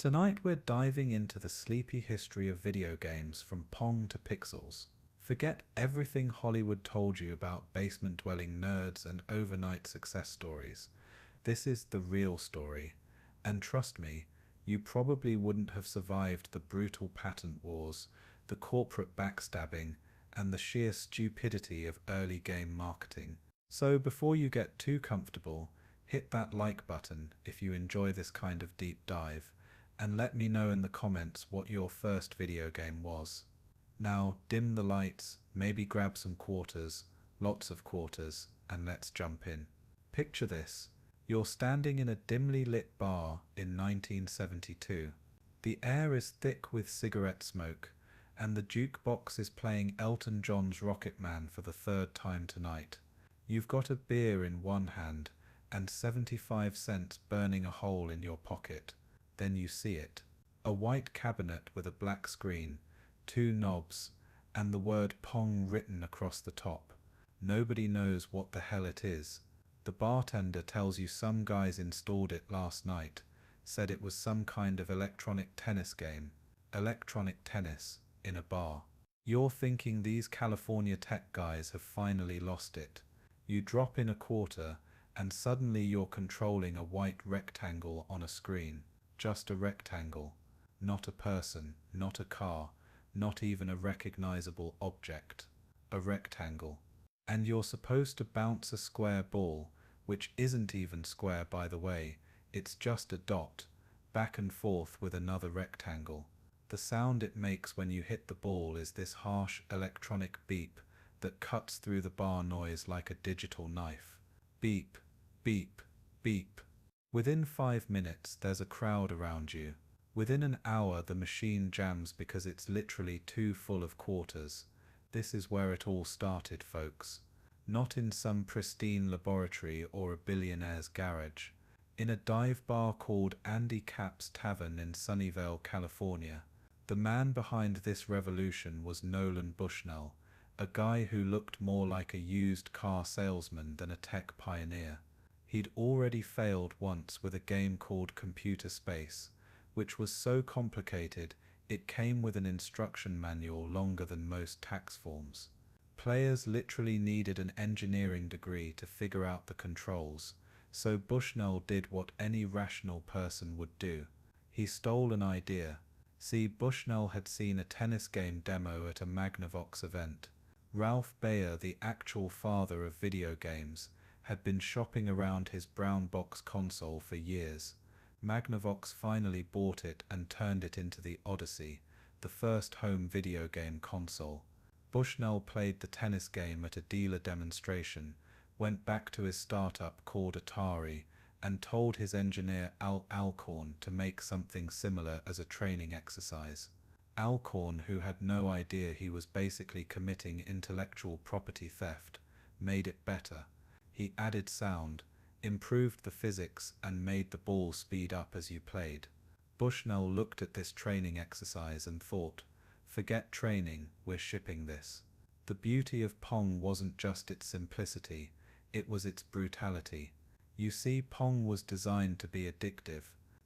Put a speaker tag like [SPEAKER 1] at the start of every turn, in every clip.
[SPEAKER 1] Tonight we're diving into the sleepy history of video games from Pong to Pixels. Forget everything Hollywood told you about basement-dwelling nerds and overnight success stories. This is the real story. And trust me, you probably wouldn't have survived the brutal patent wars, the corporate backstabbing, and the sheer stupidity of early game marketing. So before you get too comfortable, hit that like button if you enjoy this kind of deep dive, and let me know in the comments what your first video game was. Now dim the lights, maybe grab some quarters, lots of quarters, and let's jump in. Picture this. You're standing in a dimly lit bar in 1972. The air is thick with cigarette smoke, and the jukebox is playing Elton John's Rocket Man for the third time tonight. You've got a beer in one hand, and 75 cents burning a hole in your pocket. Then you see it. A white cabinet with a black screen, 2 knobs, and the word Pong written across the top. Nobody knows what the hell it is. The bartender tells you some guys installed it last night, said it was some kind of electronic tennis game. Electronic tennis, in a bar. You're thinking these California tech guys have finally lost it. You drop in a quarter, and suddenly you're controlling a white rectangle on a screen. Just a rectangle. Not a person, not a car, not even a recognizable object. A rectangle. And you're supposed to bounce a square ball, which isn't even square by the way, it's just a dot, back and forth with another rectangle. The sound it makes when you hit the ball is this harsh electronic beep that cuts through the bar noise like a digital knife. Beep, beep, beep. Within 5 minutes there's a crowd around you. Within an hour the machine jams because it's literally too full of quarters. This is where it all started, folks. Not in some pristine laboratory or a billionaire's garage. In a dive bar called Andy Capp's Tavern in Sunnyvale, California. The man behind this revolution was Nolan Bushnell, a guy who looked more like a used car salesman than a tech pioneer. He'd already failed once with a game called Computer Space, which was so complicated it came with an instruction manual longer than most tax forms. Players literally needed an engineering degree to figure out the controls, so Bushnell did what any rational person would do. He stole an idea. See, Bushnell had seen a tennis game demo at a Magnavox event. Ralph Baer, the actual father of video games, had been shopping around his brown box console for years. Magnavox finally bought it and turned it into the Odyssey, the first home video game console. Bushnell played the tennis game at a dealer demonstration, went back to his startup called Atari, and told his engineer Al Alcorn to make something similar as a training exercise. Alcorn, who had no idea he was basically committing intellectual property theft, made it better. He added sound, improved the physics, and made the ball speed up as you played. Bushnell looked at this training exercise and thought, forget training, we're shipping this. The beauty of Pong wasn't just its simplicity, it was its brutality. You see, Pong was designed to be addictive.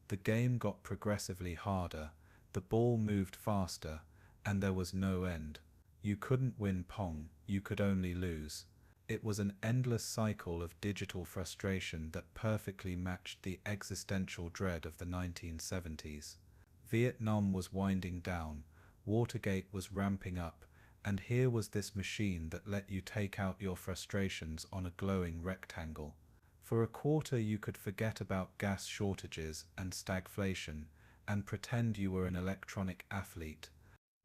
[SPEAKER 1] The game got progressively harder, the ball moved faster, and there was no end. You couldn't win Pong, you could only lose. It was an endless cycle of digital frustration that perfectly matched the existential dread of the 1970s. Vietnam was winding down, Watergate was ramping up, and here was this machine that let you take out your frustrations on a glowing rectangle. For a quarter you could forget about gas shortages and stagflation, and pretend you were an electronic athlete.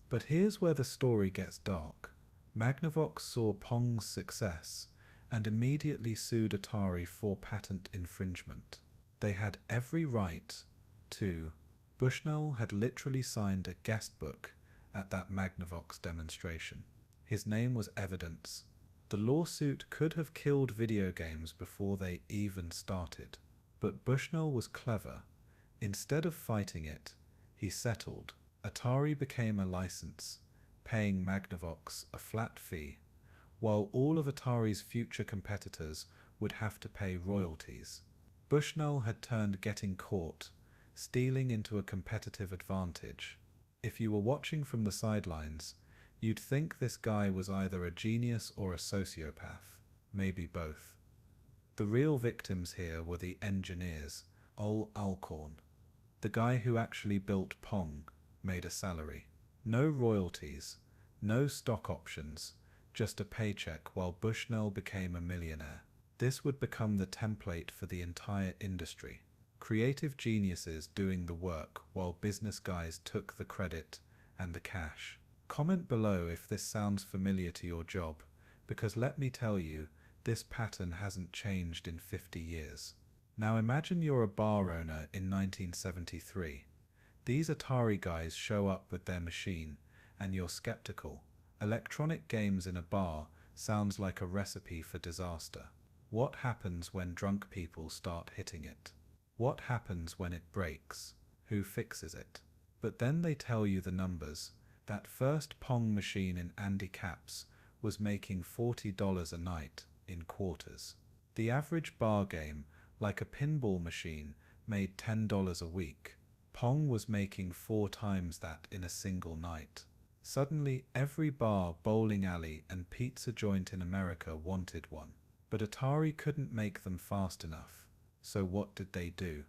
[SPEAKER 1] But here's where the story gets dark. Magnavox saw Pong's success and immediately sued Atari for patent infringement. They had every right to. Bushnell had literally signed a guest book at that Magnavox demonstration. His name was evidence. The lawsuit could have killed video games before they even started. But Bushnell was clever. Instead of fighting it, he settled. Atari became a license, paying Magnavox a flat fee, while all of Atari's future competitors would have to pay royalties. Bushnell had turned getting caught, stealing into a competitive advantage. If you were watching from the sidelines, you'd think this guy was either a genius or a sociopath, maybe both. The real victims here were the engineers, Ol Alcorn. The guy who actually built Pong made a salary. No royalties, no stock options, just a paycheck while Bushnell became a millionaire. This would become the template for the entire industry. Creative geniuses doing the work while business guys took the credit and the cash. Comment below if this sounds familiar to your job, because let me tell you, this pattern hasn't changed in 50 years. Now imagine you're a bar owner in 1973. These Atari guys show up with their machine, and you're skeptical. Electronic games in a bar sounds like a recipe for disaster. What happens when drunk people start hitting it? What happens when it breaks? Who fixes it? But then they tell you the numbers. That first Pong machine in Andy Capp's was making $40 a night in quarters. The average bar game, like a pinball machine, made $10 a week. Pong was making 4 times that in a single night. Suddenly, every bar, bowling alley, and pizza joint in America wanted one. But Atari couldn't make them fast enough. So what did they do?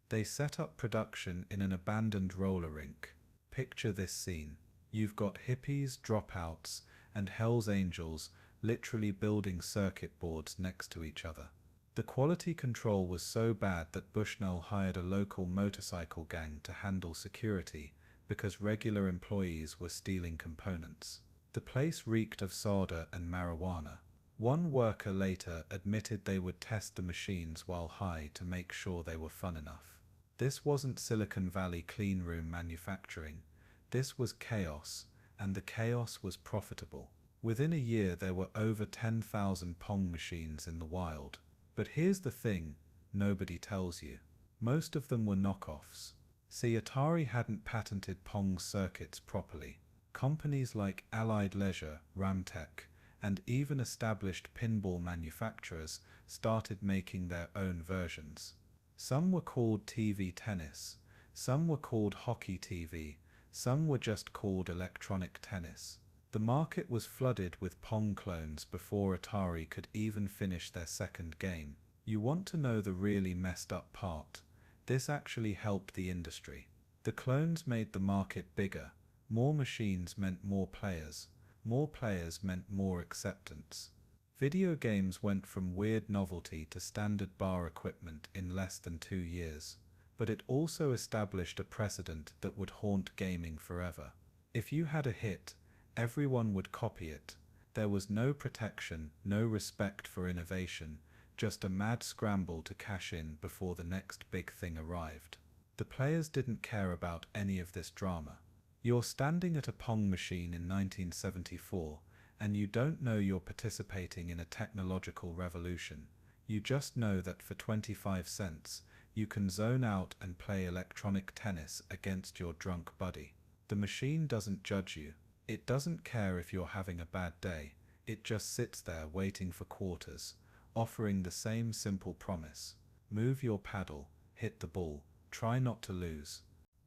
[SPEAKER 1] They set up production in an abandoned roller rink. Picture this scene. You've got hippies, dropouts, and Hell's Angels literally building circuit boards next to each other. The quality control was so bad that Bushnell hired a local motorcycle gang to handle security because regular employees were stealing components. The place reeked of soda and marijuana. One worker later admitted they would test the machines while high to make sure they were fun enough. This wasn't Silicon Valley cleanroom manufacturing. This was chaos, and the chaos was profitable. Within a year there were over 10,000 Pong machines in the wild. But here's the thing, nobody tells you. Most of them were knockoffs. See, Atari hadn't patented Pong circuits properly. Companies like Allied Leisure, Ramtech, and even established pinball manufacturers started making their own versions. Some were called TV tennis, some were called hockey TV, some were just called electronic tennis. The market was flooded with Pong clones before Atari could even finish their second game. You want to know the really messed up part? This actually helped the industry. The clones made the market bigger. More machines meant more players. More players meant more acceptance. Video games went from weird novelty to standard bar equipment in less than 2 years. But it also established a precedent that would haunt gaming forever. If you had a hit, everyone would copy it. There was no protection, no respect for innovation, just a mad scramble to cash in before the next big thing arrived. The players didn't care about any of this drama. You're standing at a Pong machine in 1974, and you don't know you're participating in a technological revolution. You just know that for 25 cents, you can zone out and play electronic tennis against your drunk buddy. The machine doesn't judge you. It doesn't care if you're having a bad day. It just sits there waiting for quarters, offering the same simple promise. Move your paddle, hit the ball, try not to lose.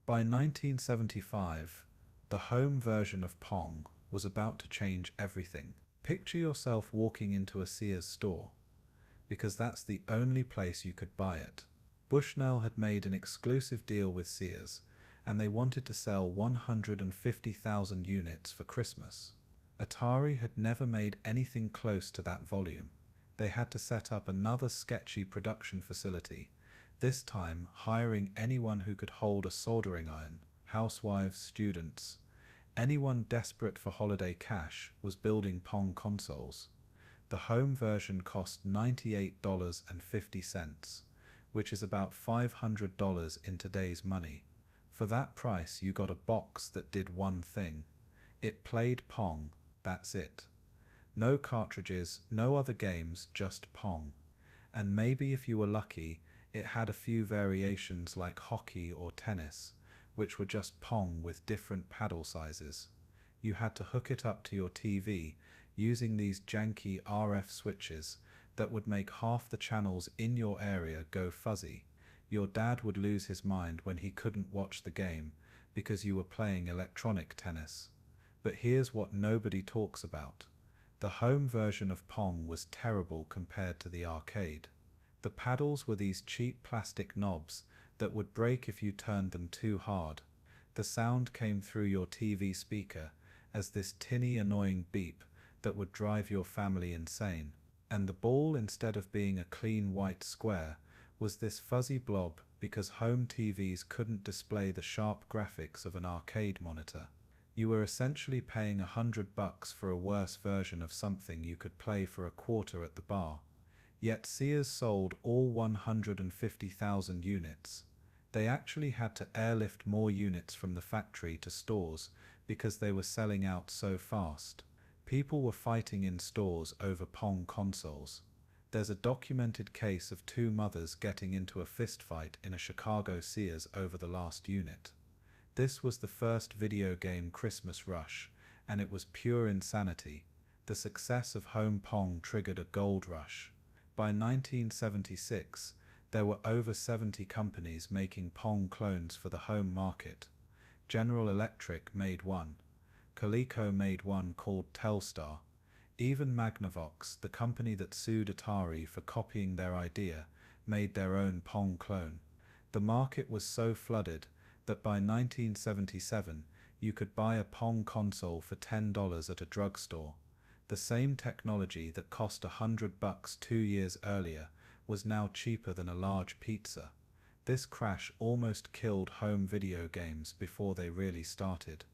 [SPEAKER 1] By 1975, the home version of Pong was about to change everything. Picture yourself walking into a Sears store, because that's the only place you could buy it. Bushnell had made an exclusive deal with Sears, and they wanted to sell 150,000 units for Christmas. Atari had never made anything close to that volume. They had to set up another sketchy production facility, this time hiring anyone who could hold a soldering iron. Housewives, students, anyone desperate for holiday cash was building Pong consoles. The home version cost $98.50, which is about $500 in today's money. For that price you got a box that did one thing. It played Pong, that's it. No cartridges, no other games, just Pong. And maybe if you were lucky, it had a few variations like hockey or tennis, which were just Pong with different paddle sizes. You had to hook it up to your TV using these janky RF switches that would make half the channels in your area go fuzzy. Your dad would lose his mind when he couldn't watch the game because you were playing electronic tennis. But here's what nobody talks about. The home version of Pong was terrible compared to the arcade. The paddles were these cheap plastic knobs that would break if you turned them too hard. The sound came through your TV speaker as this tinny annoying beep that would drive your family insane. And the ball, instead of being a clean white square, was this fuzzy blob because home TVs couldn't display the sharp graphics of an arcade monitor. You were essentially paying $100 for a worse version of something you could play for a quarter at the bar. Yet Sears sold all 150,000 units. They actually had to airlift more units from the factory to stores because they were selling out so fast. People were fighting in stores over Pong consoles. There's a documented case of two mothers getting into a fistfight in a Chicago Sears over the last unit. This was the first video game Christmas rush, and it was pure insanity. The success of home Pong triggered a gold rush. By 1976, there were over 70 companies making Pong clones for the home market. General Electric made one. Coleco made one called Telstar. Even Magnavox, the company that sued Atari for copying their idea, made their own Pong clone. The market was so flooded that by 1977 you could buy a Pong console for $10 at a drugstore. The same technology that cost $100 2 years earlier was now cheaper than a large pizza. This crash almost killed home video games before they really started.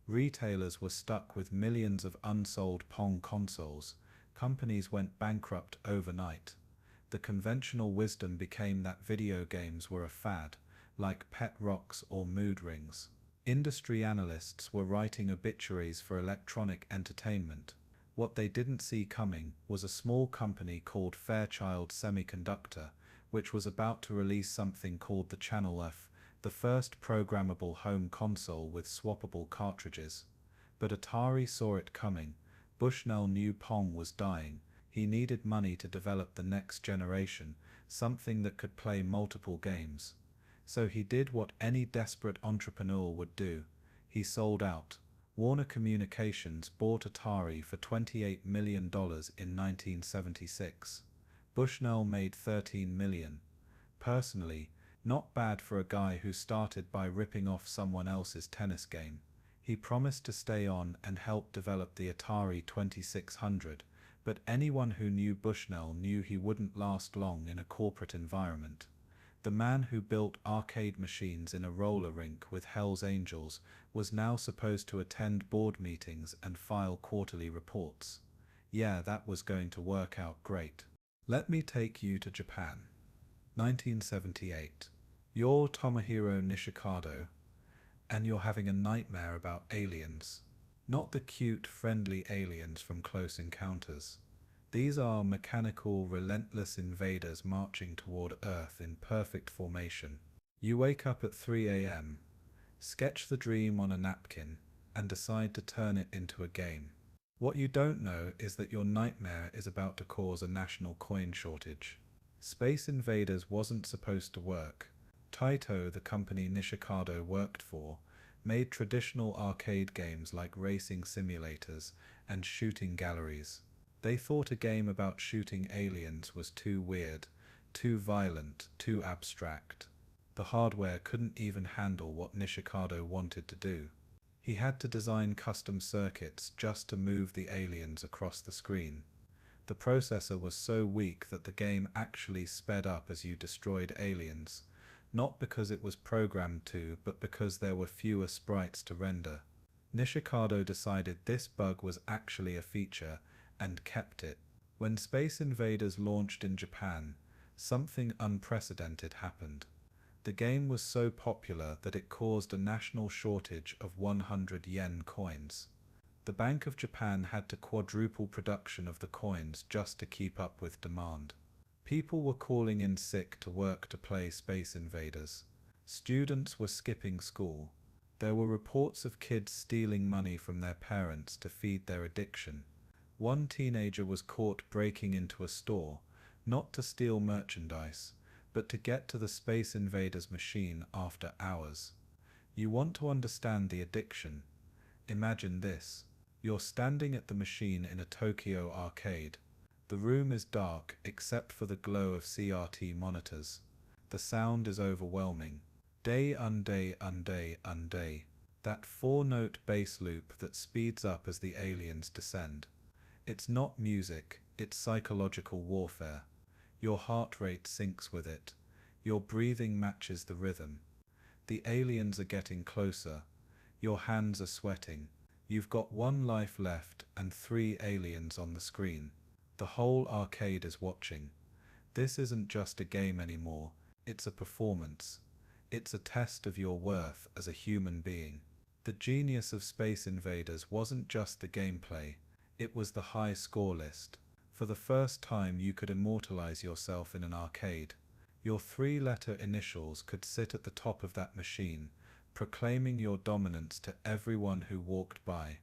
[SPEAKER 1] Retailers were stuck with millions of unsold Pong consoles. Companies went bankrupt overnight. The conventional wisdom became that video games were a fad, like pet rocks or mood rings. Industry analysts were writing obituaries for electronic entertainment. What they didn't see coming was a small company called Fairchild Semiconductor, which was about to release something called the Channel F, the first programmable home console with swappable cartridges. But Atari saw it coming. Bushnell knew Pong was dying. He needed money to develop the next generation, something that could play multiple games. So he did what any desperate entrepreneur would do. He sold out. Warner Communications bought Atari for $28 million in 1976. Bushnell made $13 million. Personally, not bad for a guy who started by ripping off someone else's tennis game. He promised to stay on and help develop the Atari 2600, but anyone who knew Bushnell knew he wouldn't last long in a corporate environment. The man who built arcade machines in a roller rink with Hell's Angels was now supposed to attend board meetings and file quarterly reports. Yeah, that was going to work out great. Let me take you to Japan. 1978. You're Tomohiro Nishikado, and you're having a nightmare about aliens. Not the cute, friendly aliens from Close Encounters. These are mechanical, relentless invaders marching toward Earth in perfect formation. You wake up at 3 a.m., sketch the dream on a napkin, and decide to turn it into a game. What you don't know is that your nightmare is about to cause a national coin shortage. Space Invaders wasn't supposed to work. Taito, the company Nishikado worked for, made traditional arcade games like racing simulators and shooting galleries. They thought a game about shooting aliens was too weird, too violent, too abstract. The hardware couldn't even handle what Nishikado wanted to do. He had to design custom circuits just to move the aliens across the screen. The processor was so weak that the game actually sped up as you destroyed aliens, not because it was programmed to, but because there were fewer sprites to render. Nishikado decided this bug was actually a feature and kept it. When Space Invaders launched in Japan, something unprecedented happened. The game was so popular that it caused a national shortage of 100 yen coins. The Bank of Japan had to quadruple production of the coins just to keep up with demand. People were calling in sick to work to play Space Invaders. Students were skipping school. There were reports of kids stealing money from their parents to feed their addiction. One teenager was caught breaking into a store, not to steal merchandise, but to get to the Space Invaders machine after hours. You want to understand the addiction. Imagine this. You're standing at the machine in a Tokyo arcade. The room is dark except for the glow of CRT monitors. The sound is overwhelming. Day unday unday unday. That four-note bass loop that speeds up as the aliens descend. It's not music, it's psychological warfare. Your heart rate syncs with it. Your breathing matches the rhythm. The aliens are getting closer. Your hands are sweating. You've got one life left and 3 aliens on the screen. The whole arcade is watching. This isn't just a game anymore, it's a performance. It's a test of your worth as a human being. The genius of Space Invaders wasn't just the gameplay, it was the high score list. For the first time you could immortalize yourself in an arcade. Your 3-letter initials could sit at the top of that machine, proclaiming your dominance to everyone who walked by.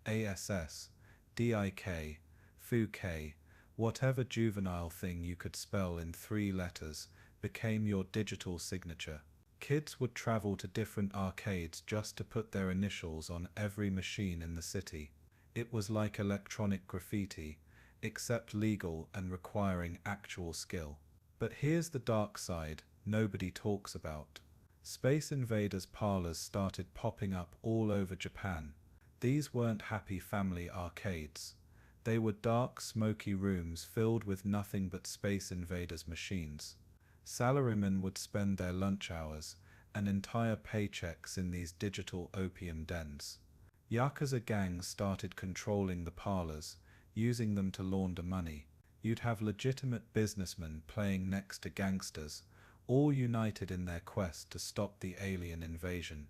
[SPEAKER 1] ASS, DIK, FUK, whatever juvenile thing you could spell in 3 letters, became your digital signature. Kids would travel to different arcades just to put their initials on every machine in the city. It was like electronic graffiti, except legal and requiring actual skill. But here's the dark side nobody talks about. Space Invaders parlors started popping up all over Japan. These weren't happy family arcades. They were dark, smoky rooms filled with nothing but Space Invaders machines. Salarymen would spend their lunch hours and entire paychecks in these digital opium dens. Yakuza gangs started controlling the parlors, using them to launder money. You'd have legitimate businessmen playing next to gangsters, all united in their quest to stop the alien invasion.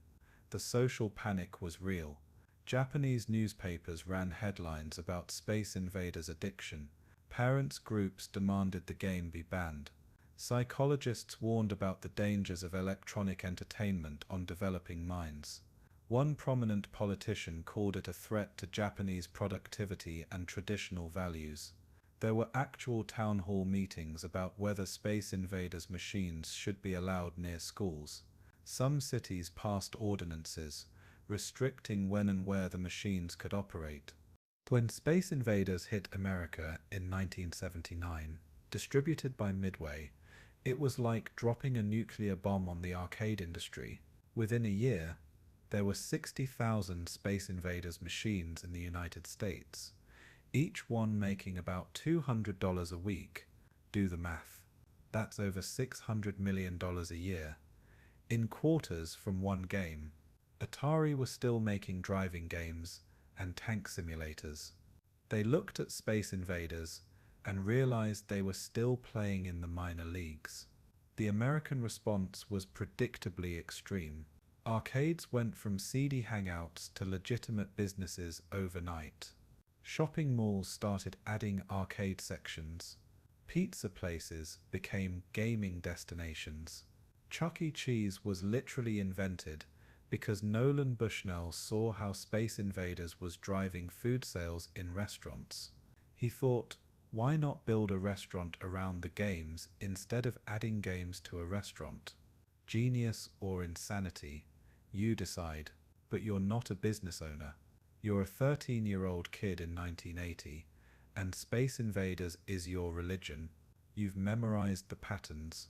[SPEAKER 1] The social panic was real. Japanese newspapers ran headlines about Space Invaders' addiction. Parents' groups demanded the game be banned. Psychologists warned about the dangers of electronic entertainment on developing minds. One prominent politician called it a threat to Japanese productivity and traditional values. There were actual town hall meetings about whether Space Invaders machines should be allowed near schools. Some cities passed ordinances, restricting when and where the machines could operate. When Space Invaders hit America in 1979, distributed by Midway, it was like dropping a nuclear bomb on the arcade industry. Within a year, there were 60,000 Space Invaders machines in the United States, each one making about $200 a week. Do the math. That's over $600 million a year. In quarters from one game. Atari was still making driving games and tank simulators. They looked at Space Invaders and realized they were still playing in the minor leagues. The American response was predictably extreme. Arcades went from seedy hangouts to legitimate businesses overnight. Shopping malls started adding arcade sections. Pizza places became gaming destinations. Chuck E. Cheese was literally invented because Nolan Bushnell saw how Space Invaders was driving food sales in restaurants. He thought, why not build a restaurant around the games instead of adding games to a restaurant? Genius or insanity? You decide, but you're not a business owner. You're a 13-year-old kid in 1980, and Space Invaders is your religion. You've memorized the patterns.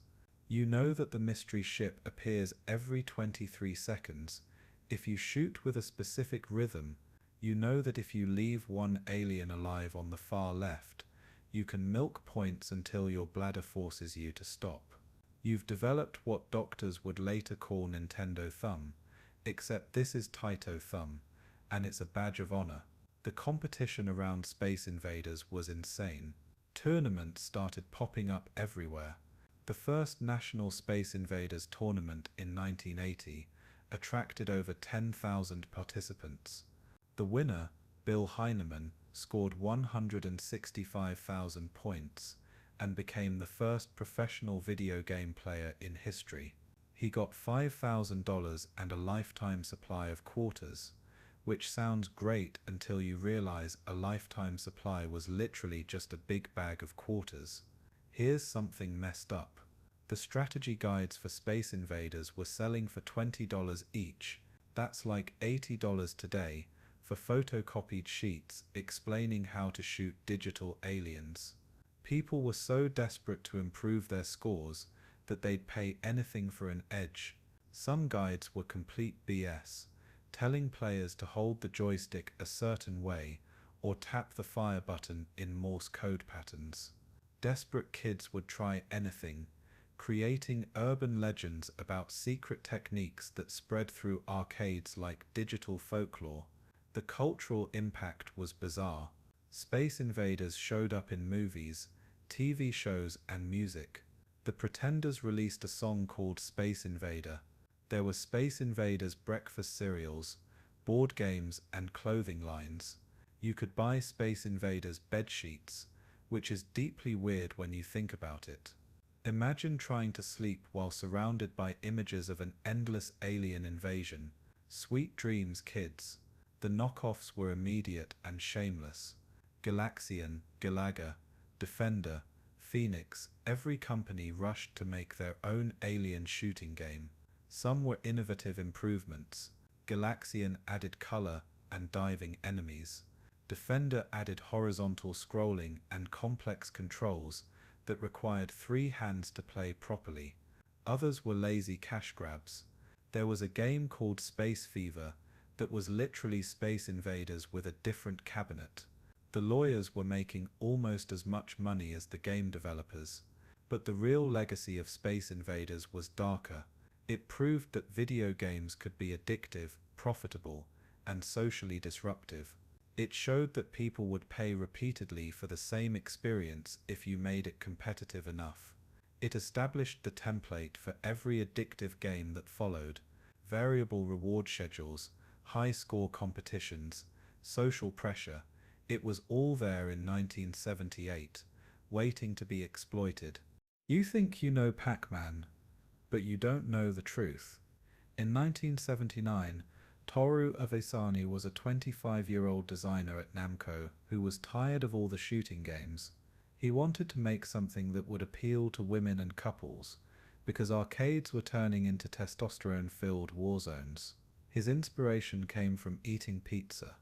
[SPEAKER 1] You know that the mystery ship appears every 23 seconds. If you shoot with a specific rhythm, you know that if you leave one alien alive on the far left, you can milk points until your bladder forces you to stop. You've developed what doctors would later call Nintendo Thumb, except this is Taito Thumb, and it's a badge of honor. The competition around Space Invaders was insane. Tournaments started popping up everywhere. The first National Space Invaders tournament in 1980 attracted over 10,000 participants. The winner, Bill Heineman, scored 165,000 points and became the first professional video game player in history. He got $5,000 and a lifetime supply of quarters, which sounds great until you realize a lifetime supply was literally just a big bag of quarters. Here's something messed up. The strategy guides for Space Invaders were selling for $20 each. That's like $80 today, for photocopied sheets explaining how to shoot digital aliens. People were so desperate to improve their scores that they'd pay anything for an edge. Some guides were complete BS, telling players to hold the joystick a certain way or tap the fire button in Morse code patterns. Desperate kids would try anything, creating urban legends about secret techniques that spread through arcades like digital folklore. The cultural impact was bizarre. Space Invaders showed up in movies, TV shows, and music. The Pretenders released a song called Space Invader. There were Space Invaders breakfast cereals, board games, and clothing lines. You could buy Space Invaders bed sheets, which is deeply weird when you think about it. Imagine trying to sleep while surrounded by images of an endless alien invasion. Sweet dreams, kids. The knockoffs were immediate and shameless. Galaxian, Galaga, Defender, Phoenix, every company rushed to make their own alien shooting game. Some were innovative improvements. Galaxian added color and diving enemies. Defender added horizontal scrolling and complex controls that required 3 hands to play properly. Others were lazy cash grabs. There was a game called Space Fever that was literally Space Invaders with a different cabinet. The lawyers were making almost as much money as the game developers. But the real legacy of Space Invaders was darker. It proved that video games could be addictive, profitable, and socially disruptive. It showed that people would pay repeatedly for the same experience if you made it competitive enough. It established the template for every addictive game that followed: variable reward schedules, high score competitions, social pressure. It was all there in 1978, waiting to be exploited. You think you know Pac-Man, but you don't know the truth. In 1979, Toru Avesani was a 25-year-old designer at Namco who was tired of all the shooting games. He wanted to make something that would appeal to women and couples, because arcades were turning into testosterone-filled war zones. His inspiration came from eating pizza.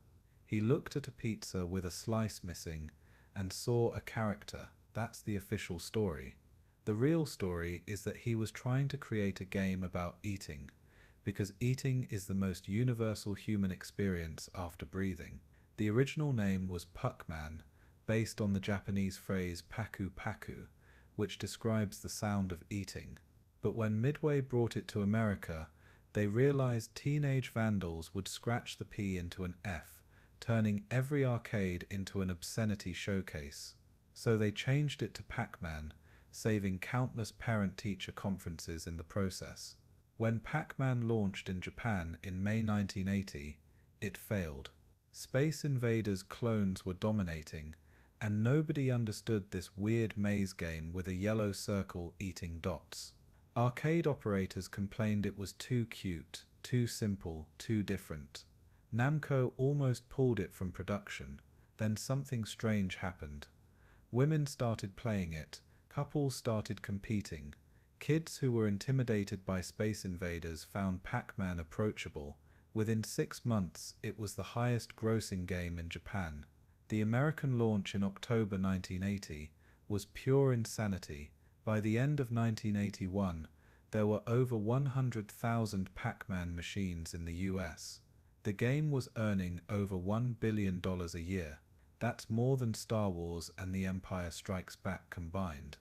[SPEAKER 1] He looked at a pizza with a slice missing and saw a character. That's the official story. The real story is that he was trying to create a game about eating, because eating is the most universal human experience after breathing. The original name was Puckman, based on the Japanese phrase paku paku, which describes the sound of eating. But when Midway brought it to America, they realized teenage vandals would scratch the P into an F, turning every arcade into an obscenity showcase. So they changed it to Pac-Man, saving countless parent-teacher conferences in the process. When Pac-Man launched in Japan in May 1980, it failed. Space Invaders clones were dominating, and nobody understood this weird maze game with a yellow circle eating dots. Arcade operators complained it was too cute, too simple, too different. Namco almost pulled it from production. Then something strange happened. Women started playing it, couples started competing. Kids who were intimidated by Space Invaders found Pac-Man approachable. Within 6 months, it was the highest-grossing game in Japan. The American launch in October 1980 was pure insanity. By the end of 1981, there were over 100,000 Pac-Man machines in the US. The game was earning over $1 billion a year. That's more than Star Wars and The Empire Strikes Back combined.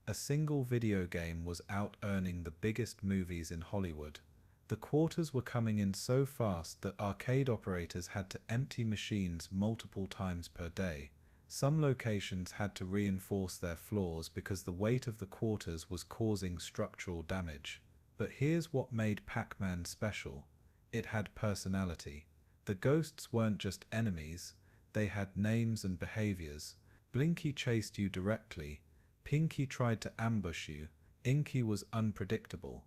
[SPEAKER 1] A single video game was out-earning the biggest movies in Hollywood. The quarters were coming in so fast that arcade operators had to empty machines multiple times per day. Some locations had to reinforce their floors because the weight of the quarters was causing structural damage. But here's what made Pac-Man special. It had personality. The ghosts weren't just enemies, they had names and behaviors. Blinky chased you directly. Pinky tried to ambush you. Inky was unpredictable.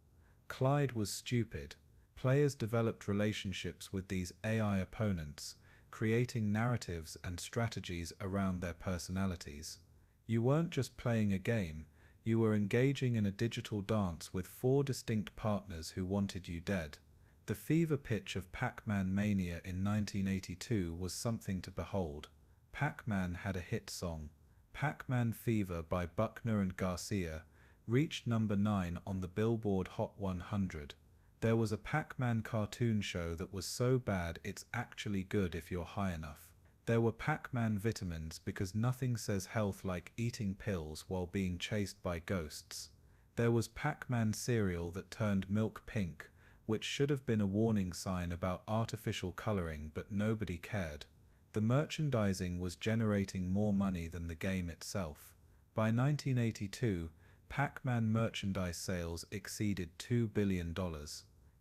[SPEAKER 1] Clyde was stupid. Players developed relationships with these AI opponents, creating narratives and strategies around their personalities. You weren't just playing a game, You were engaging in a digital dance with 4 distinct partners who wanted you dead. The fever pitch of Pac-Man mania in 1982 was something to behold. Pac-Man had a hit song. Pac-Man Fever by Buckner and Garcia reached number 9 on the Billboard Hot 100. There was a Pac-Man cartoon show that was so bad it's actually good if you're high enough. There were Pac-Man vitamins because nothing says health like eating pills while being chased by ghosts. There was Pac-Man cereal that turned milk pink, which should have been a warning sign about artificial coloring, but nobody cared. The merchandising was generating more money than the game itself. By 1982, Pac-Man merchandise sales exceeded $2 billion.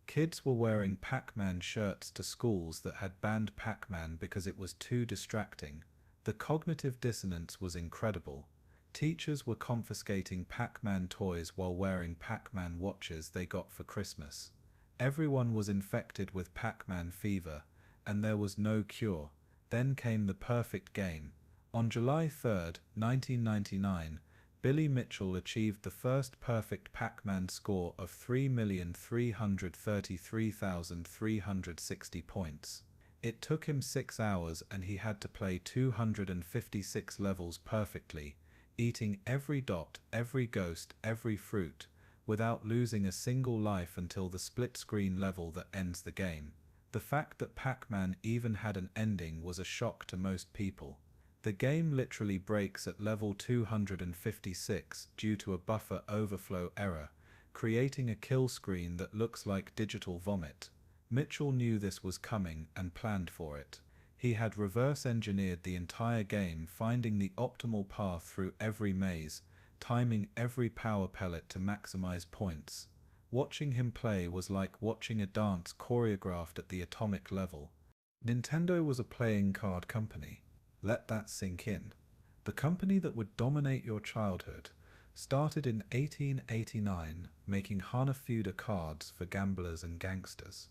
[SPEAKER 1] Kids were wearing Pac-Man shirts to schools that had banned Pac-Man because it was too distracting. The cognitive dissonance was incredible. Teachers were confiscating Pac-Man toys while wearing Pac-Man watches they got for Christmas. Everyone was infected with Pac-Man fever, and there was no cure. Then came the perfect game. On July 3, 1999, Billy Mitchell achieved the first perfect Pac-Man score of 3,333,360 points. It took him 6 hours and he had to play 256 levels perfectly, eating every dot, every ghost, every fruit, without losing a single life until the split-screen level that ends the game. The fact that Pac-Man even had an ending was a shock to most people. The game literally breaks at level 256 due to a buffer overflow error, creating a kill screen that looks like digital vomit. Mitchell knew this was coming and planned for it. He had reverse-engineered the entire game, finding the optimal path through every maze, timing every power pellet to maximize points. Watching him play was like watching a dance choreographed at the atomic level. Nintendo was a playing card company. Let that sink in. The company that would dominate your childhood started in 1889 making Hanafuda cards for gamblers and gangsters.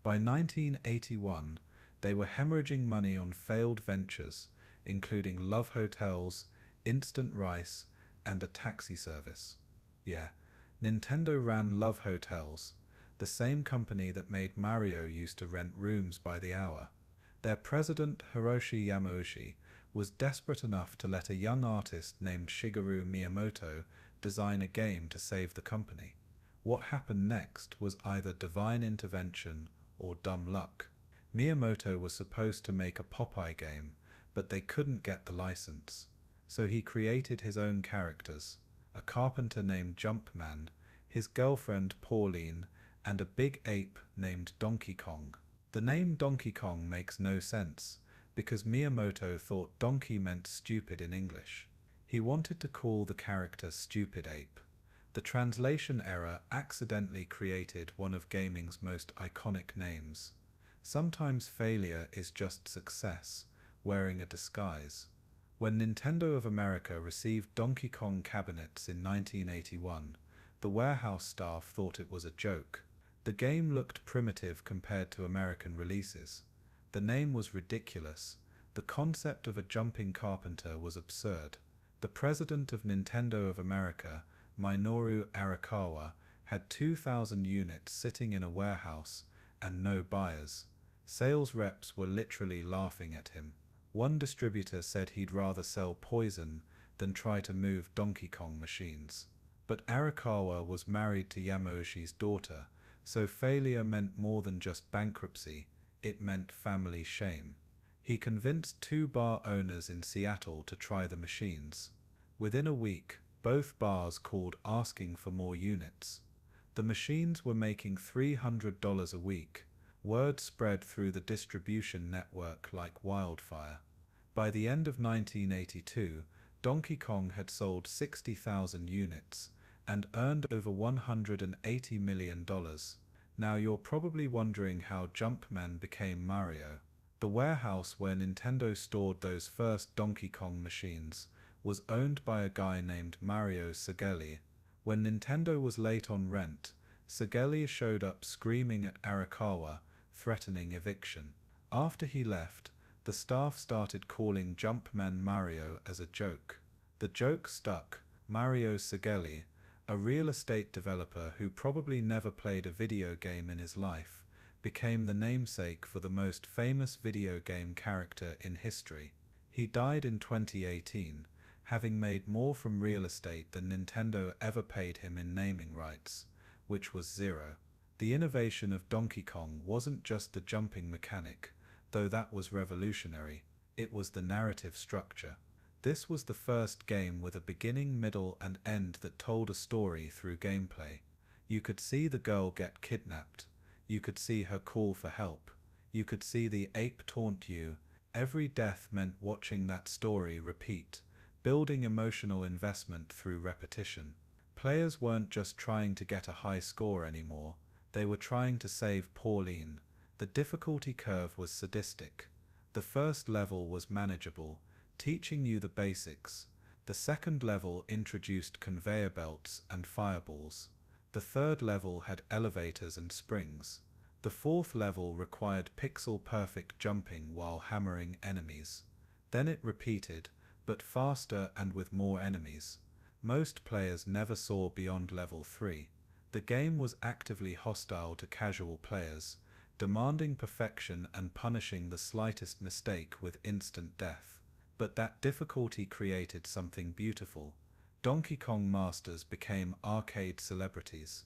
[SPEAKER 1] By 1981, they were hemorrhaging money on failed ventures, including love hotels, instant rice, and a taxi service. Yeah, Nintendo ran love hotels, the same company that made Mario used to rent rooms by the hour. Their president, Hiroshi Yamauchi, was desperate enough to let a young artist named Shigeru Miyamoto design a game to save the company. What happened next was either divine intervention or dumb luck. Miyamoto was supposed to make a Popeye game, but they couldn't get the license. So he created his own characters, a carpenter named Jumpman, his girlfriend Pauline, and a big ape named Donkey Kong. The name Donkey Kong makes no sense, because Miyamoto thought donkey meant stupid in English. He wanted to call the character Stupid Ape. The translation error accidentally created one of gaming's most iconic names. Sometimes failure is just success, wearing a disguise. When Nintendo of America received Donkey Kong cabinets in 1981, the warehouse staff thought it was a joke. The game looked primitive compared to American releases. The name was ridiculous. The concept of a jumping carpenter was absurd. The president of Nintendo of America, Minoru Arakawa, had 2,000 units sitting in a warehouse and no buyers. Sales reps were literally laughing at him. One distributor said he'd rather sell poison than try to move Donkey Kong machines. But Arakawa was married to Yamauchi's daughter, so failure meant more than just bankruptcy, it meant family shame. He convinced 2 bar owners in Seattle to try the machines. Within a week, both bars called asking for more units. The machines were making $300 a week. Word spread through the distribution network like wildfire. By the end of 1982, Donkey Kong had sold 60,000 units and earned over $180 million. Now you're probably wondering how Jumpman became Mario. The warehouse where Nintendo stored those first Donkey Kong machines was owned by a guy named Mario Segeli. When Nintendo was late on rent, Segeli showed up screaming at Arakawa, threatening eviction. After he left, the staff started calling Jumpman Mario as a joke. The joke stuck. Mario Segeli, a real estate developer who probably never played a video game in his life, became the namesake for the most famous video game character in history. He died in 2018, having made more from real estate than Nintendo ever paid him in naming rights, which was zero. The innovation of Donkey Kong wasn't just the jumping mechanic, though that was revolutionary, it was the narrative structure. This was the first game with a beginning, middle, and end that told a story through gameplay. You could see the girl get kidnapped. You could see her call for help. You could see the ape taunt you. Every death meant watching that story repeat, building emotional investment through repetition. Players weren't just trying to get a high score anymore, they were trying to save Pauline. The difficulty curve was sadistic. The first level was manageable, teaching you the basics. The second level introduced conveyor belts and fireballs. The third level had elevators and springs. The fourth level required pixel-perfect jumping while hammering enemies. Then it repeated, but faster and with more enemies. Most players never saw beyond level 3. The game was actively hostile to casual players, demanding perfection and punishing the slightest mistake with instant death. But that difficulty created something beautiful. Donkey Kong masters became arcade celebrities.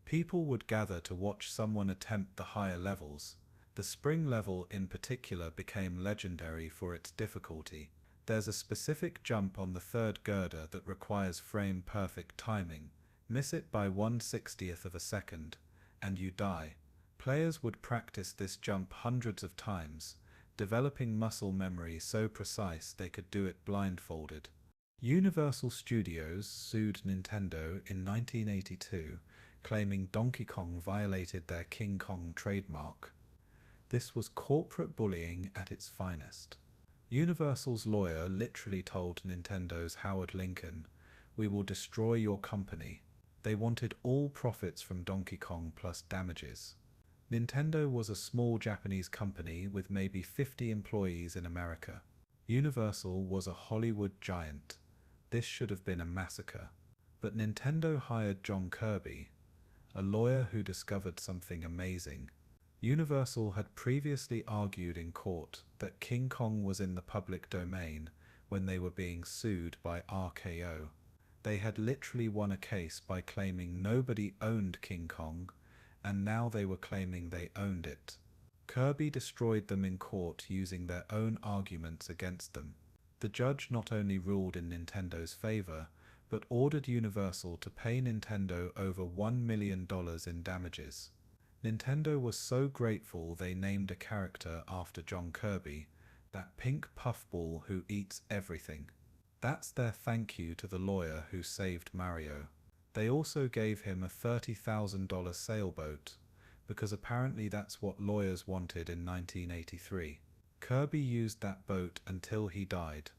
[SPEAKER 1] People would gather to watch someone attempt the higher levels. The spring level in particular became legendary for its difficulty. There's a specific jump on the third girder that requires frame-perfect timing. Miss it by 1/60th of a second, and you die. Players would practice this jump hundreds of times, developing muscle memory so precise they could do it blindfolded. Universal Studios sued Nintendo in 1982, claiming Donkey Kong violated their King Kong trademark. This was corporate bullying at its finest. Universal's lawyer literally told Nintendo's Howard Lincoln, "We will destroy your company." They wanted all profits from Donkey Kong plus damages. Nintendo was a small Japanese company with maybe 50 employees in America. Universal was a Hollywood giant. This should have been a massacre. But Nintendo hired John Kirby, a lawyer who discovered something amazing. Universal had previously argued in court that King Kong was in the public domain when they were being sued by RKO. They had literally won a case by claiming nobody owned King Kong, and now they were claiming they owned it. Kirby destroyed them in court using their own arguments against them. The judge not only ruled in Nintendo's favor, but ordered Universal to pay Nintendo over $1 million in damages. Nintendo was so grateful they named a character after John Kirby, that pink puffball who eats everything. That's their thank you to the lawyer who saved Mario. They also gave him a $30,000 sailboat, because apparently that's what lawyers wanted in 1983. Kirby used that boat until he died.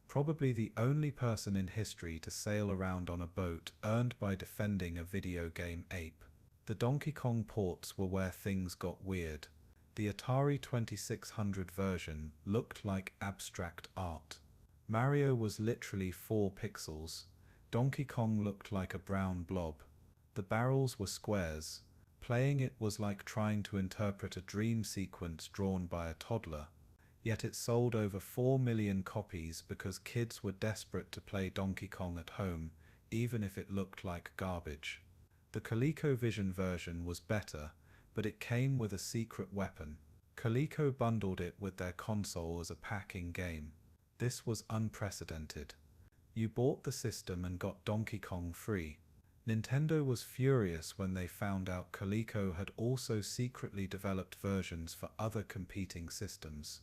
[SPEAKER 1] Probably the only person in history to sail around on a boat earned by defending a video game ape. The Donkey Kong ports were where things got weird. The Atari 2600 version looked like abstract art. Mario was literally 4 pixels. Donkey Kong looked like a brown blob. The barrels were squares. Playing it was like trying to interpret a dream sequence drawn by a toddler. Yet it sold over 4 million copies because kids were desperate to play Donkey Kong at home, even if it looked like garbage. The ColecoVision version was better, but it came with a secret weapon. Coleco bundled it with their console as a pack in-game. This was unprecedented. You bought the system and got Donkey Kong free. Nintendo was furious when they found out Coleco had also secretly developed versions for other competing systems,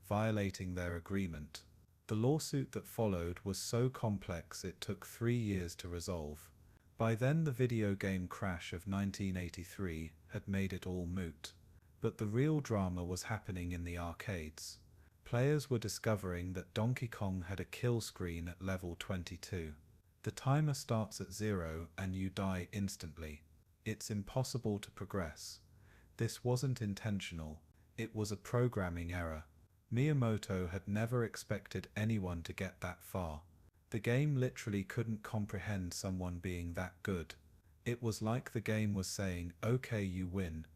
[SPEAKER 1] violating their agreement. The lawsuit that followed was so complex it took 3 years to resolve. By then the video game crash of 1983 had made it all moot. But the real drama was happening in the arcades. Players were discovering that Donkey Kong had a kill screen at level 22. The timer starts at 0 and you die instantly. It's impossible to progress. This wasn't intentional, it was a programming error. Miyamoto had never expected anyone to get that far. The game literally couldn't comprehend someone being that good. It was like the game was saying, "Okay, you win.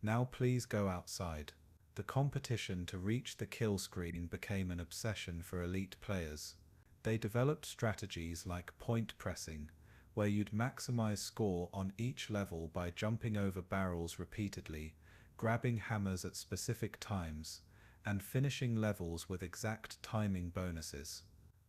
[SPEAKER 1] Now please go outside." The competition to reach the kill screen became an obsession for elite players. They developed strategies like point pressing, where you'd maximize score on each level by jumping over barrels repeatedly, grabbing hammers at specific times, and finishing levels with exact timing bonuses.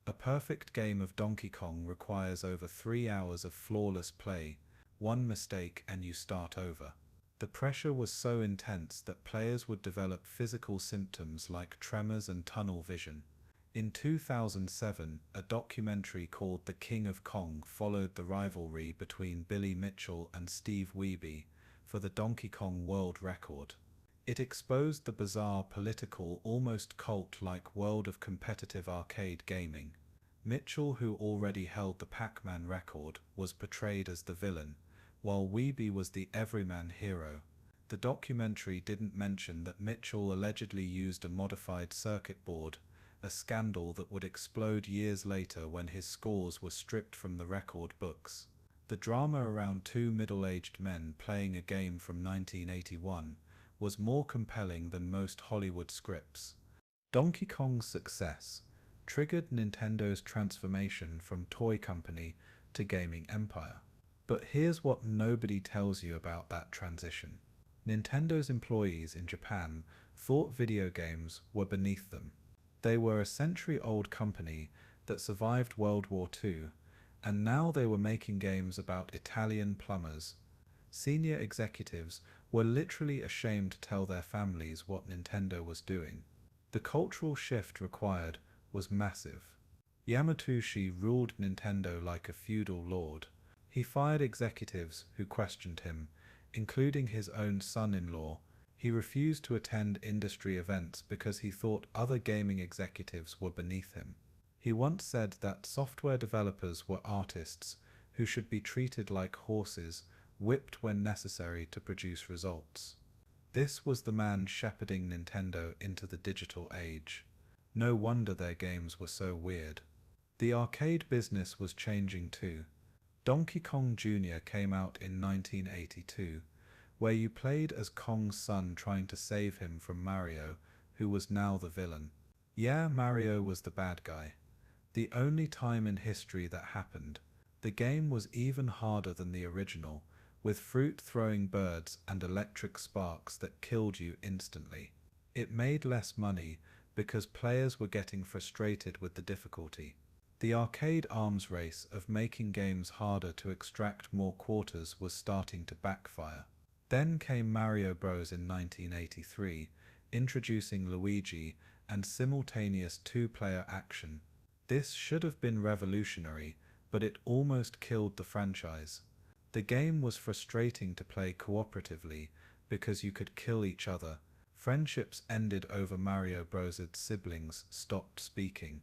[SPEAKER 1] A perfect game of Donkey Kong requires over 3 hours of flawless play. One mistake and you start over. The pressure was so intense that players would develop physical symptoms like tremors and tunnel vision. In 2007, a documentary called The King of Kong followed the rivalry between Billy Mitchell and Steve Wiebe for the Donkey Kong world record. It exposed the bizarre political, almost cult-like world of competitive arcade gaming. Mitchell, who already held the Pac-Man record, was portrayed as the villain, while Wiebe was the everyman hero. The documentary didn't mention that Mitchell allegedly used a modified circuit board, a scandal that would explode years later when his scores were stripped from the record books. The drama around two middle-aged men playing a game from 1981 was more compelling than most Hollywood scripts. Donkey Kong's success triggered Nintendo's transformation from toy company to gaming empire. But here's what nobody tells you about that transition. Nintendo's employees in Japan thought video games were beneath them. They were a century-old company that survived World War II, and now they were making games about Italian plumbers. Senior executives were literally ashamed to tell their families what Nintendo was doing. The cultural shift required was massive. Yamauchi ruled Nintendo like a feudal lord. He fired executives who questioned him, including his own son-in-law. He refused to attend industry events because he thought other gaming executives were beneath him. He once said that software developers were artists who should be treated like horses, whipped when necessary to produce results. This was the man shepherding Nintendo into the digital age. No wonder their games were so weird. The arcade business was changing too. Donkey Kong Jr. came out in 1982, where you played as Kong's son trying to save him from Mario, who was now the villain. Yeah, Mario was the bad guy. The only time in history that happened. The game was even harder than the original, with fruit-throwing birds and electric sparks that killed you instantly. It made less money because players were getting frustrated with the difficulty. The arcade arms race of making games harder to extract more quarters was starting to backfire. Then came Mario Bros. In 1983, introducing Luigi and simultaneous two-player action. This should have been revolutionary, but it almost killed the franchise. The game was frustrating to play cooperatively because you could kill each other. Friendships ended over Mario Bros.' siblings stopped speaking.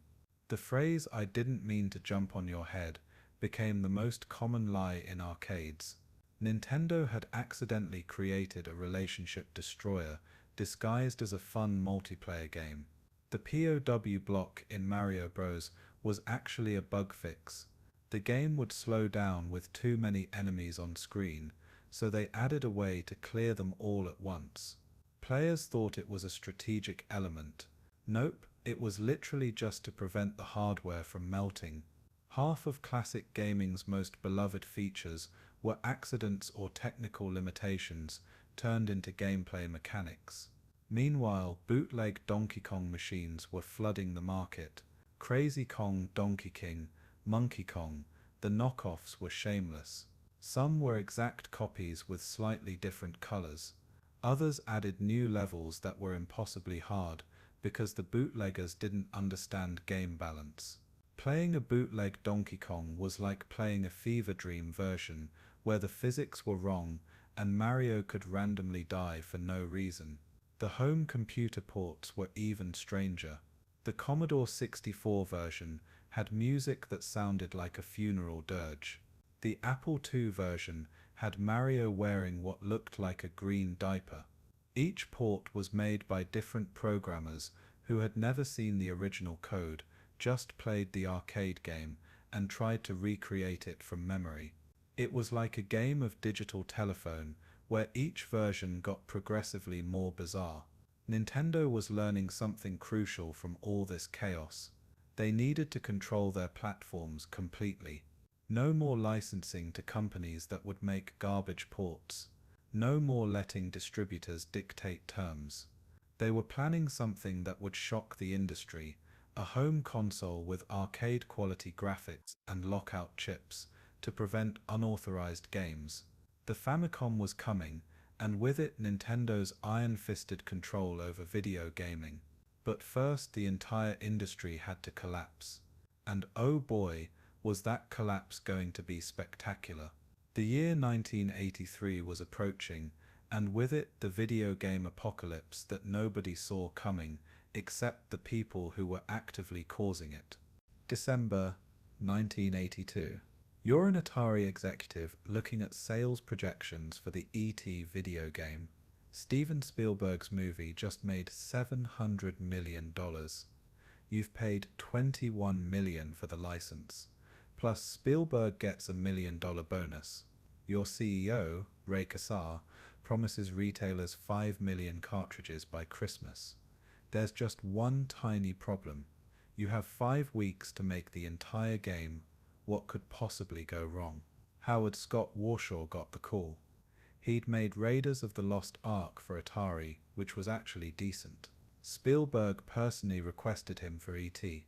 [SPEAKER 1] The phrase "I didn't mean to jump on your head" became the most common lie in arcades. Nintendo had accidentally created a relationship destroyer disguised as a fun multiplayer game. The POW block in Mario Bros. Was actually a bug fix. The game would slow down with too many enemies on screen, so they added a way to clear them all at once. Players thought it was a strategic element. Nope, it was literally just to prevent the hardware from melting. Half of classic gaming's most beloved features were accidents or technical limitations turned into gameplay mechanics. Meanwhile, bootleg Donkey Kong machines were flooding the market. Crazy Kong, Donkey King, Monkey Kong, the knockoffs were shameless. Some were exact copies with slightly different colors. Others added new levels that were impossibly hard because the bootleggers didn't understand game balance. Playing a bootleg Donkey Kong was like playing a fever dream version where the physics were wrong and Mario could randomly die for no reason. The home computer ports were even stranger. The Commodore 64 version had music that sounded like a funeral dirge. The Apple II version had Mario wearing what looked like a green diaper. Each port was made by different programmers who had never seen the original code, just played the arcade game, and tried to recreate it from memory. It was like a game of digital telephone where each version got progressively more bizarre. Nintendo was learning something crucial from all this chaos. They needed to control their platforms completely. No more licensing to companies that would make garbage ports. No more letting distributors dictate terms. They were planning something that would shock the industry, a home console with arcade-quality graphics and lockout chips to prevent unauthorized games. The Famicom was coming, and with it Nintendo's iron-fisted control over video gaming. But first the entire industry had to collapse. And oh boy, was that collapse going to be spectacular. The year 1983 was approaching, and with it the video game apocalypse that nobody saw coming except the people who were actively causing it. December 1982. You're an Atari executive looking at sales projections for the E.T. video game. Steven Spielberg's movie just made $700 million. You've paid $21 million for the license. Plus Spielberg gets $1 million bonus. Your CEO, Ray Kassar, promises retailers 5 million cartridges by Christmas. There's just one tiny problem. You have 5 weeks to make the entire game. What could possibly go wrong? Howard Scott Warshaw got the call. He'd made Raiders of the Lost Ark for Atari, which was actually decent. Spielberg personally requested him for E.T.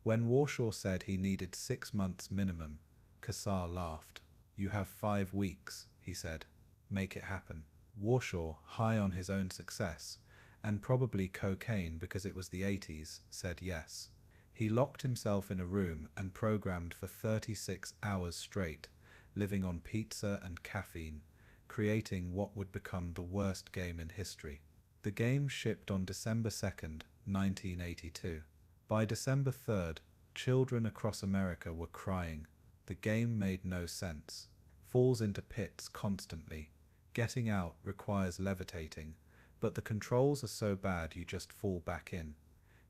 [SPEAKER 1] When Warshaw said he needed 6 months minimum, Kassar laughed. You have 5 weeks, he said. Make it happen. Warshaw, high on his own success, and probably cocaine because it was the 80s, said yes. He locked himself in a room and programmed for 36 hours straight, living on pizza and caffeine, creating what would become the worst game in history. The game shipped on December 2nd, 1982. By December 3rd, children across America were crying. The game made no sense. Falls into pits constantly. Getting out requires levitating, but the controls are so bad you just fall back in.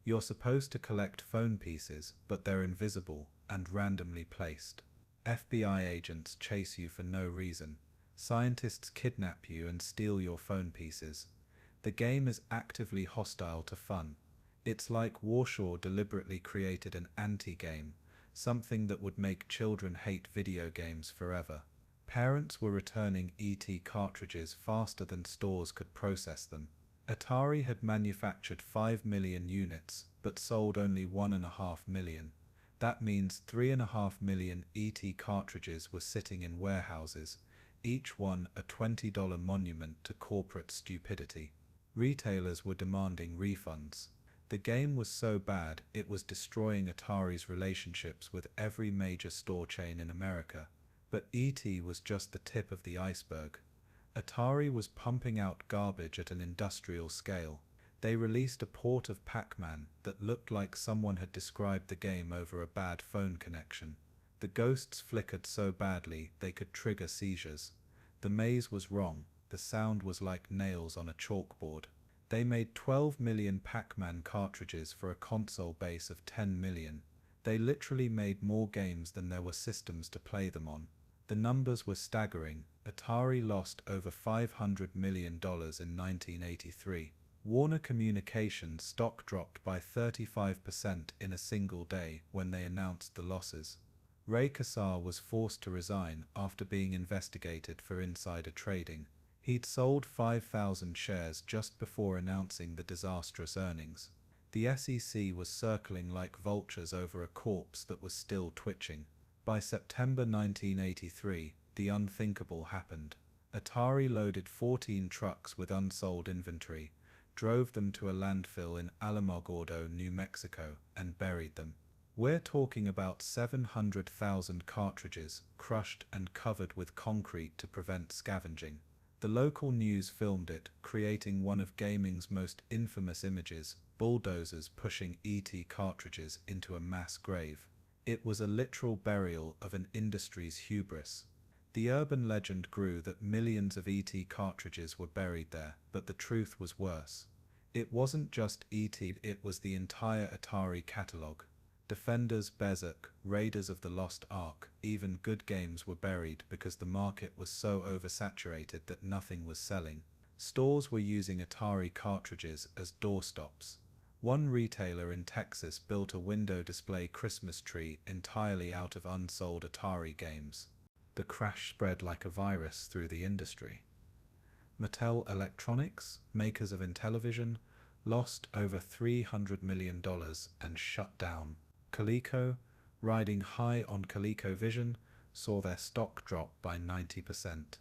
[SPEAKER 1] You're supposed to collect phone pieces, but they're invisible and randomly placed. FBI agents chase you for no reason. Scientists kidnap you and steal your phone pieces. The game is actively hostile to fun. It's like Warshaw deliberately created an anti-game, something that would make children hate video games forever. Parents were returning E.T. cartridges faster than stores could process them. Atari had manufactured 5 million units, but sold only 1.5 million. That means 3.5 million E.T. cartridges were sitting in warehouses, each one a $20 monument to corporate stupidity. Retailers were demanding refunds. The game was so bad it was destroying Atari's relationships with every major store chain in America. But E.T. was just the tip of the iceberg. Atari was pumping out garbage at an industrial scale. They released a port of Pac-Man that looked like someone had described the game over a bad phone connection. The ghosts flickered so badly they could trigger seizures. The maze was wrong. The sound was like nails on a chalkboard. They made 12 million Pac-Man cartridges for a console base of 10 million. They literally made more games than there were systems to play them on. The numbers were staggering. Atari lost over $500 million in 1983. Warner Communications stock dropped by 35% in a single day when they announced the losses. Ray Kassar was forced to resign after being investigated for insider trading. He'd sold 5,000 shares just before announcing the disastrous earnings. The SEC was circling like vultures over a corpse that was still twitching. By September 1983, the unthinkable happened. Atari loaded 14 trucks with unsold inventory, drove them to a landfill in Alamogordo, New Mexico, and buried them. We're talking about 700,000 cartridges, crushed and covered with concrete to prevent scavenging. The local news filmed it, creating one of gaming's most infamous images, bulldozers pushing E.T. cartridges into a mass grave. It was a literal burial of an industry's hubris. The urban legend grew that millions of E.T. cartridges were buried there, but the truth was worse. It wasn't just E.T., it was the entire Atari catalog. Defenders, Berserk, Raiders of the Lost Ark, even good games were buried because the market was so oversaturated that nothing was selling. Stores were using Atari cartridges as doorstops. One retailer in Texas built a window display Christmas tree entirely out of unsold Atari games. The crash spread like a virus through the industry. Mattel Electronics, makers of Intellivision, lost over $300 million and shut down. Coleco, riding high on ColecoVision, saw their stock drop by 90%.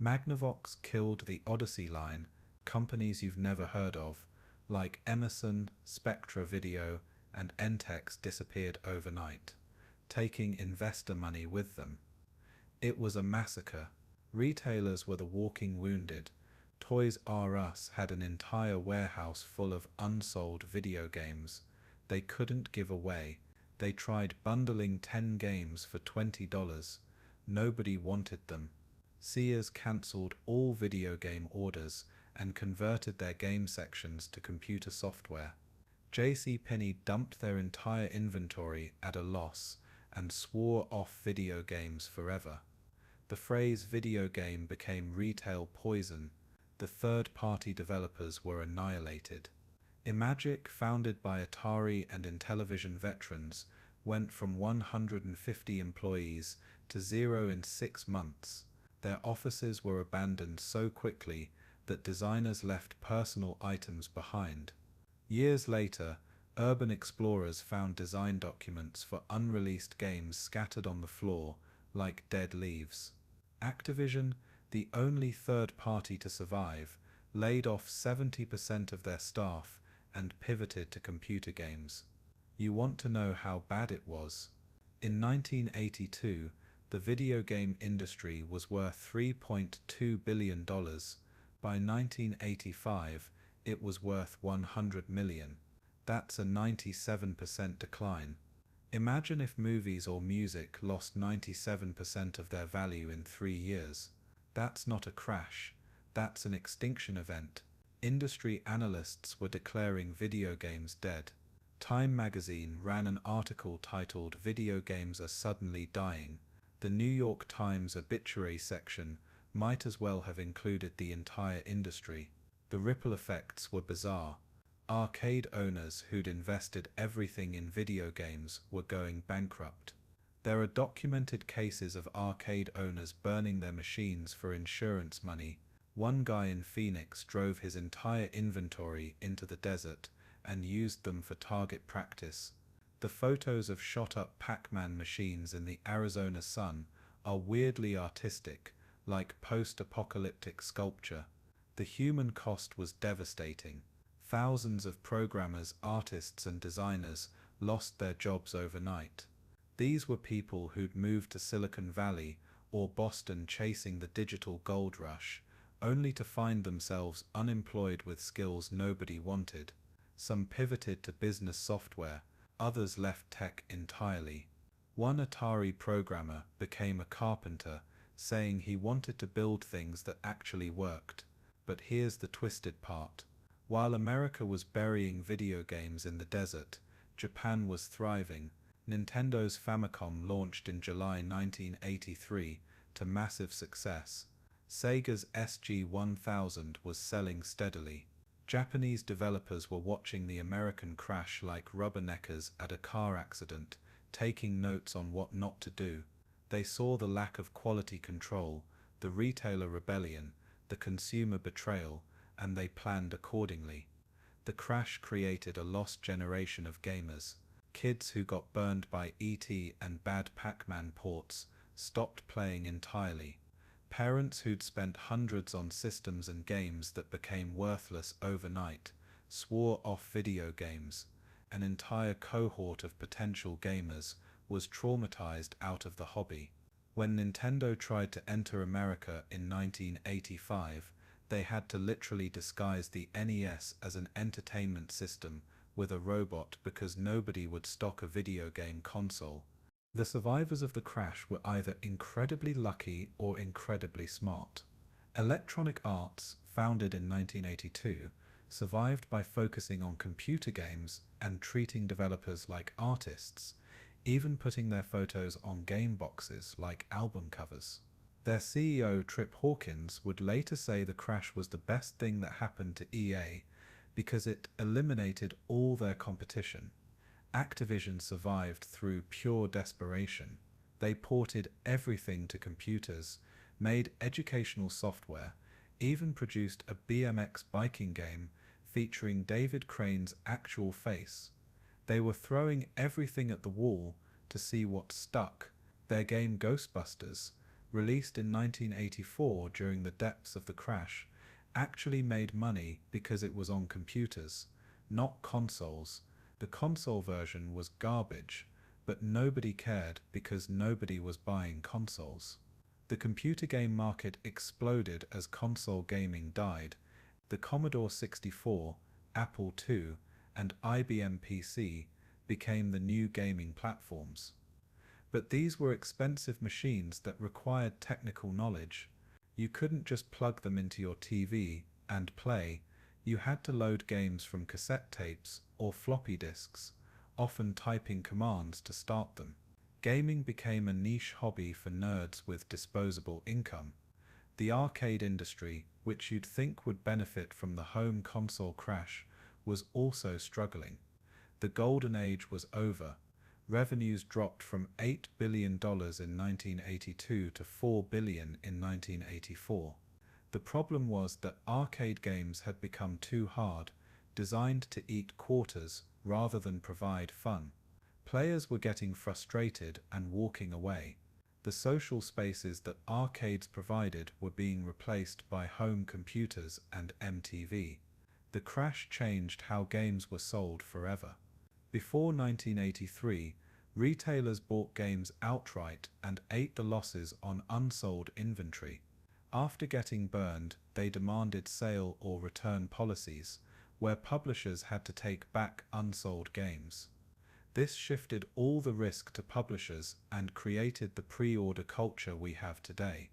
[SPEAKER 1] Magnavox killed the Odyssey line, companies you've never heard of, like Emerson, Spectra Video, and Entex disappeared overnight, taking investor money with them. It was a massacre. Retailers were the walking wounded. Toys R Us had an entire warehouse full of unsold video games. They couldn't give away. They tried bundling 10 games for $20. Nobody wanted them. Sears cancelled all video game orders and converted their game sections to computer software. JCPenney dumped their entire inventory at a loss and swore off video games forever. The phrase video game became retail poison. The third-party developers were annihilated. Imagic, founded by Atari and Intellivision veterans, went from 150 employees to 0 in 6 months. Their offices were abandoned so quickly that designers left personal items behind. Years later, urban explorers found design documents for unreleased games scattered on the floor like dead leaves. Activision, the only third party to survive, laid off 70% of their staff and pivoted to computer games. You want to know how bad it was? In 1982, the video game industry was worth $3.2 billion. By 1985, it was worth $100 million. That's a 97% decline. Imagine if movies or music lost 97% of their value in 3 years. That's not a crash. That's an extinction event. Industry analysts were declaring video games dead. Time magazine ran an article titled "Video Games Are Suddenly Dying." The New York Times obituary section might as well have included the entire industry. The ripple effects were bizarre. Arcade owners who'd invested everything in video games were going bankrupt. There are documented cases of arcade owners burning their machines for insurance money. One guy in Phoenix drove his entire inventory into the desert and used them for target practice. The photos of shot-up Pac-Man machines in the Arizona sun are weirdly artistic, like post-apocalyptic sculpture. The human cost was devastating. Thousands of programmers, artists, and designers lost their jobs overnight. These were people who'd moved to Silicon Valley or Boston chasing the digital gold rush, only to find themselves unemployed with skills nobody wanted. Some pivoted to business software, others left tech entirely. One Atari programmer became a carpenter, saying he wanted to build things that actually worked. But here's the twisted part. While America was burying video games in the desert, Japan was thriving. Nintendo's Famicom launched in July 1983 to massive success. Sega's SG-1000 was selling steadily. Japanese developers were watching the American crash like rubberneckers at a car accident, taking notes on what not to do. They saw the lack of quality control, the retailer rebellion, the consumer betrayal, and they planned accordingly. The crash created a lost generation of gamers. Kids who got burned by E.T. and bad Pac-Man ports stopped playing entirely. Parents who'd spent hundreds on systems and games that became worthless overnight swore off video games. An entire cohort of potential gamers was traumatized out of the hobby. When Nintendo tried to enter America in 1985, they had to literally disguise the NES as an entertainment system with a robot because nobody would stock a video game console. The survivors of the crash were either incredibly lucky or incredibly smart. Electronic Arts, founded in 1982, survived by focusing on computer games and treating developers like artists, even putting their photos on game boxes like album covers. Their CEO Trip Hawkins would later say the crash was the best thing that happened to EA because it eliminated all their competition. Activision survived through pure desperation. They ported everything to computers, made educational software, even produced a BMX biking game featuring David Crane's actual face. They were throwing everything at the wall to see what stuck. Their game Ghostbusters, released in 1984 during the depths of the crash, actually made money because it was on computers, not consoles. The console version was garbage, but nobody cared because nobody was buying consoles. The computer game market exploded as console gaming died. The Commodore 64, Apple II, and IBM PC became the new gaming platforms. But these were expensive machines that required technical knowledge. You couldn't just plug them into your TV and play. You had to load games from cassette tapes or floppy disks, often typing commands to start them. Gaming became a niche hobby for nerds with disposable income. The arcade industry, which you'd think would benefit from the home console crash, was also struggling. The golden age was over. Revenues dropped from $8 billion in 1982 to $4 billion in 1984. The problem was that arcade games had become too hard, designed to eat quarters rather than provide fun. Players were getting frustrated and walking away. The social spaces that arcades provided were being replaced by home computers and MTV. The crash changed how games were sold forever. Before 1983, retailers bought games outright and ate the losses on unsold inventory. After getting burned, they demanded sale or return policies, where publishers had to take back unsold games. This shifted all the risk to publishers and created the pre-order culture we have today.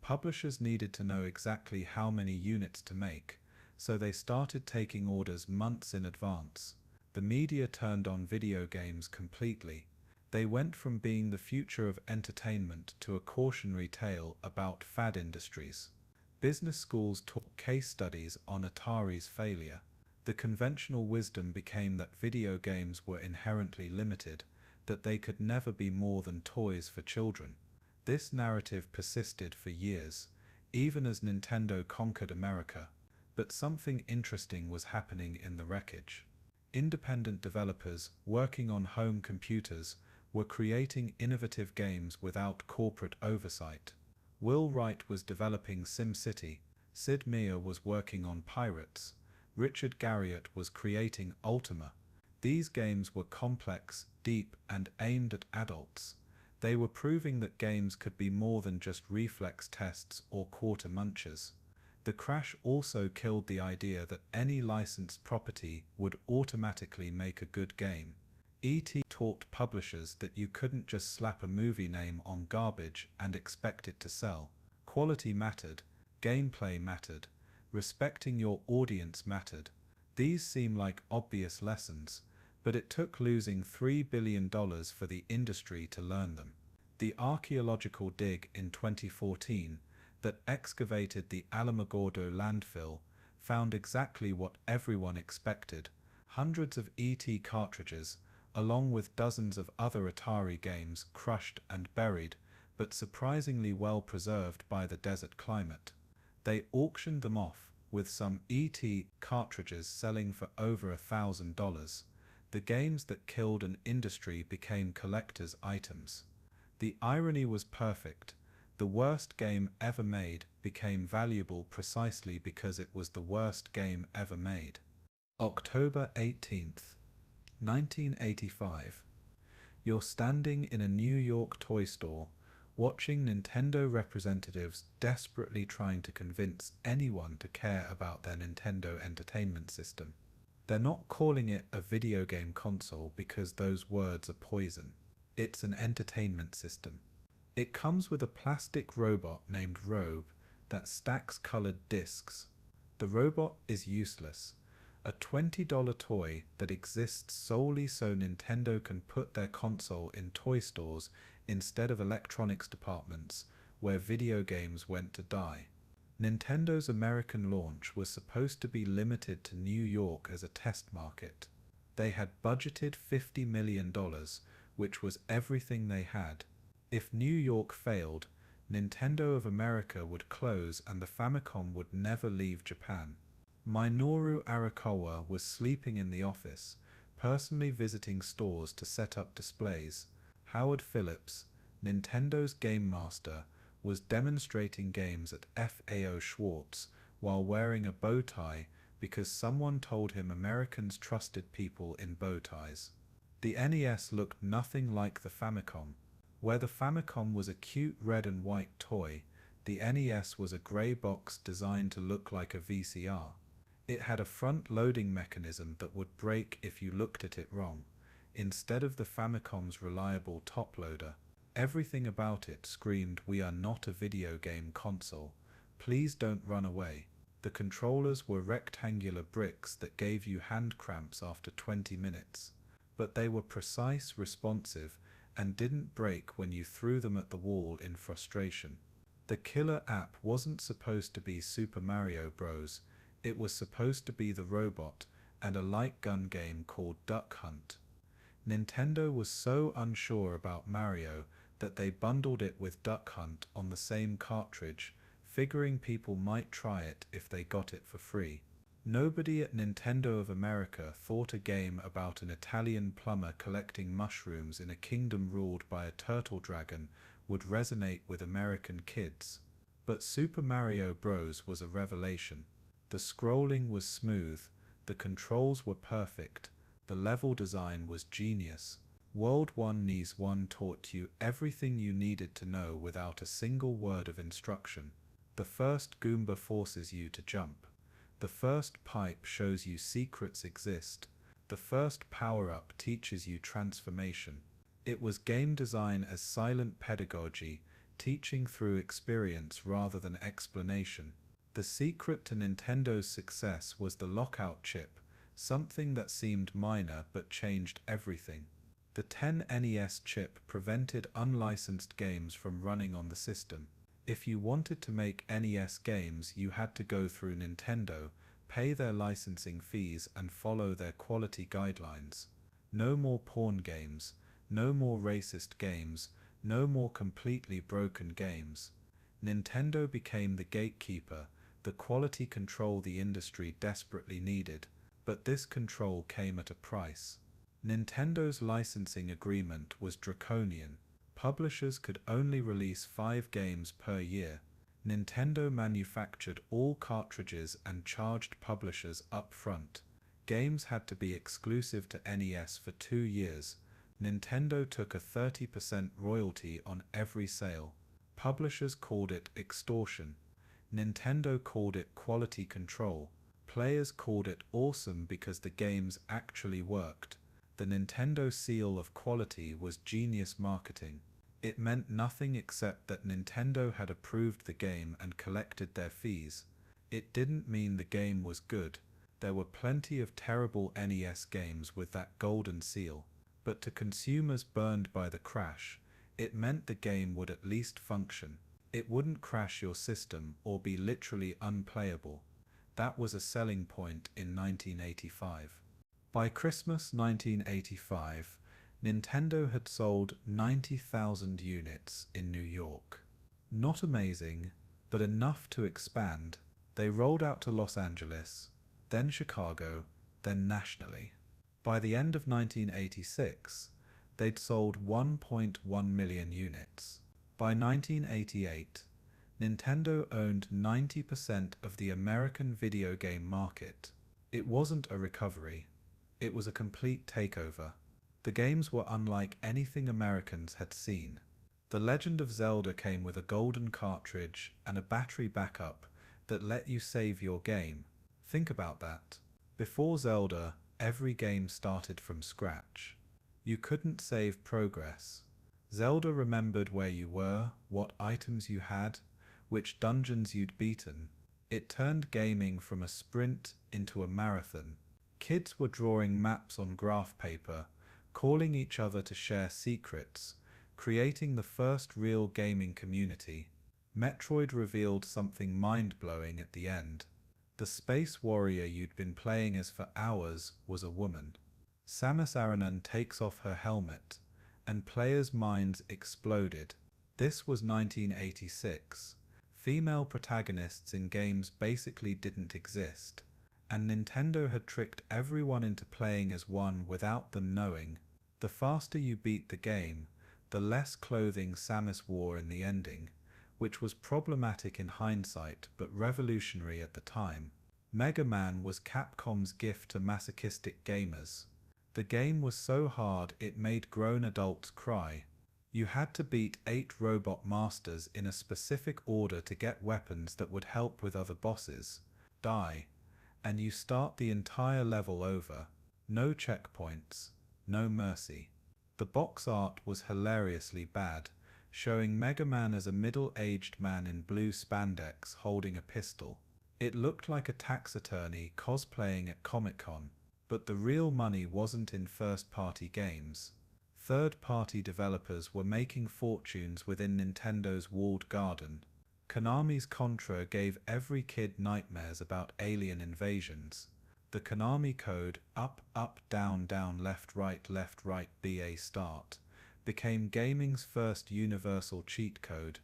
[SPEAKER 1] Publishers needed to know exactly how many units to make, so they started taking orders months in advance. The media turned on video games completely. They went from being the future of entertainment to a cautionary tale about fad industries. Business schools taught case studies on Atari's failure. The conventional wisdom became that video games were inherently limited, that they could never be more than toys for children. This narrative persisted for years, even as Nintendo conquered America. But something interesting was happening in the wreckage. Independent developers working on home computers were creating innovative games without corporate oversight. Will Wright was developing SimCity, Sid Meier was working on Pirates, Richard Garriott was creating Ultima. These games were complex, deep, and aimed at adults. They were proving that games could be more than just reflex tests or quarter munchers. The crash also killed the idea that any licensed property would automatically make a good game. E.T. taught publishers that you couldn't just slap a movie name on garbage and expect it to sell. Quality mattered, gameplay mattered, respecting your audience mattered. These seem like obvious lessons, but it took losing $3 billion for the industry to learn them. The archaeological dig in 2014 that excavated the Alamogordo landfill found exactly what everyone expected: hundreds of ET cartridges, along with dozens of other Atari games crushed and buried, but surprisingly well preserved by the desert climate. They auctioned them off, with some ET cartridges selling for over $1,000. The games that killed an industry became collector's items. The irony was perfect. The worst game ever made became valuable precisely because it was the worst game ever made. October 18th, 1985. You're standing in a New York toy store, watching Nintendo representatives desperately trying to convince anyone to care about their Nintendo Entertainment System. They're not calling it a video game console because those words are poison. It's an entertainment system. It comes with a plastic robot named Robe that stacks colored discs. The robot is useless. A $20 toy that exists solely so Nintendo can put their console in toy stores instead of electronics departments where video games went to die. Nintendo's American launch was supposed to be limited to New York as a test market. They had budgeted $50 million, which was everything they had. If New York failed, Nintendo of America would close and the Famicom would never leave Japan. Minoru Arakawa was sleeping in the office, personally visiting stores to set up displays. Howard Phillips, Nintendo's game master, was demonstrating games at FAO Schwartz while wearing a bow tie because someone told him Americans trusted people in bow ties. The NES looked nothing like the Famicom. Where the Famicom was a cute red and white toy, the NES was a grey box designed to look like a VCR. It had a front-loading mechanism that would break if you looked at it wrong, instead of the Famicom's reliable top-loader. Everything about it screamed, "We are not a video game console. Please don't run away." The controllers were rectangular bricks that gave you hand cramps after 20 minutes. But they were precise, responsive, and didn't break when you threw them at the wall in frustration. The killer app wasn't supposed to be Super Mario Bros. It was supposed to be the robot and a light gun game called Duck Hunt. Nintendo was so unsure about Mario that they bundled it with Duck Hunt on the same cartridge, figuring people might try it if they got it for free. Nobody at Nintendo of America thought a game about an Italian plumber collecting mushrooms in a kingdom ruled by a turtle dragon would resonate with American kids. But Super Mario Bros. Was a revelation. The scrolling was smooth, the controls were perfect, the level design was genius. World 1 NES 1 taught you everything you needed to know without a single word of instruction. The first Goomba forces you to jump. The first pipe shows you secrets exist. The first power-up teaches you transformation. It was game design as silent pedagogy, teaching through experience rather than explanation. The secret to Nintendo's success was the lockout chip, something that seemed minor but changed everything. The 10NES chip prevented unlicensed games from running on the system. If you wanted to make NES games, you had to go through Nintendo, pay their licensing fees and follow their quality guidelines. No more porn games, no more racist games, no more completely broken games. Nintendo became the gatekeeper, the quality control the industry desperately needed, but this control came at a price. Nintendo's licensing agreement was draconian. Publishers could only release 5 games per year. Nintendo manufactured all cartridges and charged publishers up front. Games had to be exclusive to NES for 2 years. Nintendo took a 30% royalty on every sale. Publishers called it extortion. Nintendo called it quality control. Players called it awesome because the games actually worked. The Nintendo seal of quality was genius marketing. It meant nothing except that Nintendo had approved the game and collected their fees. It didn't mean the game was good. There were plenty of terrible NES games with that golden seal. But to consumers burned by the crash, it meant the game would at least function. It wouldn't crash your system or be literally unplayable. That was a selling point in 1985. By Christmas 1985, Nintendo had sold 90,000 units in New York. Not amazing, but enough to expand. They rolled out to Los Angeles, then Chicago, then nationally. By the end of 1986, they'd sold 1.1 million units. By 1988, Nintendo owned 90% of the American video game market. It wasn't a recovery. It was a complete takeover. The games were unlike anything Americans had seen. The Legend of Zelda came with a golden cartridge and a battery backup that let you save your game. Think about that. Before Zelda, every game started from scratch. You couldn't save progress. Zelda remembered where you were, what items you had, which dungeons you'd beaten. It turned gaming from a sprint into a marathon. Kids were drawing maps on graph paper, calling each other to share secrets, creating the first real gaming community. Metroid revealed something mind-blowing at the end. The space warrior you'd been playing as for hours was a woman. Samus Aran takes off her helmet, and players' minds exploded. This was 1986. Female protagonists in games basically didn't exist, and Nintendo had tricked everyone into playing as one without them knowing. The faster you beat the game, the less clothing Samus wore in the ending, which was problematic in hindsight but revolutionary at the time. Mega Man was Capcom's gift to masochistic gamers. The game was so hard it made grown adults cry. You had to beat 8 robot masters in a specific order to get weapons that would help with other bosses. Die, and you start the entire level over. No checkpoints, no mercy. The box art was hilariously bad, showing Mega Man as a middle-aged man in blue spandex holding a pistol. It looked like a tax attorney cosplaying at Comic-Con. But the real money wasn't in first-party games. Third-party developers were making fortunes within Nintendo's walled garden. Konami's Contra gave every kid nightmares about alien invasions. The Konami code up, up, down, down, left, right, BA start became gaming's first universal cheat code.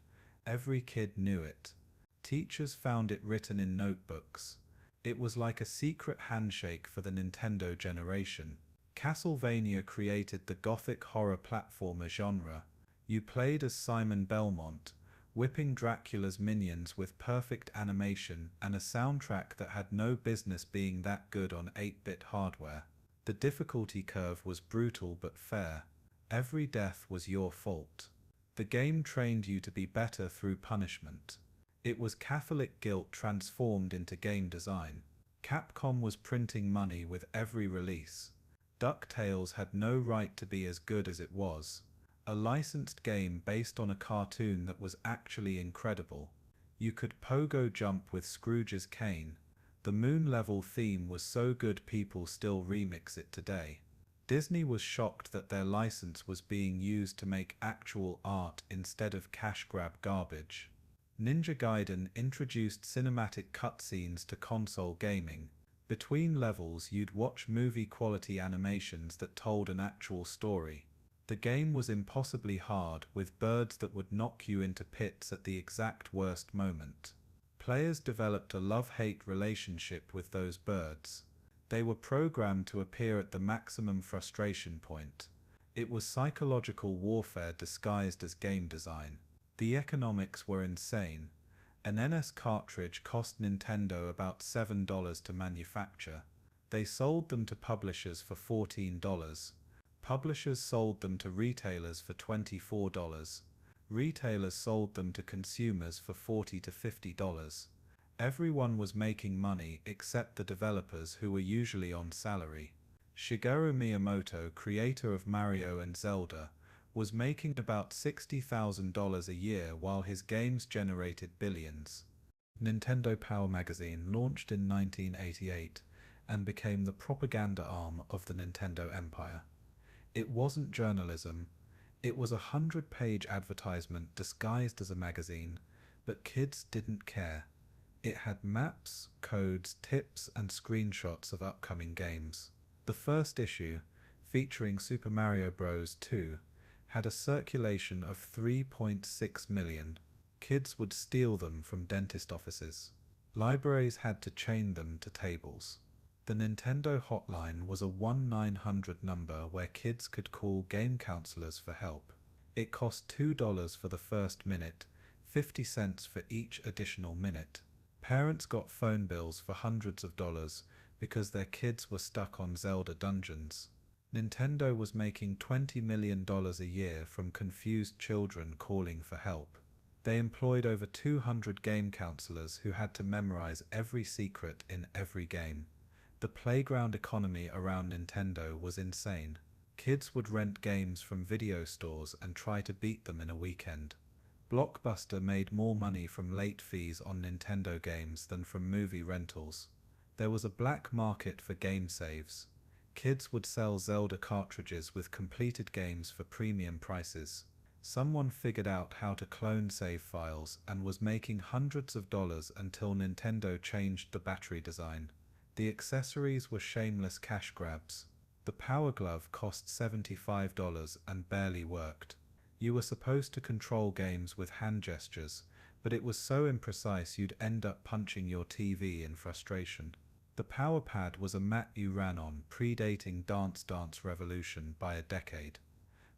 [SPEAKER 1] Every kid knew it. Teachers found it written in notebooks. It was like a secret handshake for the Nintendo generation. Castlevania created the gothic horror platformer genre. You played as Simon Belmont, whipping Dracula's minions with perfect animation and a soundtrack that had no business being that good on 8-bit hardware. The difficulty curve was brutal but fair. Every death was your fault. The game trained you to be better through punishment. It was Catholic guilt transformed into game design. Capcom was printing money with every release. DuckTales had no right to be as good as it was. A licensed game based on a cartoon that was actually incredible. You could pogo jump with Scrooge's cane. The moon level theme was so good people still remix it today. Disney was shocked that their license was being used to make actual art instead of cash grab garbage. Ninja Gaiden introduced cinematic cutscenes to console gaming. Between levels you'd watch movie-quality animations that told an actual story. The game was impossibly hard, with birds that would knock you into pits at the exact worst moment. Players developed a love-hate relationship with those birds. They were programmed to appear at the maximum frustration point. It was psychological warfare disguised as game design. The economics were insane. An NES cartridge cost Nintendo about $7 to manufacture. They sold them to publishers for $14. Publishers sold them to retailers for $24. Retailers sold them to consumers for $40 to $50. Everyone was making money except the developers, who were usually on salary. Shigeru Miyamoto, creator of Mario and Zelda, was making about $60,000 a year while his games generated billions. Nintendo Power magazine launched in 1988 and became the propaganda arm of the Nintendo empire. It wasn't journalism, it was a 100-page advertisement disguised as a magazine, but kids didn't care. It had maps, codes, tips, and screenshots of upcoming games. The first issue, featuring Super Mario Bros. 2, had a circulation of 3.6 million. Kids would steal them from dentist offices. Libraries had to chain them to tables. The Nintendo hotline was a 1-900 number where kids could call game counselors for help. It cost $2 for the first minute, 50 cents for each additional minute. Parents got phone bills for hundreds of dollars because their kids were stuck on Zelda dungeons. Nintendo was making $20 million a year from confused children calling for help. They employed over 200 game counselors who had to memorize every secret in every game. The playground economy around Nintendo was insane. Kids would rent games from video stores and try to beat them in a weekend. Blockbuster made more money from late fees on Nintendo games than from movie rentals. There was a black market for game saves. Kids would sell Zelda cartridges with completed games for premium prices. Someone figured out how to clone save files and was making hundreds of dollars until Nintendo changed the battery design. The accessories were shameless cash grabs. The Power Glove cost $75 and barely worked. You were supposed to control games with hand gestures, but it was so imprecise you'd end up punching your TV in frustration. The Power Pad was a mat you ran on, predating Dance Dance Revolution by a decade.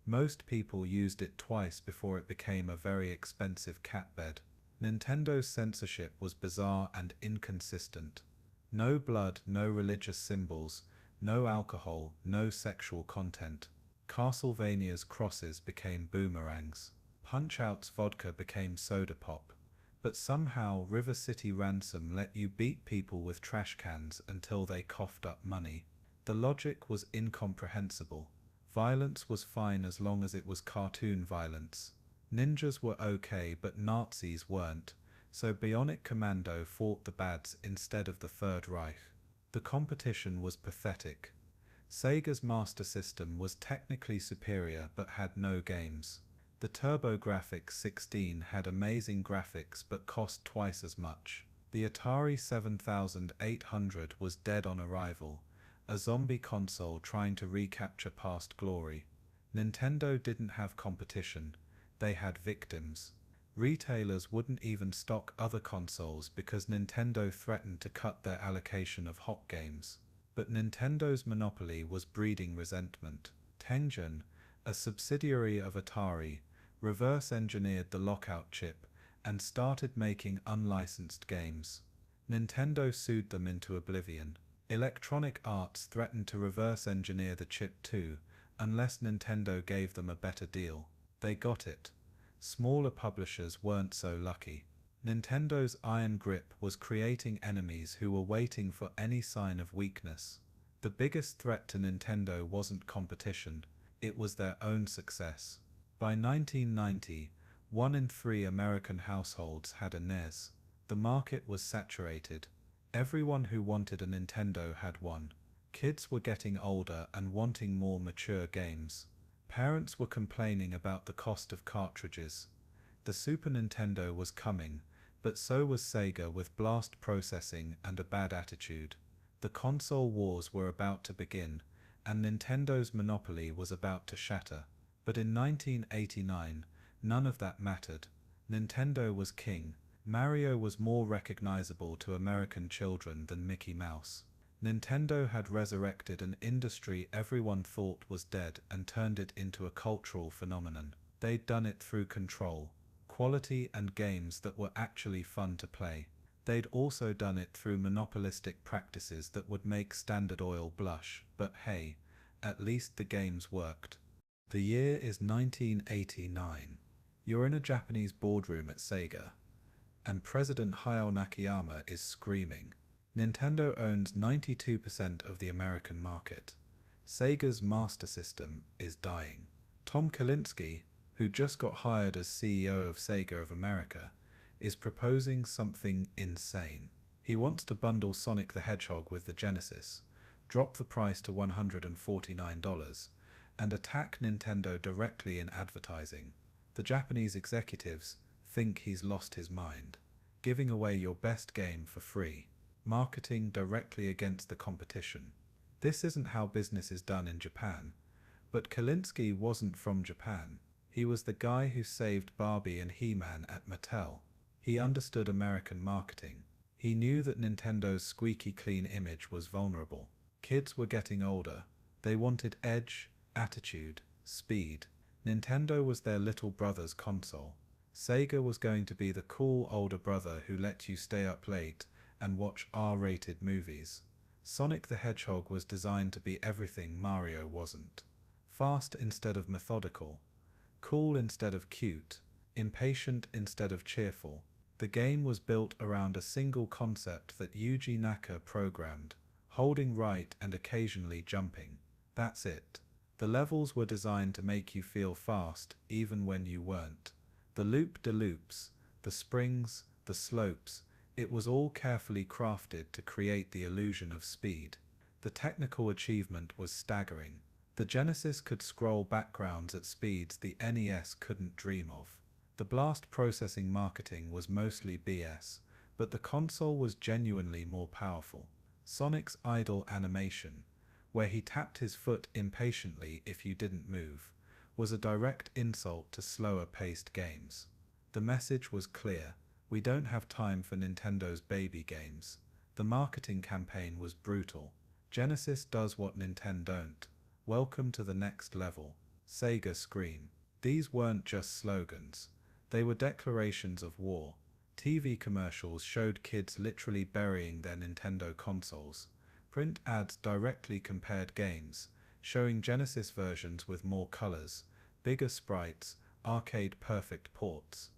[SPEAKER 1] Most people used it twice before it became a very expensive cat bed. Nintendo's censorship was bizarre and inconsistent. No blood, no religious symbols, no alcohol, no sexual content. Castlevania's crosses became boomerangs. Punch-Out's vodka became soda pop. But somehow River City Ransom let you beat people with trash cans until they coughed up money. The logic was incomprehensible. Violence was fine as long as it was cartoon violence. Ninjas were okay, but Nazis weren't, so Bionic Commando fought the bads instead of the Third Reich. The competition was pathetic. Sega's Master System was technically superior but had no games. The TurboGrafx-16 had amazing graphics but cost twice as much. The Atari 7800 was dead on arrival, a zombie console trying to recapture past glory. Nintendo didn't have competition, they had victims. Retailers wouldn't even stock other consoles because Nintendo threatened to cut their allocation of hot games. But Nintendo's monopoly was breeding resentment. Tengen, a subsidiary of Atari, reverse-engineered the lockout chip and started making unlicensed games. Nintendo sued them into oblivion. Electronic Arts threatened to reverse-engineer the chip too, unless Nintendo gave them a better deal. They got it. Smaller publishers weren't so lucky. Nintendo's iron grip was creating enemies who were waiting for any sign of weakness. The biggest threat to Nintendo wasn't competition, it was their own success. By 1990, 1 in 3 American households had a NES. The market was saturated. Everyone who wanted a Nintendo had one. Kids were getting older and wanting more mature games. Parents were complaining about the cost of cartridges. The Super Nintendo was coming, but so was Sega with blast processing and a bad attitude. The console wars were about to begin, and Nintendo's monopoly was about to shatter. But in 1989, none of that mattered. Nintendo was king. Mario was more recognizable to American children than Mickey Mouse. Nintendo had resurrected an industry everyone thought was dead and turned it into a cultural phenomenon. They'd done it through control, quality, and games that were actually fun to play. They'd also done it through monopolistic practices that would make Standard Oil blush, but hey, at least the games worked. The year is 1989. You're in a Japanese boardroom at Sega, and President Hayao Nakayama is screaming. Nintendo owns 92% of the American market. Sega's Master System is dying. Tom Kalinske, who just got hired as CEO of Sega of America, is proposing something insane. He wants to bundle Sonic the Hedgehog with the Genesis, drop the price to $149, and attack Nintendo directly in advertising. The Japanese executives think he's lost his mind. Giving away your best game for free. Marketing directly against the competition. This isn't how business is done in Japan. But Kalinske wasn't from Japan. He was the guy who saved Barbie and He-Man at Mattel. He understood American marketing. He knew that Nintendo's squeaky clean image was vulnerable. Kids were getting older. They wanted edge, attitude, speed. Nintendo was their little brother's console. Sega was going to be the cool older brother who let you stay up late and watch R-rated movies. Sonic the Hedgehog was designed to be everything Mario wasn't. Fast instead of methodical. Cool instead of cute. Impatient instead of cheerful. The game was built around a single concept that Yuji Naka programmed, holding right and occasionally jumping. That's it. The levels were designed to make you feel fast even when you weren't. The loop-de-loops, the springs, the slopes, It was all carefully crafted to create the illusion of speed. The technical achievement was staggering. The Genesis could scroll backgrounds at speeds the NES couldn't dream of. The blast processing marketing was mostly BS, but the console was genuinely more powerful. Sonic's idle animation, where he tapped his foot impatiently if you didn't move, was a direct insult to slower-paced games. The message was clear: we don't have time for Nintendo's baby games. The marketing campaign was brutal. Genesis does what Nintendo don't. Welcome to the next level. Sega scream. These weren't just slogans. They were declarations of war. TV commercials showed kids literally burying their Nintendo consoles. Print ads directly compared games, showing Genesis versions with more colors, bigger sprites, arcade-perfect ports.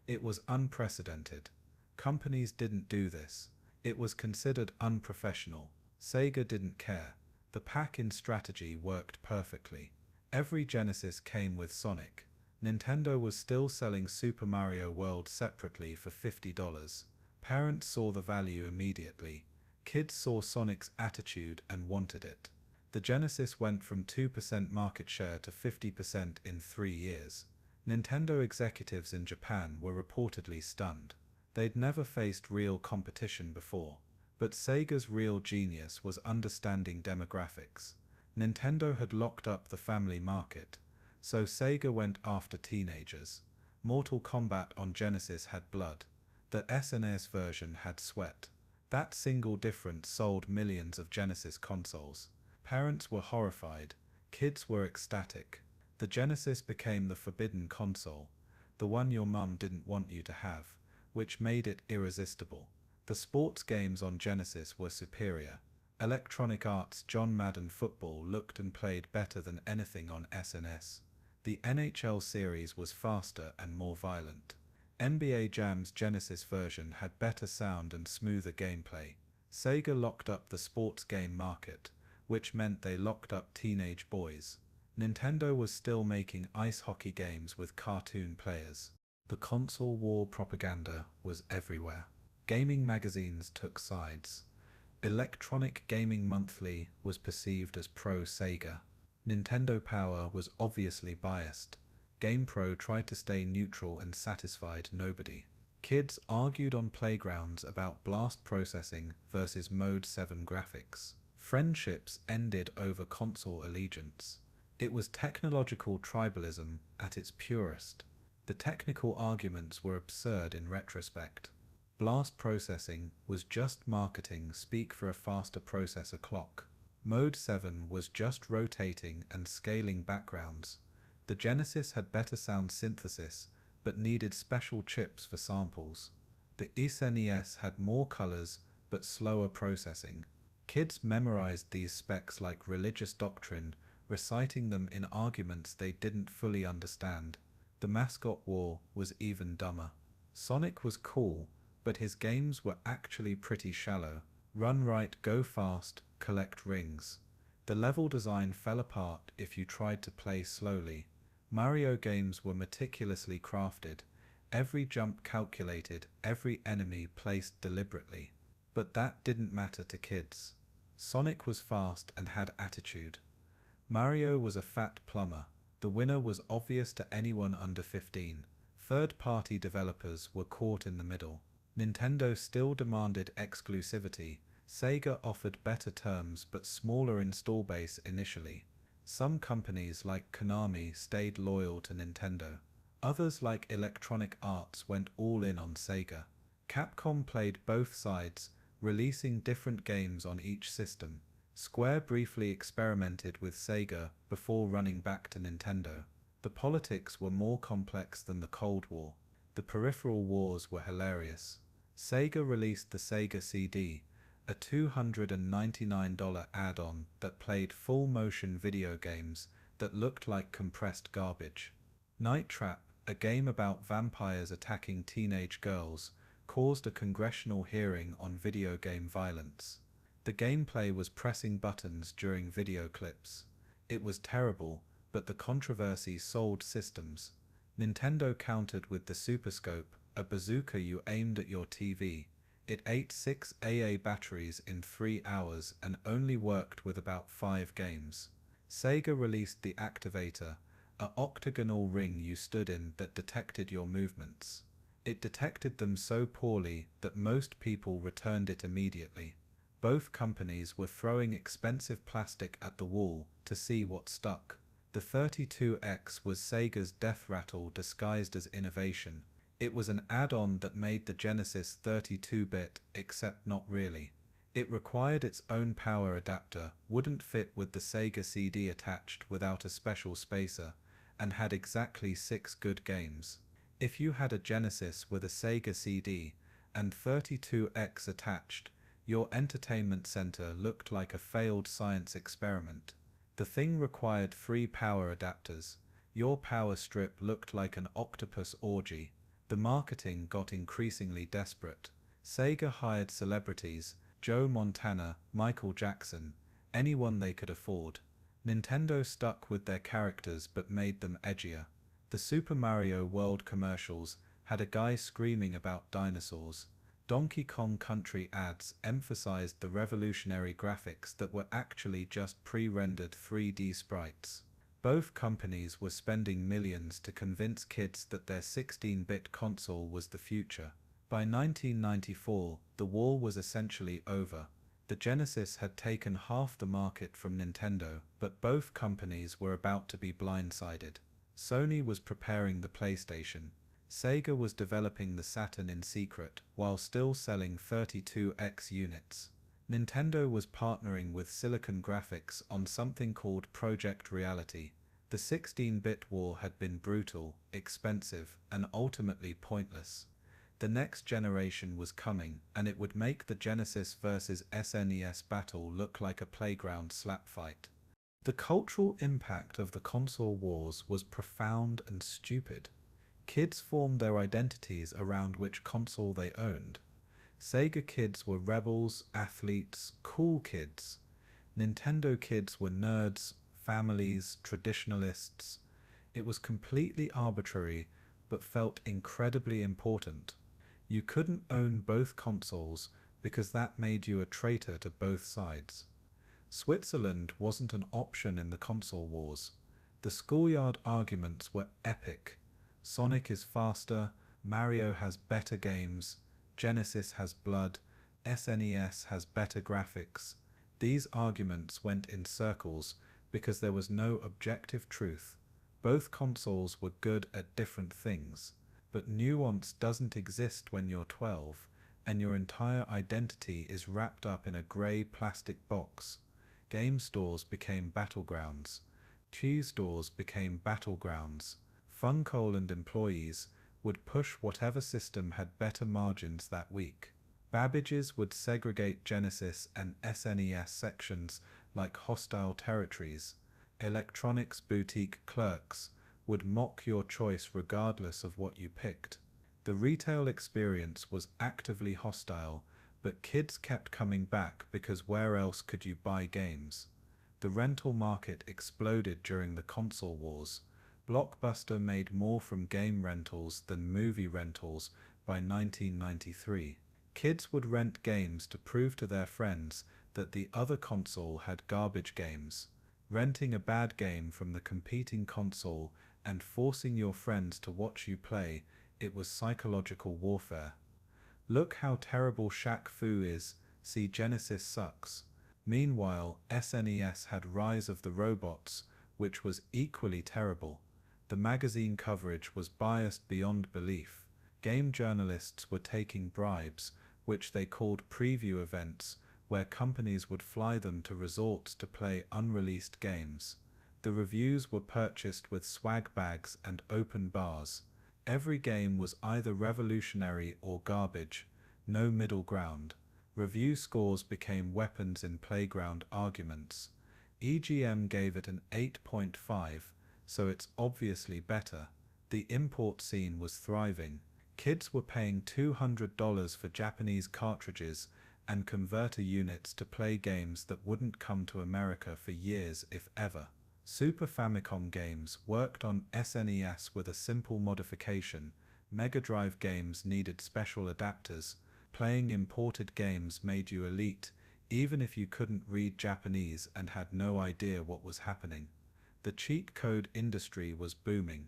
[SPEAKER 1] It was unprecedented. Companies didn't do this. It was considered unprofessional. Sega didn't care. The pack-in strategy worked perfectly. Every Genesis came with Sonic. Nintendo was still selling Super Mario World separately for $50. Parents saw the value immediately. Kids saw Sonic's attitude and wanted it. The Genesis went from 2% market share to 50% in 3 years. Nintendo executives in Japan were reportedly stunned. They'd never faced real competition before. But Sega's real genius was understanding demographics. Nintendo had locked up the family market, so Sega went after teenagers. Mortal Kombat on Genesis had blood. The SNES version had sweat. That single difference sold millions of Genesis consoles. Parents were horrified. Kids were ecstatic. The Genesis became the forbidden console, the one your mum didn't want you to have, which made it irresistible. The sports games on Genesis were superior. Electronic Arts' John Madden Football looked and played better than anything on SNES. The NHL series was faster and more violent. NBA Jam's Genesis version had better sound and smoother gameplay. Sega locked up the sports game market, which meant they locked up teenage boys. Nintendo was still making ice hockey games with cartoon players. The console war propaganda was everywhere. Gaming magazines took sides. Electronic Gaming Monthly was perceived as pro-Sega. Nintendo Power was obviously biased. GamePro tried to stay neutral and satisfied nobody. Kids argued on playgrounds about blast processing versus Mode 7 graphics. Friendships ended over console allegiance. It was technological tribalism at its purest. The technical arguments were absurd in retrospect. Blast processing was just marketing speak for a faster processor clock. Mode 7 was just rotating and scaling backgrounds. The Genesis had better sound synthesis, but needed special chips for samples. The SNES had more colors, but slower processing. Kids memorized these specs like religious doctrine, reciting them in arguments they didn't fully understand. The mascot war was even dumber. Sonic was cool, but his games were actually pretty shallow. Run right, go fast, collect rings. The level design fell apart if you tried to play slowly. Mario games were meticulously crafted, every jump calculated, every enemy placed deliberately. But that didn't matter to kids. Sonic was fast and had attitude. Mario was a fat plumber. The winner was obvious to anyone under 15. Third-party developers were caught in the middle. Nintendo still demanded exclusivity. Sega offered better terms but smaller install base initially. Some companies like Konami stayed loyal to Nintendo. Others like Electronic Arts went all in on Sega. Capcom played both sides, releasing different games on each system. Square briefly experimented with Sega before running back to Nintendo. The politics were more complex than the Cold War. The peripheral wars were hilarious. Sega released the Sega CD, a $299 add-on that played full-motion video games that looked like compressed garbage. Night Trap, a game about vampires attacking teenage girls, caused a congressional hearing on video game violence. The gameplay was pressing buttons during video clips. It was terrible, but the controversy sold systems. Nintendo countered with the Super Scope, a bazooka you aimed at your TV. It ate 6 AA batteries in 3 hours and only worked with about 5 games. Sega released the Activator, a octagonal ring you stood in that detected your movements. It detected them so poorly that most people returned it immediately. Both companies were throwing expensive plastic at the wall to see what stuck. The 32X was Sega's death rattle disguised as innovation. It was an add-on that made the Genesis 32-bit, except not really. It required its own power adapter, wouldn't fit with the Sega CD attached without a special spacer, and had exactly 6 good games. If you had a Genesis with a Sega CD and 32X attached, your entertainment center looked like a failed science experiment. The thing required 3 power adapters. Your power strip looked like an octopus orgy. The marketing got increasingly desperate. Sega hired celebrities, Joe Montana, Michael Jackson, anyone they could afford. Nintendo stuck with their characters but made them edgier. The Super Mario World commercials had a guy screaming about dinosaurs. Donkey Kong Country ads emphasized the revolutionary graphics that were actually just pre-rendered 3D sprites. Both companies were spending millions to convince kids that their 16-bit console was the future. By 1994, the war was essentially over. The Genesis had taken half the market from Nintendo, but both companies were about to be blindsided. Sony was preparing the PlayStation. Sega was developing the Saturn in secret, while still selling 32X units. Nintendo was partnering with Silicon Graphics on something called Project Reality. The 16-bit war had been brutal, expensive, and ultimately pointless. The next generation was coming, and it would make the Genesis vs SNES battle look like a playground slap fight. The cultural impact of the console wars was profound and stupid. Kids formed their identities around which console they owned. Sega kids were rebels, athletes, cool kids. Nintendo kids were nerds, families, traditionalists. It was completely arbitrary, but felt incredibly important. You couldn't own both consoles because that made you a traitor to both sides. Switzerland wasn't an option in the console wars. The schoolyard arguments were epic. Sonic is faster, Mario has better games, Genesis has blood, SNES has better graphics. These arguments went in circles because there was no objective truth. Both consoles were good at different things, but nuance doesn't exist when you're 12 and your entire identity is wrapped up in a grey plastic box. Game stores became battlegrounds. Cheese stores became battlegrounds. Funcoland employees would push whatever system had better margins that week. Babbage's would segregate Genesis and SNES sections like hostile territories. Electronics boutique clerks would mock your choice regardless of what you picked. The retail experience was actively hostile, but kids kept coming back because where else could you buy games? The rental market exploded during the console wars. Blockbuster made more from game rentals than movie rentals by 1993. Kids would rent games to prove to their friends that the other console had garbage games. Renting a bad game from the competing console and forcing your friends to watch you play, it was psychological warfare. Look how terrible Shaq Fu is, see Genesis sucks. Meanwhile, SNES had Rise of the Robots, which was equally terrible. The magazine coverage was biased beyond belief. Game journalists were taking bribes, which they called preview events, where companies would fly them to resorts to play unreleased games. The reviews were purchased with swag bags and open bars. Every game was either revolutionary or garbage, no middle ground. Review scores became weapons in playground arguments. EGM gave it an 8.5, so it's obviously better. The import scene was thriving. Kids were paying $200 for Japanese cartridges and converter units to play games that wouldn't come to America for years if ever. Super Famicom games worked on SNES with a simple modification. Mega Drive games needed special adapters. Playing imported games made you elite, even if you couldn't read Japanese and had no idea what was happening. The cheat code industry was booming.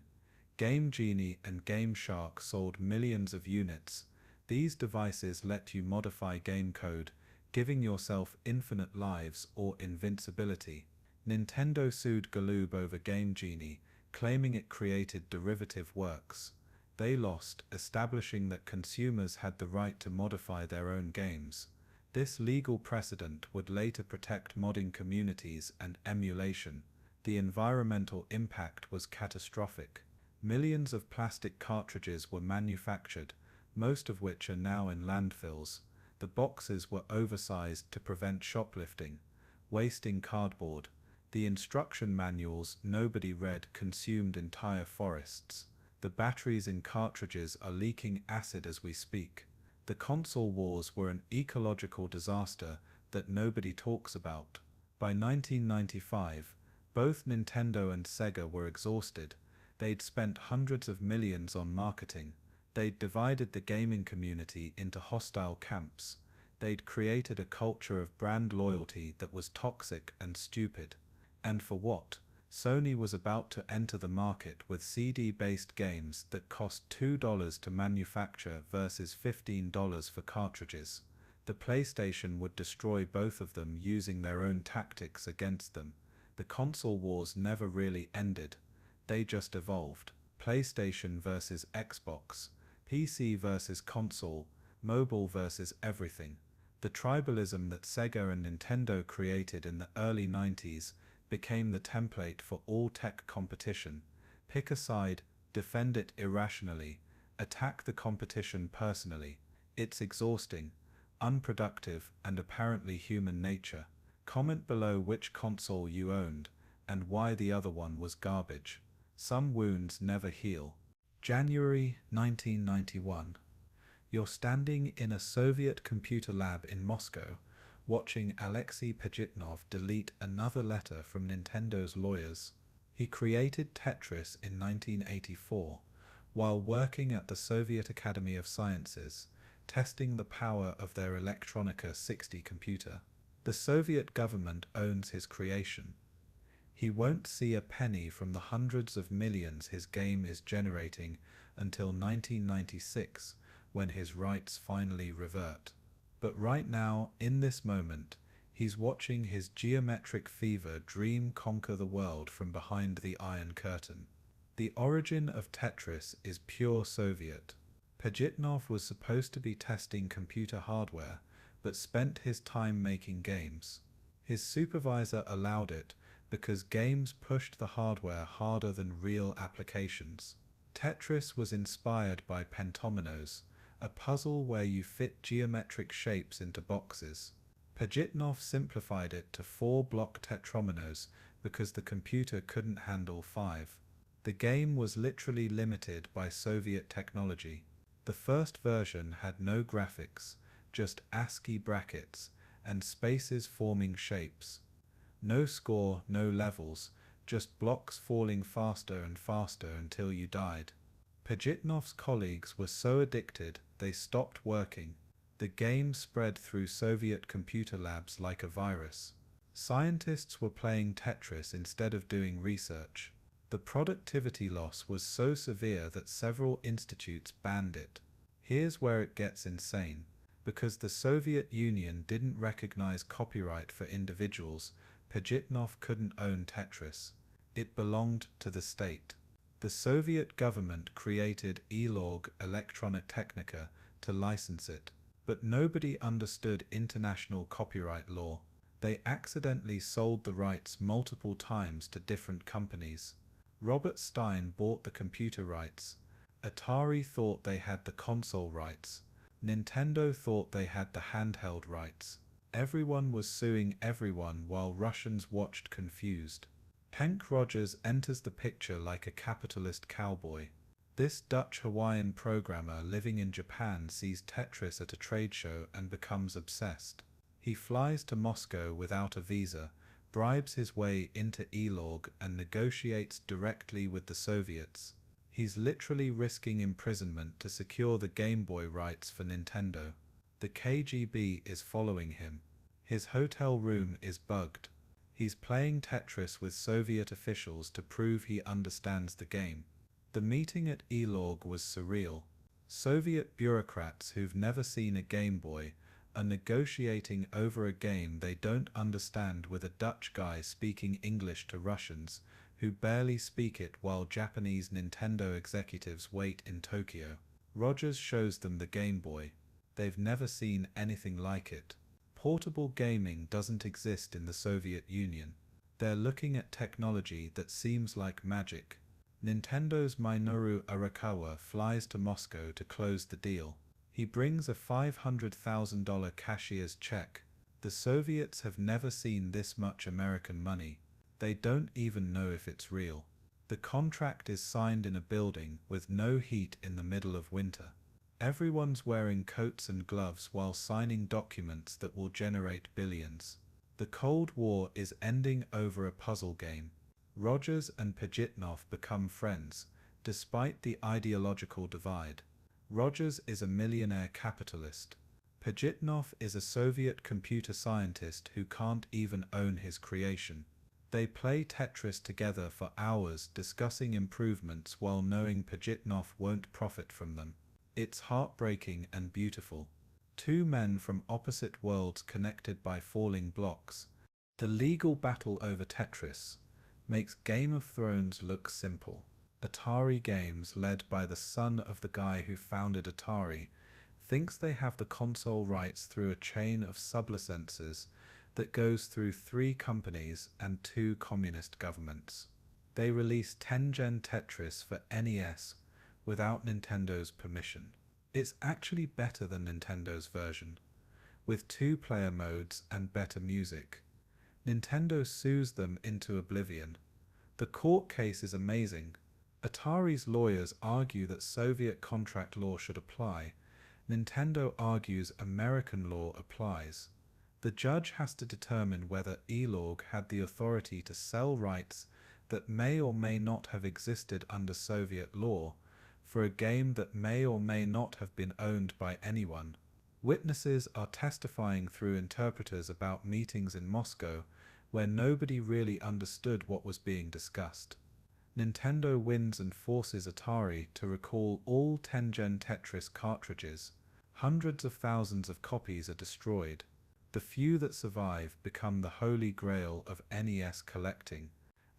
[SPEAKER 1] Game Genie and Game Shark sold millions of units. These devices let you modify game code, giving yourself infinite lives or invincibility. Nintendo sued Galoob over Game Genie, claiming it created derivative works. They lost, establishing that consumers had the right to modify their own games. This legal precedent would later protect modding communities and emulation. The environmental impact was catastrophic. Millions of plastic cartridges were manufactured, most of which are now in landfills. The boxes were oversized to prevent shoplifting, wasting cardboard. The instruction manuals nobody read consumed entire forests. The batteries in cartridges are leaking acid as we speak. The console wars were an ecological disaster that nobody talks about. By 1995, both Nintendo and Sega were exhausted. They'd spent hundreds of millions on marketing. They'd divided the gaming community into hostile camps. They'd created a culture of brand loyalty that was toxic and stupid. And for what? Sony was about to enter the market with CD-based games that cost $2 to manufacture versus $15 for cartridges. The PlayStation would destroy both of them using their own tactics against them. The console wars never really ended. They just evolved. PlayStation versus Xbox, PC versus console, mobile versus everything. The tribalism that Sega and Nintendo created in the early 90s became the template for all tech competition. Pick a side, defend it irrationally, attack the competition personally. It's exhausting, unproductive, and apparently human nature. Comment below which console you owned, and why the other one was garbage. Some wounds never heal. January 1991. You're standing in a Soviet computer lab in Moscow, watching Alexei Pajitnov delete another letter from Nintendo's lawyers. He created Tetris in 1984, while working at the Soviet Academy of Sciences, testing the power of their Electronica 60 computer. The Soviet government owns his creation. He won't see a penny from the hundreds of millions his game is generating until 1996, when his rights finally revert. But right now, in this moment, he's watching his geometric fever dream conquer the world from behind the Iron Curtain. The origin of Tetris is pure Soviet. Pajitnov was supposed to be testing computer hardware, but spent his time making games. His supervisor allowed it because games pushed the hardware harder than real applications. Tetris was inspired by pentominoes, a puzzle where you fit geometric shapes into boxes. Pajitnov simplified it to 4-block tetrominoes because the computer couldn't handle 5. The game was literally limited by Soviet technology. The first version had no graphics, just ASCII brackets and spaces forming shapes. No score, no levels, just blocks falling faster and faster until you died. Pajitnov's colleagues were so addicted they stopped working. The game spread through Soviet computer labs like a virus. Scientists were playing Tetris instead of doing research. The productivity loss was so severe that several institutes banned it. Here's where it gets insane. Because the Soviet Union didn't recognize copyright for individuals, Pajitnov couldn't own Tetris. It belonged to the state. The Soviet government created Elog Electronic Technica to license it, but nobody understood international copyright law. They accidentally sold the rights multiple times to different companies. Robert Stein bought the computer rights. Atari thought they had the console rights. Nintendo thought they had the handheld rights. Everyone was suing everyone while Russians watched confused. Henk Rogers enters the picture like a capitalist cowboy. This Dutch-Hawaiian programmer living in Japan sees Tetris at a trade show and becomes obsessed. He flies to Moscow without a visa, bribes his way into Elog and negotiates directly with the Soviets. He's literally risking imprisonment to secure the Game Boy rights for Nintendo. The KGB is following him. His hotel room is bugged. He's playing Tetris with Soviet officials to prove he understands the game. The meeting at Elorg was surreal. Soviet bureaucrats who've never seen a Game Boy are negotiating over a game they don't understand with a Dutch guy speaking English to Russians who barely speak it while Japanese Nintendo executives wait in Tokyo. Rogers shows them the Game Boy. They've never seen anything like it. Portable gaming doesn't exist in the Soviet Union. They're looking at technology that seems like magic. Nintendo's Minoru Arakawa flies to Moscow to close the deal. He brings a $500,000 cashier's check. The Soviets have never seen this much American money. They don't even know if it's real. The contract is signed in a building with no heat in the middle of winter. Everyone's wearing coats and gloves while signing documents that will generate billions. The Cold War is ending over a puzzle game. Rogers and Pajitnov become friends, despite the ideological divide. Rogers is a millionaire capitalist. Pajitnov is a Soviet computer scientist who can't even own his creation. They play Tetris together for hours discussing improvements while knowing Pajitnov won't profit from them. It's heartbreaking and beautiful. Two men from opposite worlds connected by falling blocks. The legal battle over Tetris makes Game of Thrones look simple. Atari Games, led by the son of the guy who founded Atari, thinks they have the console rights through a chain of sublicenses that goes through 3 companies and 2 communist governments. They released 10-gen Tetris for NES without Nintendo's permission. It's actually better than Nintendo's version, with 2-player modes and better music. Nintendo sues them into oblivion. The court case is amazing. Atari's lawyers argue that Soviet contract law should apply. Nintendo argues American law applies. The judge has to determine whether Elorg had the authority to sell rights that may or may not have existed under Soviet law for a game that may or may not have been owned by anyone. Witnesses are testifying through interpreters about meetings in Moscow where nobody really understood what was being discussed. Nintendo wins and forces Atari to recall all 10-gen Tetris cartridges. Hundreds of thousands of copies are destroyed. The few that survive become the holy grail of NES collecting.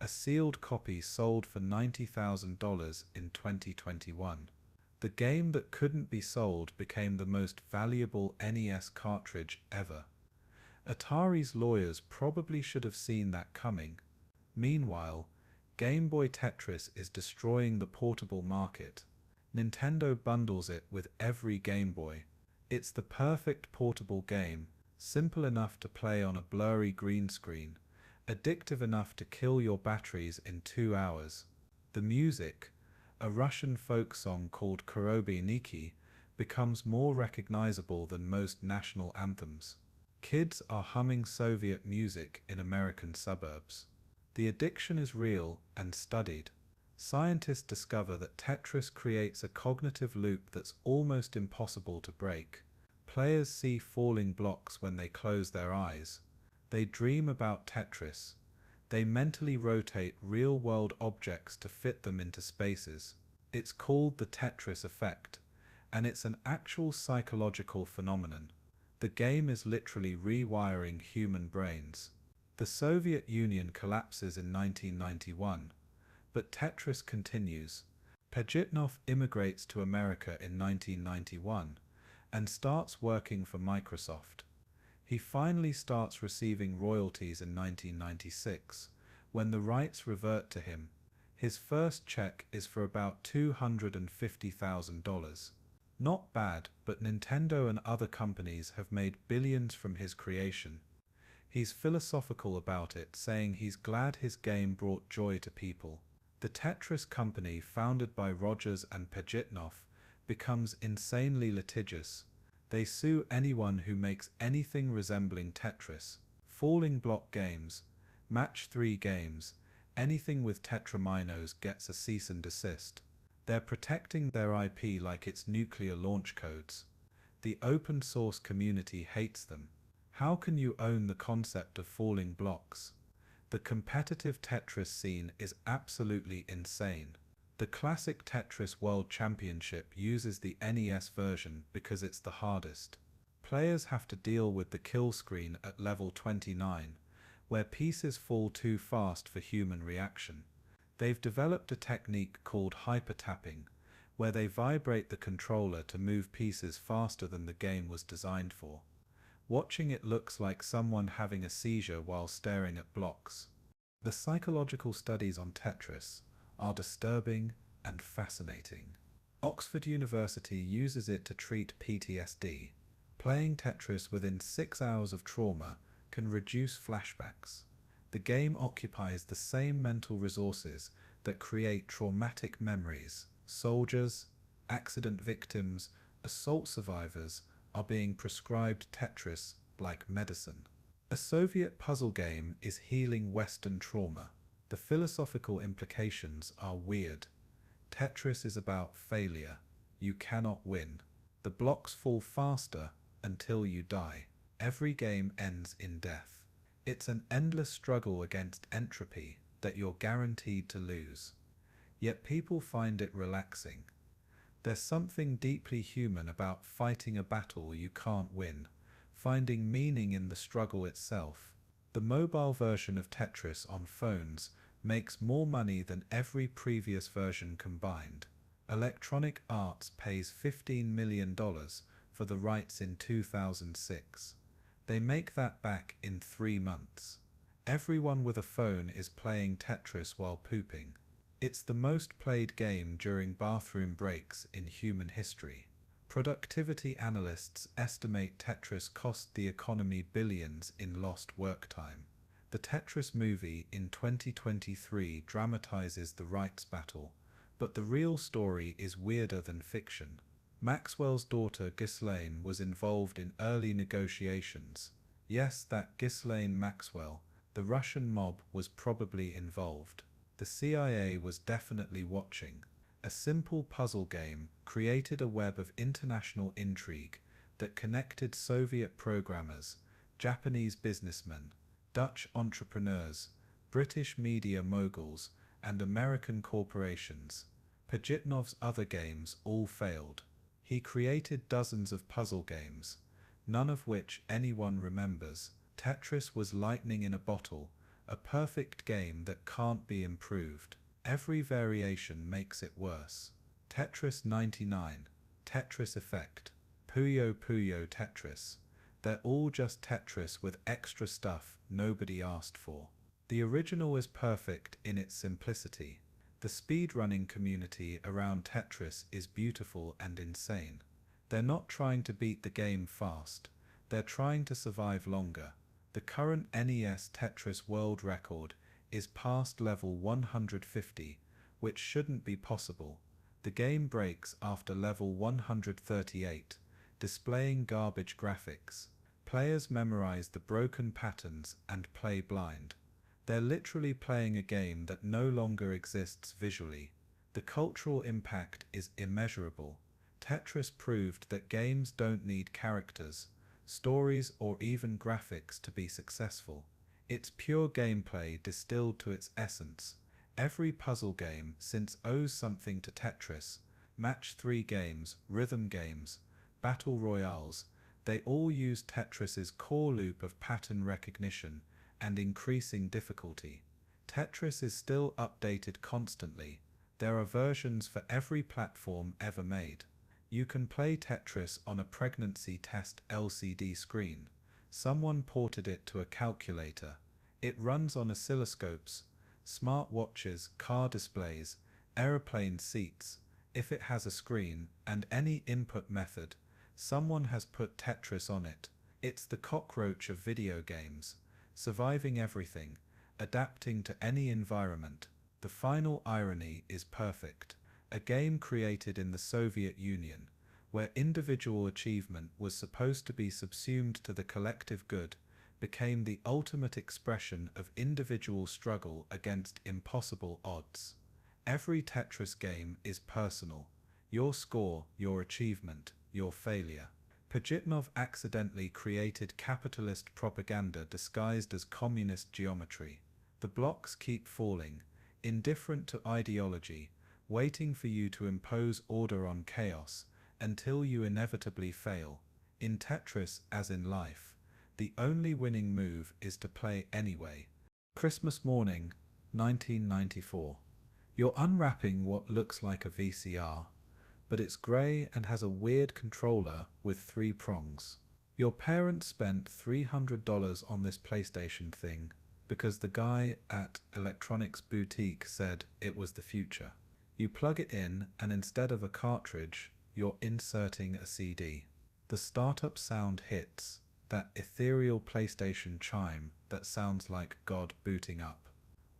[SPEAKER 1] A sealed copy sold for $90,000 in 2021. The game that couldn't be sold became the most valuable NES cartridge ever. Atari's lawyers probably should have seen that coming. Meanwhile, Game Boy Tetris is destroying the portable market. Nintendo bundles it with every Game Boy. It's the perfect portable game, simple enough to play on a blurry green screen, addictive enough to kill your batteries in 2 hours. The music, a Russian folk song called Korobi Niki, becomes more recognizable than most national anthems. Kids are humming Soviet music in American suburbs. The addiction is real and studied. Scientists discover that Tetris creates a cognitive loop that's almost impossible to break. Players see falling blocks when they close their eyes. They dream about Tetris. They mentally rotate real-world objects to fit them into spaces. It's called the Tetris effect, and it's an actual psychological phenomenon. The game is literally rewiring human brains. The Soviet Union collapses in 1991, but Tetris continues. Pajitnov immigrates to America in 1991 and starts working for Microsoft. He finally starts receiving royalties in 1996, when the rights revert to him. His first check is for about $250,000. Not bad, but Nintendo and other companies have made billions from his creation. He's philosophical about it, saying he's glad his game brought joy to people. The Tetris company, founded by Rogers and Pajitnov, becomes insanely litigious. They sue anyone who makes anything resembling Tetris. Falling block games, match 3 games, anything with tetraminos gets a cease and desist. They're protecting their IP like it's nuclear launch codes. The open source community hates them. How can you own the concept of falling blocks? The competitive Tetris scene is absolutely insane. The classic Tetris World Championship uses the NES version because it's the hardest. Players have to deal with the kill screen at level 29, where pieces fall too fast for human reaction. They've developed a technique called hyper-tapping, where they vibrate the controller to move pieces faster than the game was designed for. Watching it looks like someone having a seizure while staring at blocks. The psychological studies on Tetris are disturbing and fascinating. Oxford University uses it to treat PTSD. Playing Tetris within 6 hours of trauma can reduce flashbacks. The game occupies the same mental resources that create traumatic memories. Soldiers, accident victims, assault survivors are being prescribed Tetris like medicine. A Soviet puzzle game is healing Western trauma. The philosophical implications are weird. Tetris is about failure. You cannot win. The blocks fall faster until you die. Every game ends in death. It's an endless struggle against entropy that you're guaranteed to lose. Yet people find it relaxing. There's something deeply human about fighting a battle you can't win, finding meaning in the struggle itself. The mobile version of Tetris on phones makes more money than every previous version combined. Electronic Arts pays $15 million for the rights in 2006. They make that back in 3 months. Everyone with a phone is playing Tetris while pooping. It's the most played game during bathroom breaks in human history. Productivity analysts estimate Tetris cost the economy billions in lost work time. The Tetris movie in 2023 dramatizes the rights battle, but the real story is weirder than fiction. Maxwell's daughter Ghislaine was involved in early negotiations. Yes, that Ghislaine Maxwell, the Russian mob, was probably involved. The CIA was definitely watching. A simple puzzle game created a web of international intrigue that connected Soviet programmers, Japanese businessmen, Dutch entrepreneurs, British media moguls, and American corporations. Pajitnov's other games all failed. He created dozens of puzzle games, none of which anyone remembers. Tetris was lightning in a bottle, a perfect game that can't be improved. Every variation makes it worse. Tetris 99, Tetris Effect, Puyo Puyo Tetris. They're all just Tetris with extra stuff nobody asked for. The original is perfect in its simplicity. The speedrunning community around Tetris is beautiful and insane. They're not trying to beat the game fast, they're trying to survive longer. The current NES Tetris world record is past level 150, which shouldn't be possible. The game breaks after level 138, displaying garbage graphics. Players memorize the broken patterns and play blind. They're literally playing a game that no longer exists visually. The cultural impact is immeasurable. Tetris proved that games don't need characters, stories, or even graphics to be successful. It's pure gameplay distilled to its essence. Every puzzle game since owes something to Tetris. Match 3 games, rhythm games, battle royales, they all use Tetris's core loop of pattern recognition and increasing difficulty. Tetris is still updated constantly. There are versions for every platform ever made. You can play Tetris on a pregnancy test LCD screen. Someone ported it to a calculator. It runs on oscilloscopes, smart watches, car displays, aeroplane seats. If it has a screen and any input method, someone has put Tetris on it. It's the cockroach of video games, surviving everything, adapting to any environment. The final irony is perfect. A game created in the Soviet Union, where individual achievement was supposed to be subsumed to the collective good, became the ultimate expression of individual struggle against impossible odds. Every Tetris game is personal. Your score, your achievement, your failure. Pajitnov accidentally created capitalist propaganda disguised as communist geometry. The blocks keep falling, indifferent to ideology, waiting for you to impose order on chaos, until you inevitably fail. In Tetris, as in life, the only winning move is to play anyway. Christmas morning, 1994. You're unwrapping what looks like a VCR, but it's grey and has a weird controller with 3 prongs. Your parents spent $300 on this PlayStation thing because the guy at Electronics Boutique said it was the future. You plug it in, and instead of a cartridge, you're inserting a CD. The startup sound hits, that ethereal PlayStation chime that sounds like God booting up.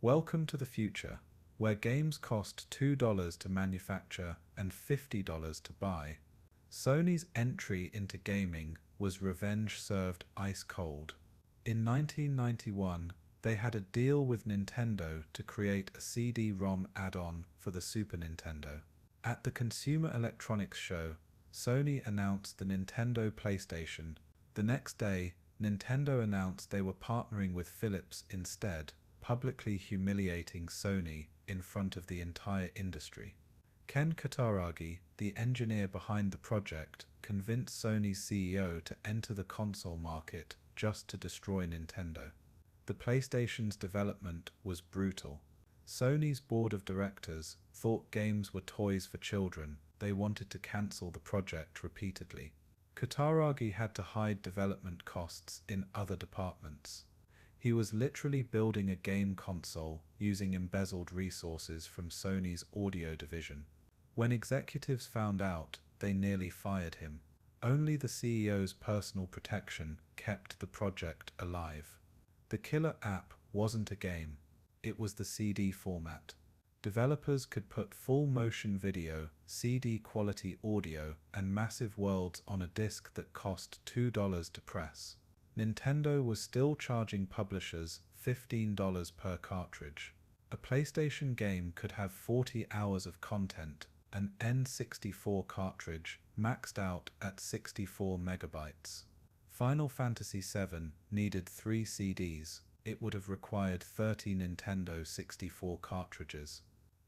[SPEAKER 1] Welcome to the future, where games cost $2 to manufacture and $50 to buy. Sony's entry into gaming was revenge served ice cold. In 1991, they had a deal with Nintendo to create a CD-ROM add-on for the Super Nintendo. At the Consumer Electronics Show, Sony announced the Nintendo PlayStation. The next day, Nintendo announced they were partnering with Philips instead, publicly humiliating Sony in front of the entire industry. Ken Kutaragi, the engineer behind the project, convinced Sony's CEO to enter the console market just to destroy Nintendo. The PlayStation's development was brutal. Sony's board of directors thought games were toys for children. They wanted to cancel the project repeatedly. Kutaragi had to hide development costs in other departments. He was literally building a game console using embezzled resources from Sony's audio division. When executives found out, they nearly fired him. Only the CEO's personal protection kept the project alive. The killer app wasn't a game. It was the CD format. Developers could put full motion video, CD quality audio, and massive worlds on a disc that cost $2 to press. Nintendo was still charging publishers $15 per cartridge. A PlayStation game could have 40 hours of content. An N64 cartridge maxed out at 64 megabytes. Final Fantasy VII needed 3 CDs. It would have required 30 Nintendo 64 cartridges.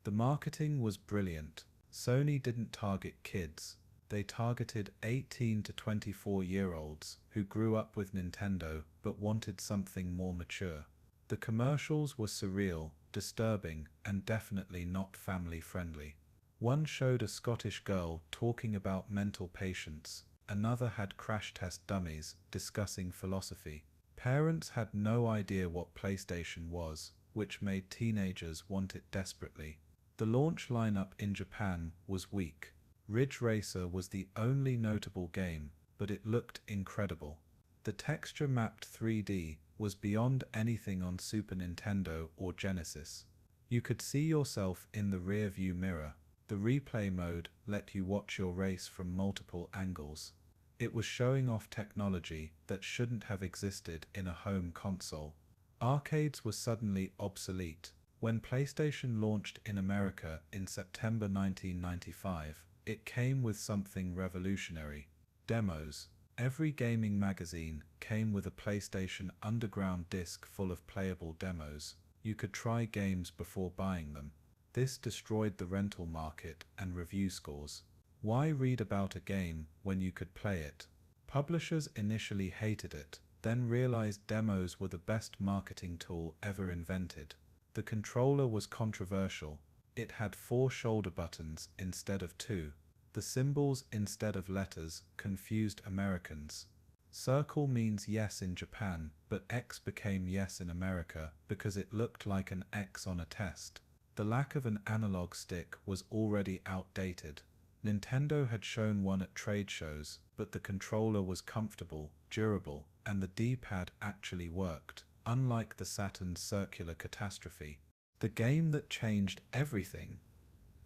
[SPEAKER 1] The marketing was brilliant. Sony didn't target kids. They targeted 18 to 24-year-olds who grew up with Nintendo but wanted something more mature. The commercials were surreal, disturbing, and definitely not family-friendly. One showed a Scottish girl talking about mental patients. Another had crash test dummies discussing philosophy. Parents had no idea what PlayStation was, which made teenagers want it desperately. The launch lineup in Japan was weak. Ridge Racer was the only notable game, but it looked incredible. The texture-mapped 3D was beyond anything on Super Nintendo or Genesis. You could see yourself in the rear-view mirror. The replay mode let you watch your race from multiple angles. It was showing off technology that shouldn't have existed in a home console. Arcades were suddenly obsolete. When PlayStation launched in America in September 1995, it came with something revolutionary: demos. Every gaming magazine came with a PlayStation Underground disc full of playable demos. You could try games before buying them. This destroyed the rental market and review scores. Why read about a game when you could play it? Publishers initially hated it, then realized demos were the best marketing tool ever invented. The controller was controversial. It had 4 shoulder buttons instead of 2. The symbols instead of letters confused Americans. Circle means yes in Japan, but X became yes in America because it looked like an X on a test. The lack of an analog stick was already outdated. Nintendo had shown one at trade shows, but the controller was comfortable, durable, and the D-pad actually worked, unlike the Saturn's circular catastrophe. The game that changed everything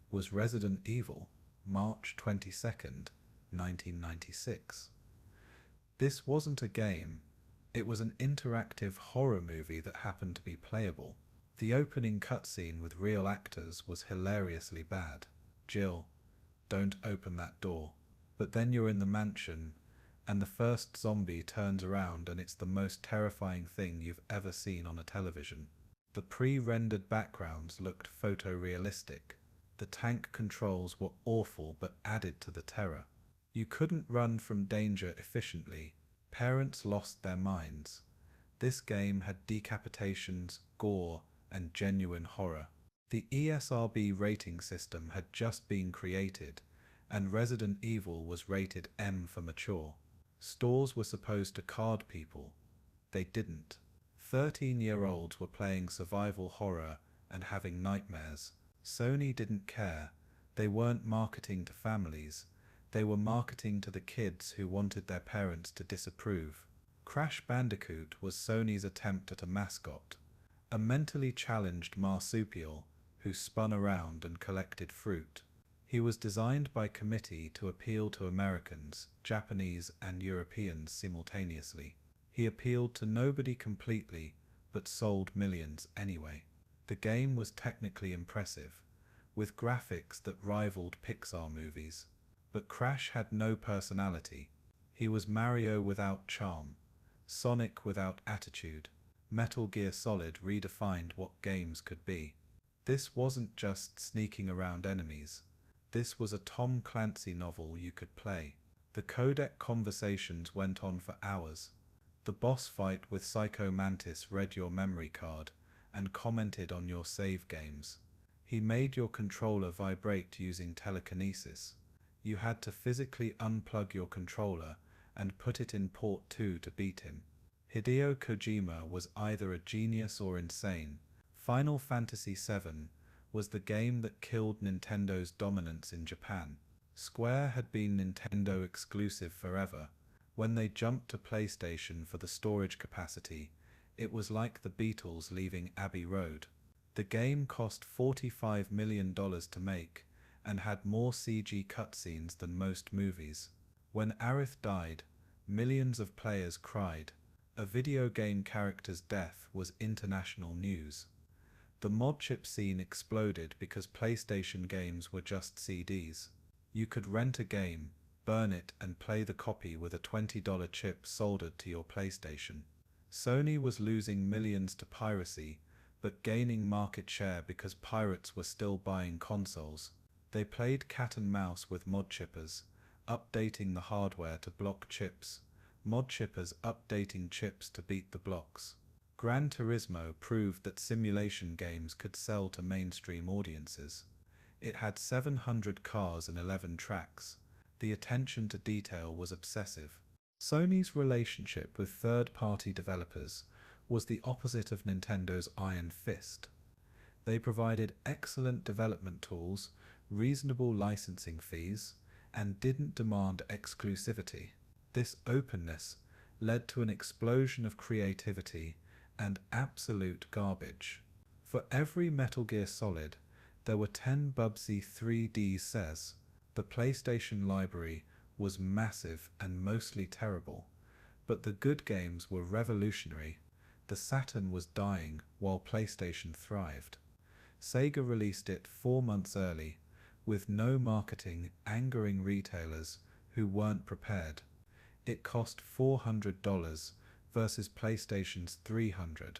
[SPEAKER 1] was Resident Evil, March 22nd, 1996. This wasn't a game. It was an interactive horror movie that happened to be playable. The opening cutscene with real actors was hilariously bad. Jill, don't open that door. But then you're in the mansion, and the first zombie turns around and it's the most terrifying thing you've ever seen on a television. The pre-rendered backgrounds looked photorealistic. The tank controls were awful but added to the terror. You couldn't run from danger efficiently. Parents lost their minds. This game had decapitations, gore, and genuine horror. The ESRB rating system had just been created, and Resident Evil was rated M for mature. Stores were supposed to card people. They didn't. 13-year-olds were playing survival horror and having nightmares. Sony didn't care. They weren't marketing to families. They were marketing to the kids who wanted their parents to disapprove. Crash Bandicoot was Sony's attempt at a mascot, a mentally challenged marsupial who spun around and collected fruit. He was designed by committee to appeal to Americans, Japanese, and Europeans simultaneously. He appealed to nobody completely, but sold millions anyway. The game was technically impressive, with graphics that rivaled Pixar movies. But Crash had no personality. He was Mario without charm, Sonic without attitude. Metal Gear Solid redefined what games could be. This wasn't just sneaking around enemies. This was a Tom Clancy novel you could play. The codec conversations went on for hours. The boss fight with Psycho Mantis read your memory card and commented on your save games. He made your controller vibrate using telekinesis. You had to physically unplug your controller and put it in port 2 to beat him. Hideo Kojima was either a genius or insane. Final Fantasy VII was the game that killed Nintendo's dominance in Japan. Square had been Nintendo exclusive forever. When they jumped to PlayStation for the storage capacity, it was like the Beatles leaving Abbey Road. The game cost $45 million to make and had more CG cutscenes than most movies. When Aerith died, millions of players cried. A video game character's death was international news. The mod chip scene exploded because PlayStation games were just CDs. You could rent a game, burn it, and play the copy with a $20 chip soldered to your PlayStation. Sony was losing millions to piracy, but gaining market share because pirates were still buying consoles. They played cat and mouse with mod chippers, updating the hardware to block chips, mod chippers updating chips to beat the blocks. Gran Turismo proved that simulation games could sell to mainstream audiences. It had 700 cars and 11 tracks. The attention to detail was obsessive. Sony's relationship with third-party developers was the opposite of Nintendo's iron fist. They provided excellent development tools, reasonable licensing fees, and didn't demand exclusivity. This openness led to an explosion of creativity and absolute garbage. For every Metal Gear Solid, there were 10 Bubsy 3D says. The PlayStation library was massive and mostly terrible, but the good games were revolutionary. The Saturn was dying while PlayStation thrived. Sega released it 4 months early, with no marketing, angering retailers who weren't prepared. It cost $400 versus PlayStation's $300.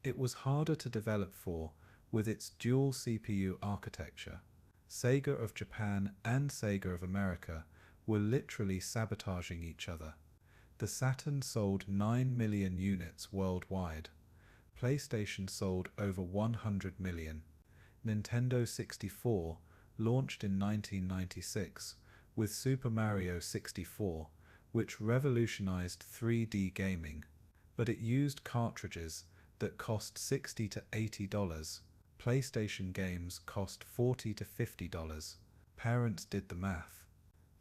[SPEAKER 1] It was harder to develop for, with its dual CPU architecture. Sega of Japan and Sega of America were literally sabotaging each other. The Saturn sold 9 million units worldwide. PlayStation sold over 100 million. Nintendo 64 launched in 1996 with Super Mario 64, which revolutionized 3D gaming, but it used cartridges that cost $60 to $80. PlayStation games cost $40 to $50. Parents did the math.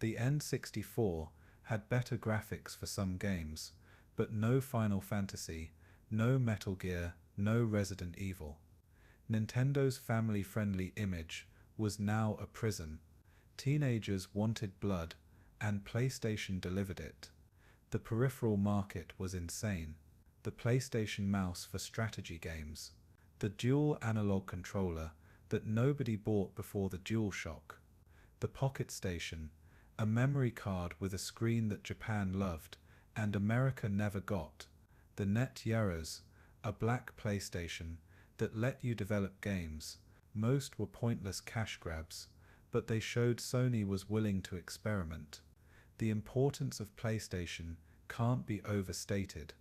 [SPEAKER 1] The N64 had better graphics for some games, but no Final Fantasy, no Metal Gear, no Resident Evil. Nintendo's family-friendly image was now a prison. Teenagers wanted blood, and PlayStation delivered it. The peripheral market was insane. The PlayStation mouse for strategy games. The dual analog controller that nobody bought before the DualShock. The Pocket Station, a memory card with a screen that Japan loved and America never got, the Net Yaros, a black PlayStation that let you develop games. Most were pointless cash grabs, but they showed Sony was willing to experiment. The importance of PlayStation can't be overstated.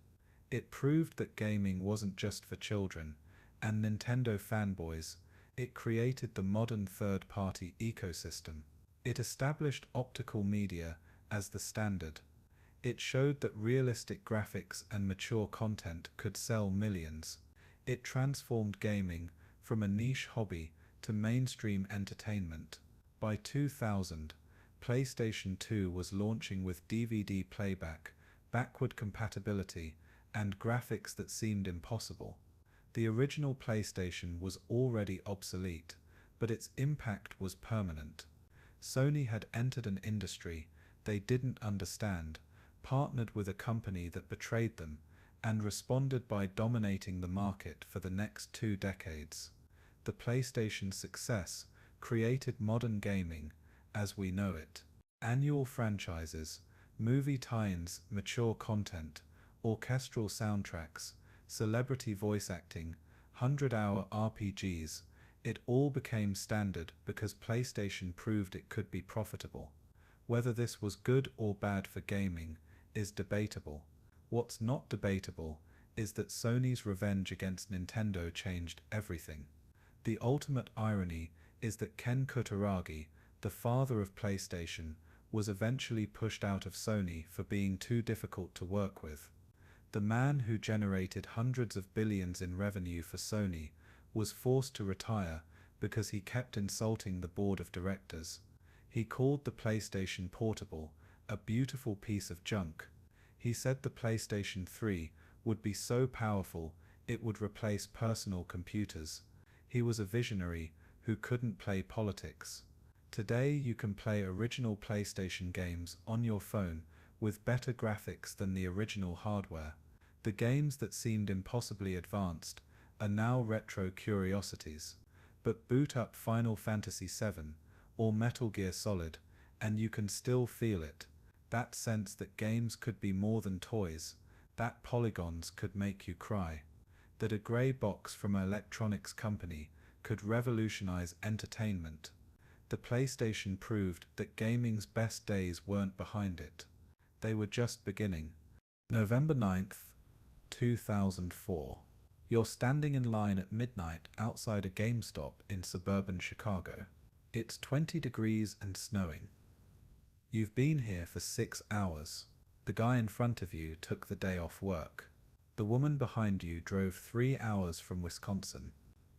[SPEAKER 1] It proved that gaming wasn't just for children and Nintendo fanboys. It created the modern third-party ecosystem. It established optical media as the standard. It showed that realistic graphics and mature content could sell millions. It transformed gaming from a niche hobby to mainstream entertainment. By 2000, PlayStation 2 was launching with DVD playback, backward compatibility, and graphics that seemed impossible. The original PlayStation was already obsolete, but its impact was permanent. Sony had entered an industry they didn't understand, partnered with a company that betrayed them, and responded by dominating the market for the next 2 decades. The PlayStation's success created modern gaming as we know it. Annual franchises, movie tie-ins, mature content, orchestral soundtracks, celebrity voice acting, 100-hour RPGs, it all became standard because PlayStation proved it could be profitable. Whether this was good or bad for gaming is debatable. What's not debatable is that Sony's revenge against Nintendo changed everything. The ultimate irony is that Ken Kutaragi, the father of PlayStation, was eventually pushed out of Sony for being too difficult to work with. The man who generated hundreds of billions in revenue for Sony was forced to retire because he kept insulting the board of directors. He called the PlayStation Portable a beautiful piece of junk. He said the PlayStation 3 would be so powerful it would replace personal computers. He was a visionary who couldn't play politics. Today you can play original PlayStation games on your phone with better graphics than the original hardware. The games that seemed impossibly advanced are now retro curiosities. But boot up Final Fantasy VII or Metal Gear Solid, and you can still feel it. That sense that games could be more than toys, that polygons could make you cry, that a grey box from an electronics company could revolutionize entertainment. The PlayStation proved that gaming's best days weren't behind it. They were just beginning. November 9th, 2004. You're standing in line at midnight outside a GameStop in suburban Chicago. It's 20 degrees and snowing. You've been here for 6 hours. The guy in front of you took the day off work. The woman behind you drove 3 hours from Wisconsin.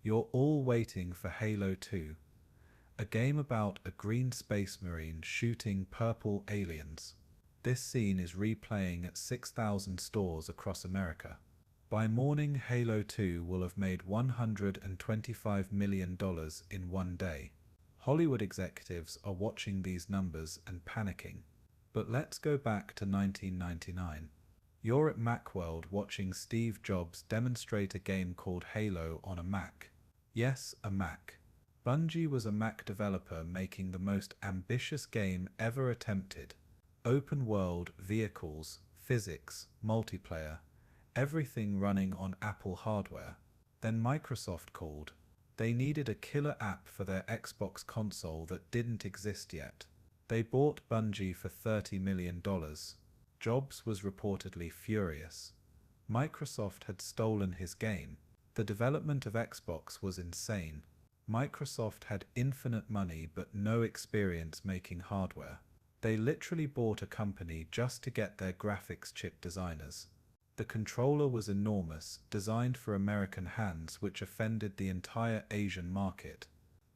[SPEAKER 1] You're all waiting for Halo 2, a game about a green space marine shooting purple aliens. This scene is replaying at 6,000 stores across America. By morning, Halo 2 will have made $125 million in one day. Hollywood executives are watching these numbers and panicking. But let's go back to 1999. You're at Macworld watching Steve Jobs demonstrate a game called Halo on a Mac. Yes, a Mac. Bungie was a Mac developer making the most ambitious game ever attempted. Open world, vehicles, physics, multiplayer, everything running on Apple hardware. Then Microsoft called. They needed a killer app for their Xbox console that didn't exist yet. They bought Bungie for $30 million. Jobs was reportedly furious. Microsoft had stolen his game. The development of Xbox was insane. Microsoft had infinite money but no experience making hardware. They literally bought a company just to get their graphics chip designers. The controller was enormous, designed for American hands, which offended the entire Asian market.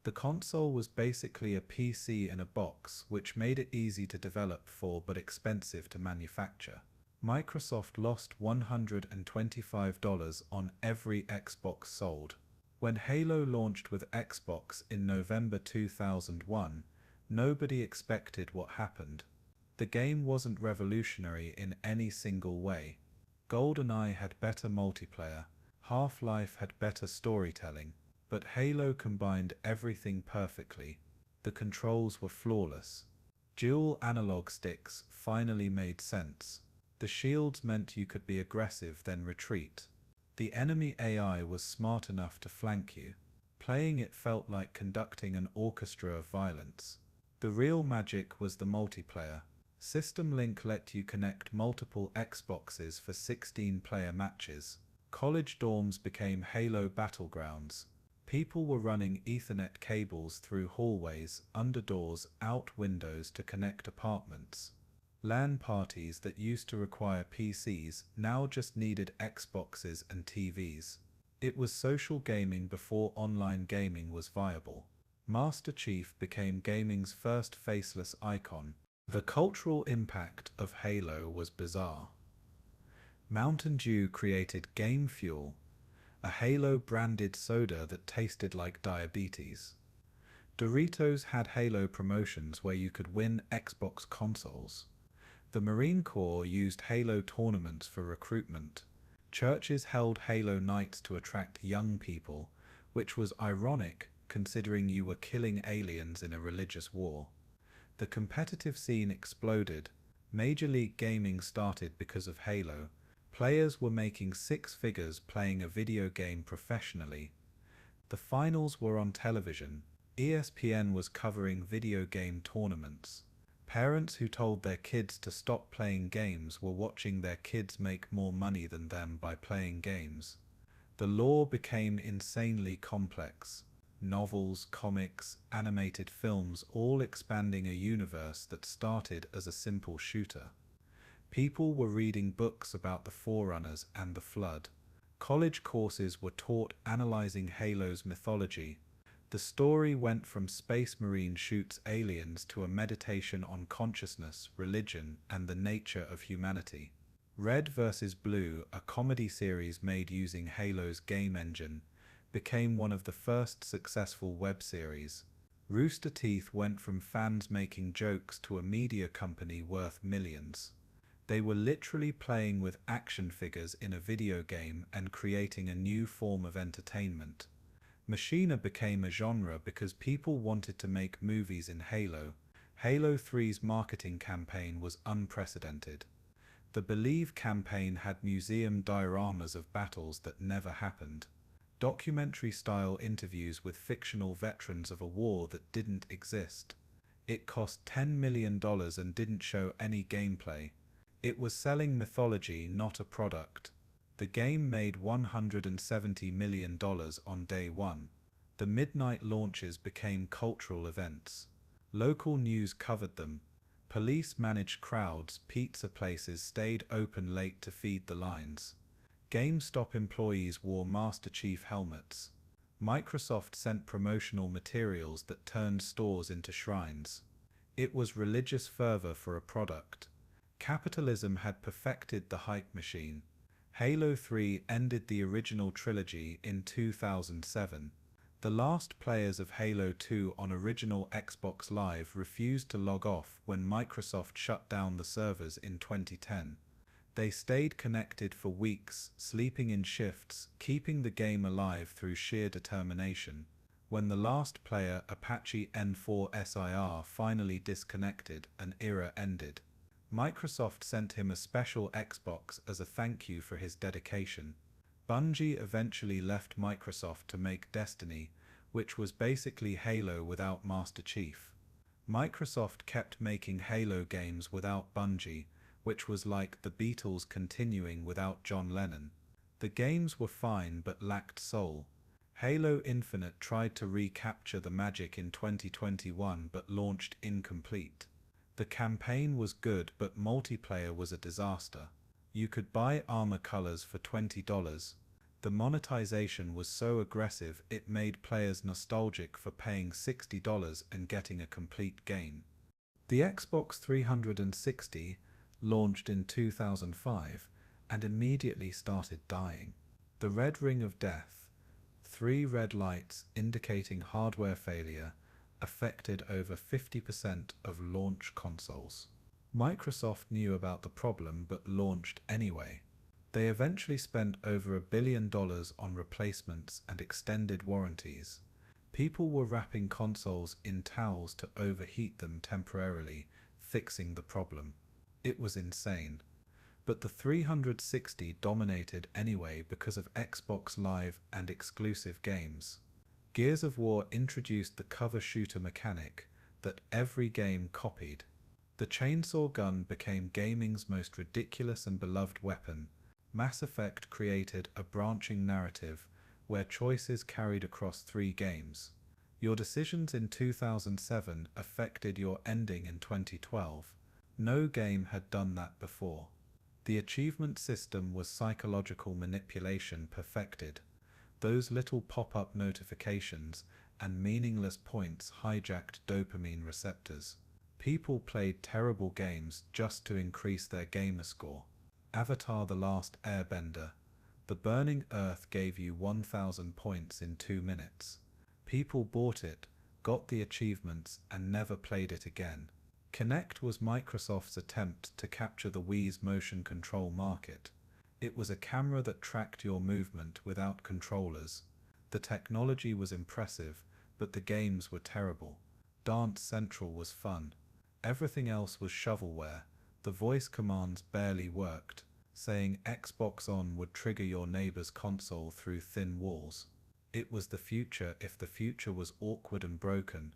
[SPEAKER 1] The console was basically a PC in a box, which made it easy to develop for but expensive to manufacture. Microsoft lost $125 on every Xbox sold. When Halo launched with Xbox in November 2001, nobody expected what happened. The game wasn't revolutionary in any single way. GoldenEye had better multiplayer, Half-Life had better storytelling, but Halo combined everything perfectly. The controls were flawless. Dual analog sticks finally made sense. The shields meant you could be aggressive then retreat. The enemy AI was smart enough to flank you. Playing it felt like conducting an orchestra of violence. The real magic was the multiplayer. System Link let you connect multiple Xboxes for 16-player matches. College dorms became Halo battlegrounds. People were running Ethernet cables through hallways, under doors, out windows to connect apartments. LAN parties that used to require PCs now just needed Xboxes and TVs. It was social gaming before online gaming was viable. Master Chief became gaming's first faceless icon. The cultural impact of Halo was bizarre. Mountain Dew created Game Fuel, a Halo-branded soda that tasted like diabetes. Doritos had Halo promotions where you could win Xbox consoles. The Marine Corps used Halo tournaments for recruitment. Churches held Halo nights to attract young people, which was ironic considering you were killing aliens in a religious war. The competitive scene exploded. Major League Gaming started because of Halo. Players were making six figures playing a video game professionally. The finals were on television. ESPN was covering video game tournaments. Parents who told their kids to stop playing games were watching their kids make more money than them by playing games. The lore became insanely complex. Novels, comics, animated films, all expanding a universe that started as a simple shooter. People were reading books about the Forerunners and the Flood. College courses were taught analyzing Halo's mythology. The story went from Space Marine shoots aliens to a meditation on consciousness, religion, and the nature of humanity. Red vs. Blue, a comedy series made using Halo's game engine, became one of the first successful web series. Rooster Teeth went from fans making jokes to a media company worth millions. They were literally playing with action figures in a video game and creating a new form of entertainment. Machina became a genre because people wanted to make movies in Halo. Halo 3's marketing campaign was unprecedented. The Believe campaign had museum dioramas of battles that never happened. Documentary-style interviews with fictional veterans of a war that didn't exist. It cost $10 million and didn't show any gameplay. It was selling mythology, not a product. The game made $170 million on day one. The midnight launches became cultural events. Local news covered them. Police managed crowds, pizza places stayed open late to feed the lines. GameStop employees wore Master Chief helmets. Microsoft sent promotional materials that turned stores into shrines. It was religious fervor for a product. Capitalism had perfected the hype machine. Halo 3 ended the original trilogy in 2007. The last players of Halo 2 on original Xbox Live refused to log off when Microsoft shut down the servers in 2010. They stayed connected for weeks, sleeping in shifts, keeping the game alive through sheer determination. When the last player, Apache N4SIR, finally disconnected, an era ended. Microsoft sent him a special Xbox as a thank you for his dedication. Bungie eventually left Microsoft to make Destiny, which was basically Halo without Master Chief. Microsoft kept making Halo games without Bungie, which was like the Beatles continuing without John Lennon. The games were fine but lacked soul. Halo Infinite tried to recapture the magic in 2021 but launched incomplete. The campaign was good but multiplayer was a disaster. You could buy armor colors for $20. The monetization was so aggressive it made players nostalgic for paying $60 and getting a complete game. The Xbox 360 launched in 2005 and immediately started dying. The red ring of death, 3 red lights indicating hardware failure, affected over 50% of launch consoles. Microsoft knew about the problem but launched anyway. They eventually spent over $1 billion on replacements and extended warranties. People were wrapping consoles in towels to overheat them temporarily, fixing the problem. It was insane. But the 360 dominated anyway because of Xbox Live and exclusive games. Gears of War introduced the cover shooter mechanic that every game copied. The chainsaw gun became gaming's most ridiculous and beloved weapon. Mass Effect created a branching narrative where choices carried across 3 games. Your decisions in 2007 affected your ending in 2012. No game had done that before. The achievement system was psychological manipulation perfected. Those little pop-up notifications and meaningless points hijacked dopamine receptors. People played terrible games just to increase their gamer score. Avatar: The Last Airbender. The Burning Earth gave you 1,000 points in 2 minutes. People bought it, got the achievements, and never played it again. Kinect was Microsoft's attempt to capture the Wii's motion control market. It was a camera that tracked your movement without controllers. The technology was impressive, but the games were terrible. Dance Central was fun. Everything else was shovelware. The voice commands barely worked. Saying Xbox On would trigger your neighbor's console through thin walls. It was the future if the future was awkward and broken.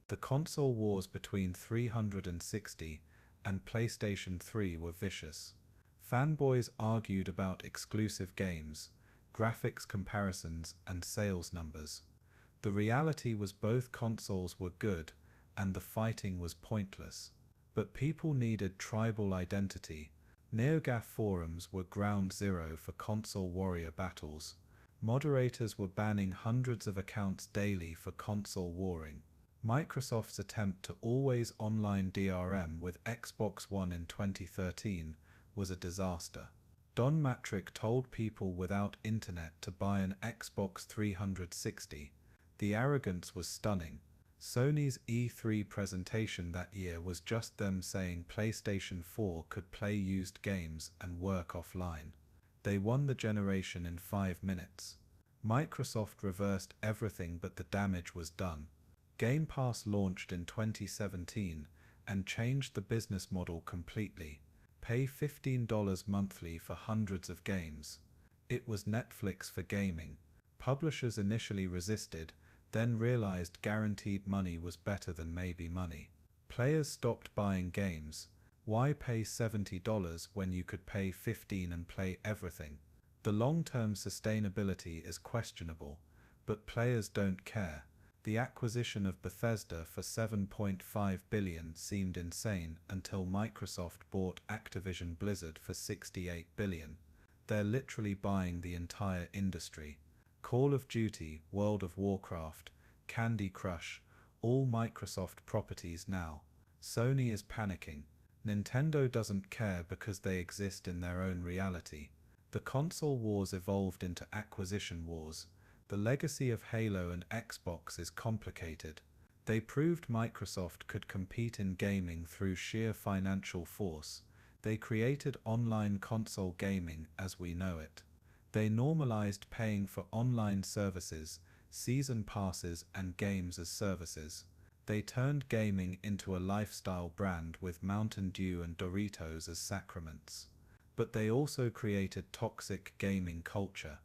[SPEAKER 1] The console wars between 360 and PlayStation 3 were vicious. Fanboys argued about exclusive games, graphics comparisons, and sales numbers. The reality was both consoles were good, and the fighting was pointless. But people needed tribal identity. NeoGAF forums were ground zero for console warrior battles. Moderators were banning hundreds of accounts daily for console warring. Microsoft's attempt to always online DRM with Xbox One in 2013 was a disaster. Don Matrick told people without internet to buy an Xbox 360. The arrogance was stunning. Sony's E3 presentation that year was just them saying PlayStation 4 could play used games and work offline. They won the generation in 5 minutes. Microsoft reversed everything, but the damage was done. Game Pass launched in 2017 and changed the business model completely. Pay $15 monthly for hundreds of games. It was Netflix for gaming. Publishers initially resisted, then realized guaranteed money was better than maybe money. Players stopped buying games. Why pay $70 when you could pay $15 and play everything? The long-term sustainability is questionable, but players don't care. The acquisition of Bethesda for $7.5 billion seemed insane until Microsoft bought Activision Blizzard for $68 billion. They're literally buying the entire industry. Call of Duty, World of Warcraft, Candy Crush, all Microsoft properties now. Sony is panicking. Nintendo doesn't care because they exist in their own reality. The console wars evolved into acquisition wars. The legacy of Halo and Xbox is complicated. They proved Microsoft could compete in gaming through sheer financial force. They created online console gaming as we know it. They normalized paying for online services, season passes, and games as services. They turned gaming into a lifestyle brand with Mountain Dew and Doritos as sacraments. But they also created toxic gaming culture.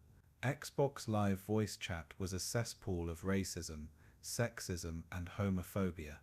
[SPEAKER 1] Xbox Live voice chat was a cesspool of racism, sexism, and homophobia.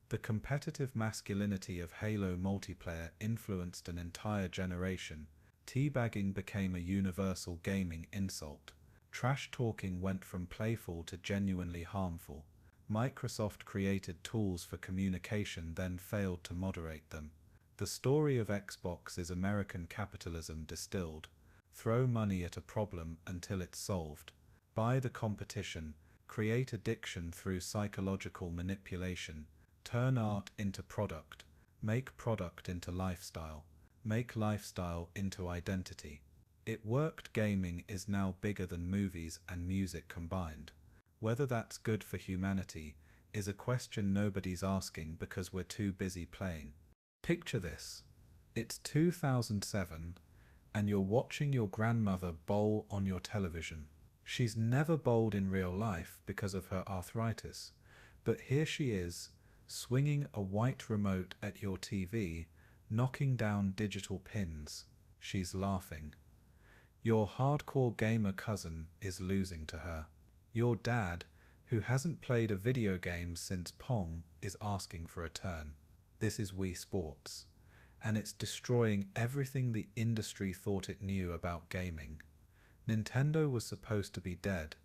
[SPEAKER 1] The competitive masculinity of Halo multiplayer influenced an entire generation. Teabagging became a universal gaming insult. Trash talking went from playful to genuinely harmful. Microsoft created tools for communication, then failed to moderate them. The story of Xbox is American capitalism distilled. Throw money at a problem until it's solved. Buy the competition. Create addiction through psychological manipulation. Turn art into product. Make product into lifestyle. Make lifestyle into identity. It worked. Gaming is now bigger than movies and music combined. Whether that's good for humanity is a question nobody's asking because we're too busy playing. Picture this. It's 2007 and you're watching your grandmother bowl on your television. She's never bowled in real life because of her arthritis, but here she is, swinging a white remote at your TV, knocking down digital pins. She's laughing. Your hardcore gamer cousin is losing to her. Your dad, who hasn't played a video game since Pong, is asking for a turn. This is Wii Sports, and it's destroying everything the industry thought it knew about gaming. Nintendo was supposed to be dead.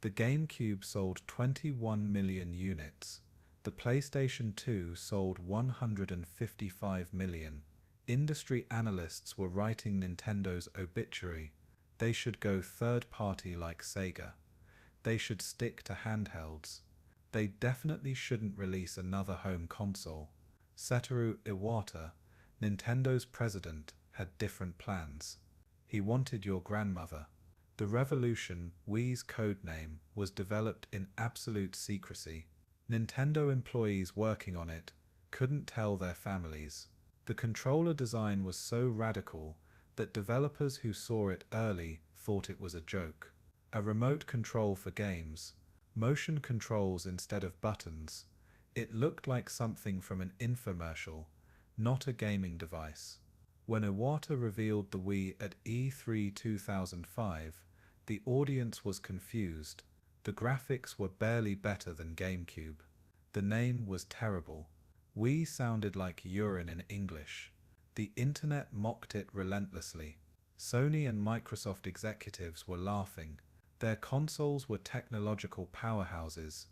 [SPEAKER 1] The GameCube sold 21 million units. The PlayStation 2 sold 155 million. Industry analysts were writing Nintendo's obituary. They should go third-party like Sega. They should stick to handhelds. They definitely shouldn't release another home console. Satoru Iwata, Nintendo's president, had different plans. He wanted your grandmother. The Revolution, Wii's codename, was developed in absolute secrecy. Nintendo employees working on it couldn't tell their families. The controller design was so radical that developers who saw it early thought it was a joke. A remote control for games, motion controls instead of buttons. It looked like something from an infomercial, not a gaming device. When Iwata revealed the Wii at E3 2005, the audience was confused. The graphics were barely better than GameCube. The name was terrible. Wii sounded like urine in English. The internet mocked it relentlessly. Sony and Microsoft executives were laughing. Their consoles were technological powerhouses.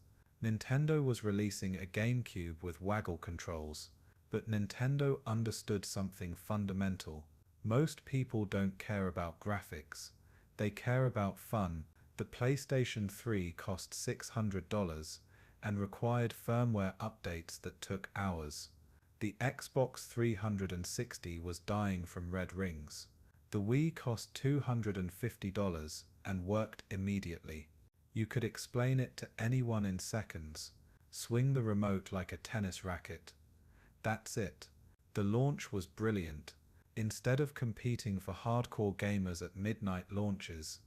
[SPEAKER 1] Nintendo was releasing a GameCube with waggle controls, but Nintendo understood something fundamental. Most people don't care about graphics. They care about fun. The PlayStation 3 cost $600 and required firmware updates that took hours. The Xbox 360 was dying from red rings. The Wii cost $250 and worked immediately. You could explain it to anyone in seconds. Swing the remote like a tennis racket. That's it. The launch was brilliant. Instead of competing for hardcore gamers at midnight launches,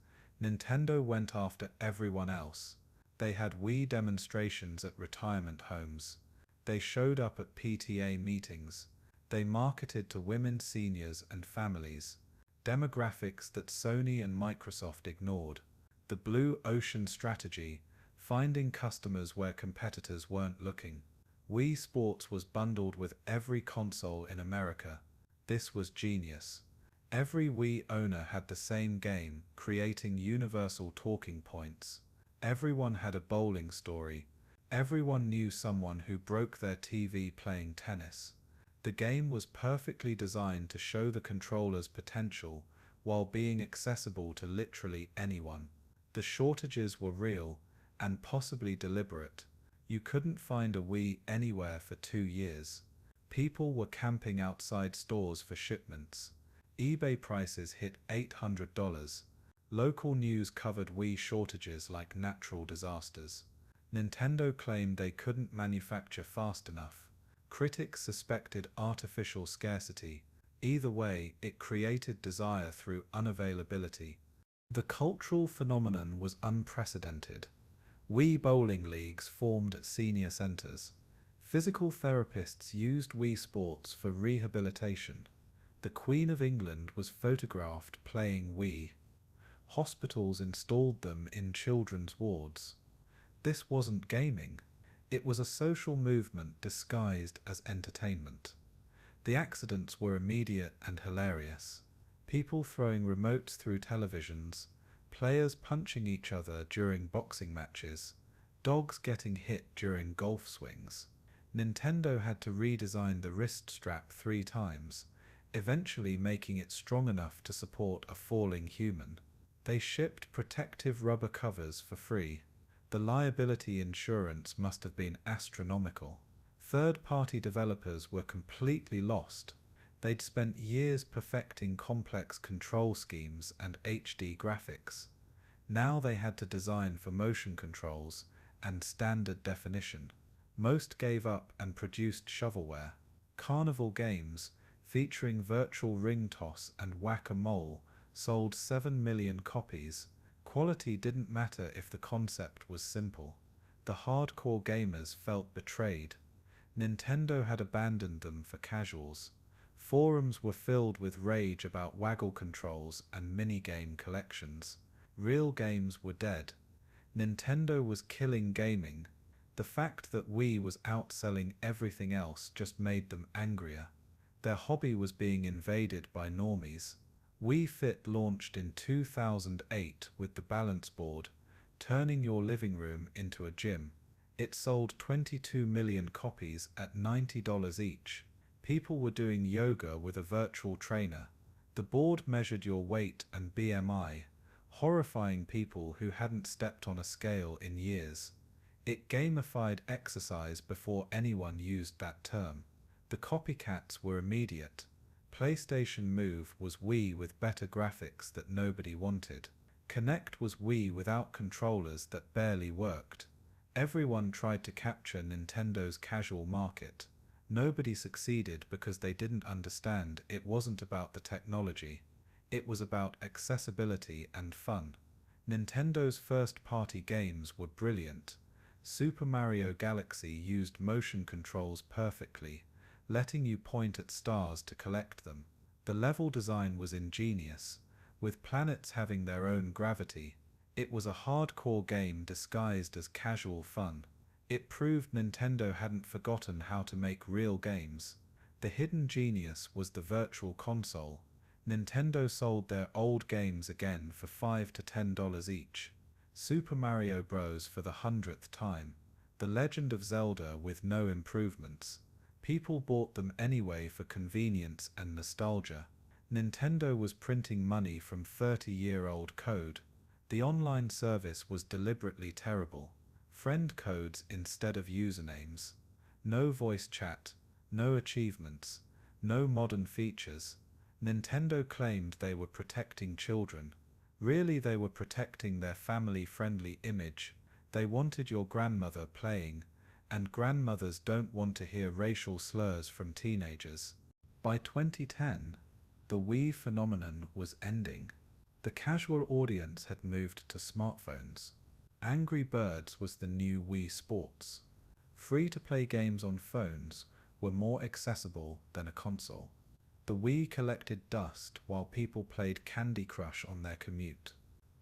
[SPEAKER 1] Nintendo went after everyone else. They had Wii demonstrations at retirement homes. They showed up at PTA meetings. They marketed to women, seniors, and families. Demographics that Sony and Microsoft ignored. The blue ocean strategy, finding customers where competitors weren't looking. Wii Sports was bundled with every console in America. This was genius. Every Wii owner had the same game, creating universal talking points. Everyone had a bowling story. Everyone knew someone who broke their TV playing tennis. The game was perfectly designed to show the controller's potential while being accessible to literally anyone. The shortages were real and possibly deliberate. You couldn't find a Wii anywhere for 2 years. People were camping outside stores for shipments. eBay prices hit $800. Local news covered Wii shortages like natural disasters. Nintendo claimed they couldn't manufacture fast enough. Critics suspected artificial scarcity. Either way, it created desire through unavailability. The cultural phenomenon was unprecedented. Wii bowling leagues formed at senior centers. Physical therapists used Wii Sports for rehabilitation. The Queen of England was photographed playing Wii. Hospitals installed them in children's wards. This wasn't gaming. It was a social movement disguised as entertainment. The accidents were immediate and hilarious. People throwing remotes through televisions, players punching each other during boxing matches, dogs getting hit during golf swings. Nintendo had to redesign the wrist strap 3 times, eventually making it strong enough to support a falling human. They shipped protective rubber covers for free. The liability insurance must have been astronomical. Third-party developers were completely lost. They'd spent years perfecting complex control schemes and HD graphics. Now they had to design for motion controls and standard definition. Most gave up and produced shovelware. Carnival games, featuring virtual ring toss and whack-a-mole, sold 7 million copies. Quality didn't matter if the concept was simple. The hardcore gamers felt betrayed. Nintendo had abandoned them for casuals. Forums were filled with rage about waggle controls and minigame collections. Real games were dead. Nintendo was killing gaming. The fact that Wii was outselling everything else just made them angrier. Their hobby was being invaded by normies. Wii Fit launched in 2008 with the balance board, turning your living room into a gym. It sold 22 million copies at $90 each. People were doing yoga with a virtual trainer. The board measured your weight and BMI, horrifying people who hadn't stepped on a scale in years. It gamified exercise before anyone used that term. The copycats were immediate. PlayStation Move was Wii with better graphics that nobody wanted. Kinect was Wii without controllers that barely worked. Everyone tried to capture Nintendo's casual market. Nobody succeeded because they didn't understand it wasn't about the technology. It was about accessibility and fun. Nintendo's first-party games were brilliant. Super Mario Galaxy used motion controls perfectly, letting you point at stars to collect them. The level design was ingenious, with planets having their own gravity. It was a hardcore game disguised as casual fun. It proved Nintendo hadn't forgotten how to make real games. The hidden genius was the Virtual Console. Nintendo sold their old games again for $5 to $10 each. Super Mario Bros. For the 100th time. The Legend of Zelda with no improvements. People bought them anyway for convenience and nostalgia. Nintendo was printing money from 30-year-old code. The online service was deliberately terrible. Friend codes instead of usernames. No voice chat, no achievements, no modern features. Nintendo claimed they were protecting children. Really, they were protecting their family-friendly image. They wanted your grandmother playing, and grandmothers don't want to hear racial slurs from teenagers. By 2010, the Wii phenomenon was ending. The casual audience had moved to smartphones. Angry Birds was the new Wii Sports. Free-to-play games on phones were more accessible than a console. The Wii collected dust while people played Candy Crush on their commute.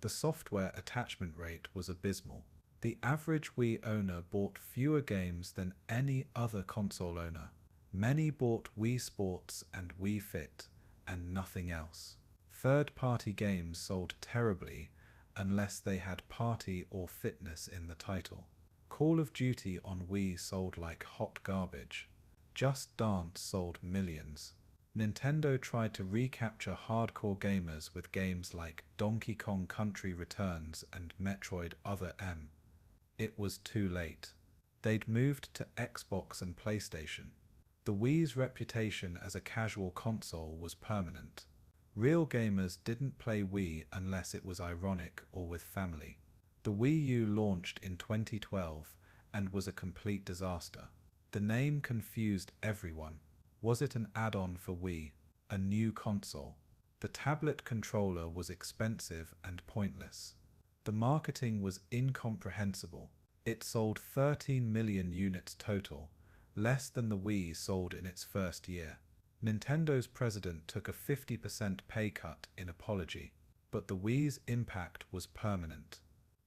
[SPEAKER 1] The software attachment rate was abysmal. The average Wii owner bought fewer games than any other console owner. Many bought Wii Sports and Wii Fit, and nothing else. Third-party games sold terribly unless they had party or fitness in the title. Call of Duty on Wii sold like hot garbage. Just Dance sold millions. Nintendo tried to recapture hardcore gamers with games like Donkey Kong Country Returns and Metroid Other M. It was too late. They'd moved to Xbox and PlayStation. The Wii's reputation as a casual console was permanent. Real gamers didn't play Wii unless it was ironic or with family. The Wii U launched in 2012 and was a complete disaster. The name confused everyone. Was it an add-on for Wii? A new console? The tablet controller was expensive and pointless. The marketing was incomprehensible. It sold 13 million units total, less than the Wii sold in its first year. Nintendo's president took a 50% pay cut in apology, but the Wii's impact was permanent.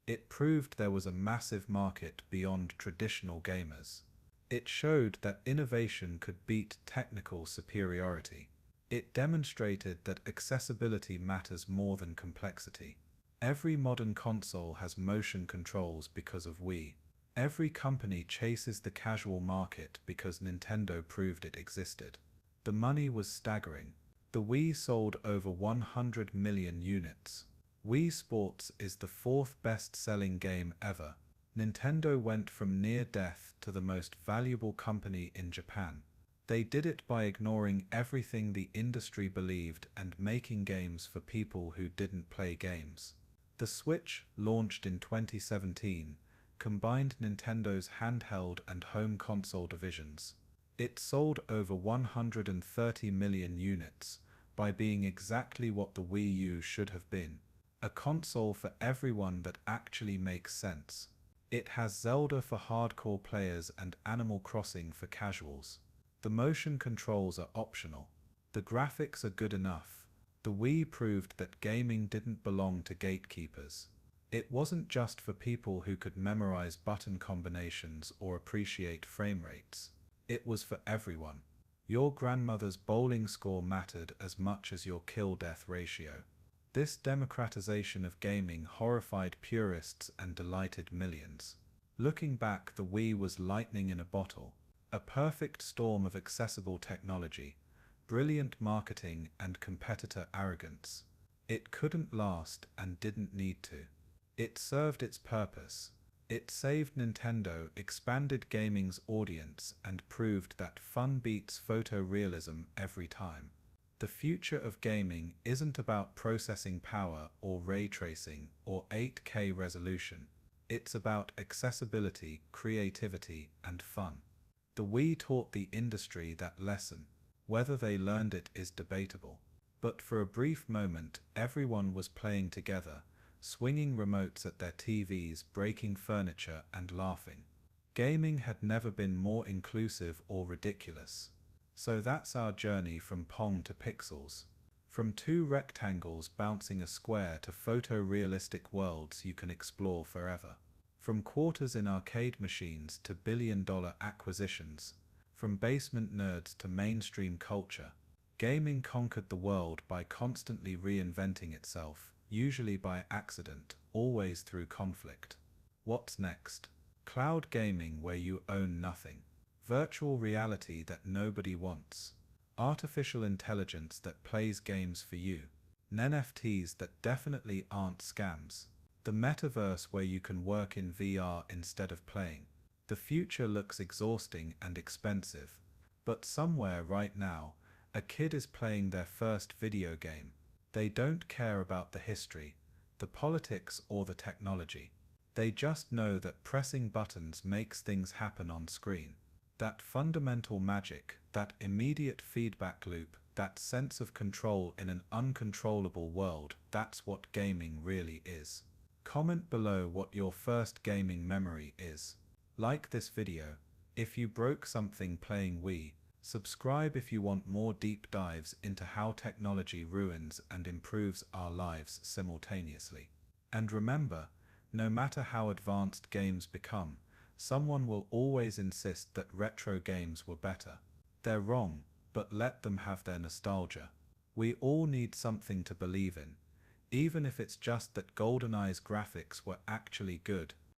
[SPEAKER 1] It proved there was a massive market beyond traditional gamers. It showed that innovation could beat technical superiority. It demonstrated that accessibility matters more than complexity. Every modern console has motion controls because of Wii. Every company chases the casual market because Nintendo proved it existed. The money was staggering. The Wii sold over 100 million units. Wii Sports is the fourth best-selling game ever. Nintendo went from near death to the most valuable company in Japan. They did it by ignoring everything the industry believed and making games for people who didn't play games. The Switch, launched in 2017, combined Nintendo's handheld and home console divisions. It sold over 130 million units by being exactly what the Wii U should have been. A console for everyone that actually makes sense. It has Zelda for hardcore players and Animal Crossing for casuals. The motion controls are optional. The graphics are good enough. The Wii proved that gaming didn't belong to gatekeepers. It wasn't just for people who could memorize button combinations or appreciate frame rates. It was for everyone. Your grandmother's bowling score mattered as much as your kill-death ratio. This democratization of gaming horrified purists and delighted millions. Looking back, the Wii was lightning in a bottle, a perfect storm of accessible technology, brilliant marketing, and competitor arrogance. It couldn't last and didn't need to. It served its purpose. It saved Nintendo, expanded gaming's audience, and proved that fun beats photorealism every time. The future of gaming isn't about processing power or ray tracing or 8K resolution. It's about accessibility, creativity, and fun. The Wii taught the industry that lesson. Whether they learned it is debatable. But for a brief moment, everyone was playing together, swinging remotes at their TVs, breaking furniture, and laughing. Gaming had never been more inclusive or ridiculous. So that's our journey from Pong to pixels. From two rectangles bouncing a square to photorealistic worlds you can explore forever. From quarters in arcade machines to billion-dollar acquisitions. From basement nerds to mainstream culture. Gaming conquered the world by constantly reinventing itself, usually by accident, always through conflict. What's next? Cloud gaming where you own nothing. Virtual reality that nobody wants. Artificial intelligence that plays games for you. NFTs that definitely aren't scams. The metaverse where you can work in VR instead of playing. The future looks exhausting and expensive, but somewhere right now, a kid is playing their first video game. They don't care about the history, the politics, or the technology. They just know that pressing buttons makes things happen on screen. That fundamental magic, that immediate feedback loop, that sense of control in an uncontrollable world, that's what gaming really is. Comment below what your first gaming memory is. Like this video if you broke something playing Wii. Subscribe if you want more deep dives into how technology ruins and improves our lives simultaneously. And remember, no matter how advanced games become, someone will always insist that retro games were better. They're wrong, but let them have their nostalgia. We all need something to believe in, even if it's just that GoldenEye's graphics were actually good.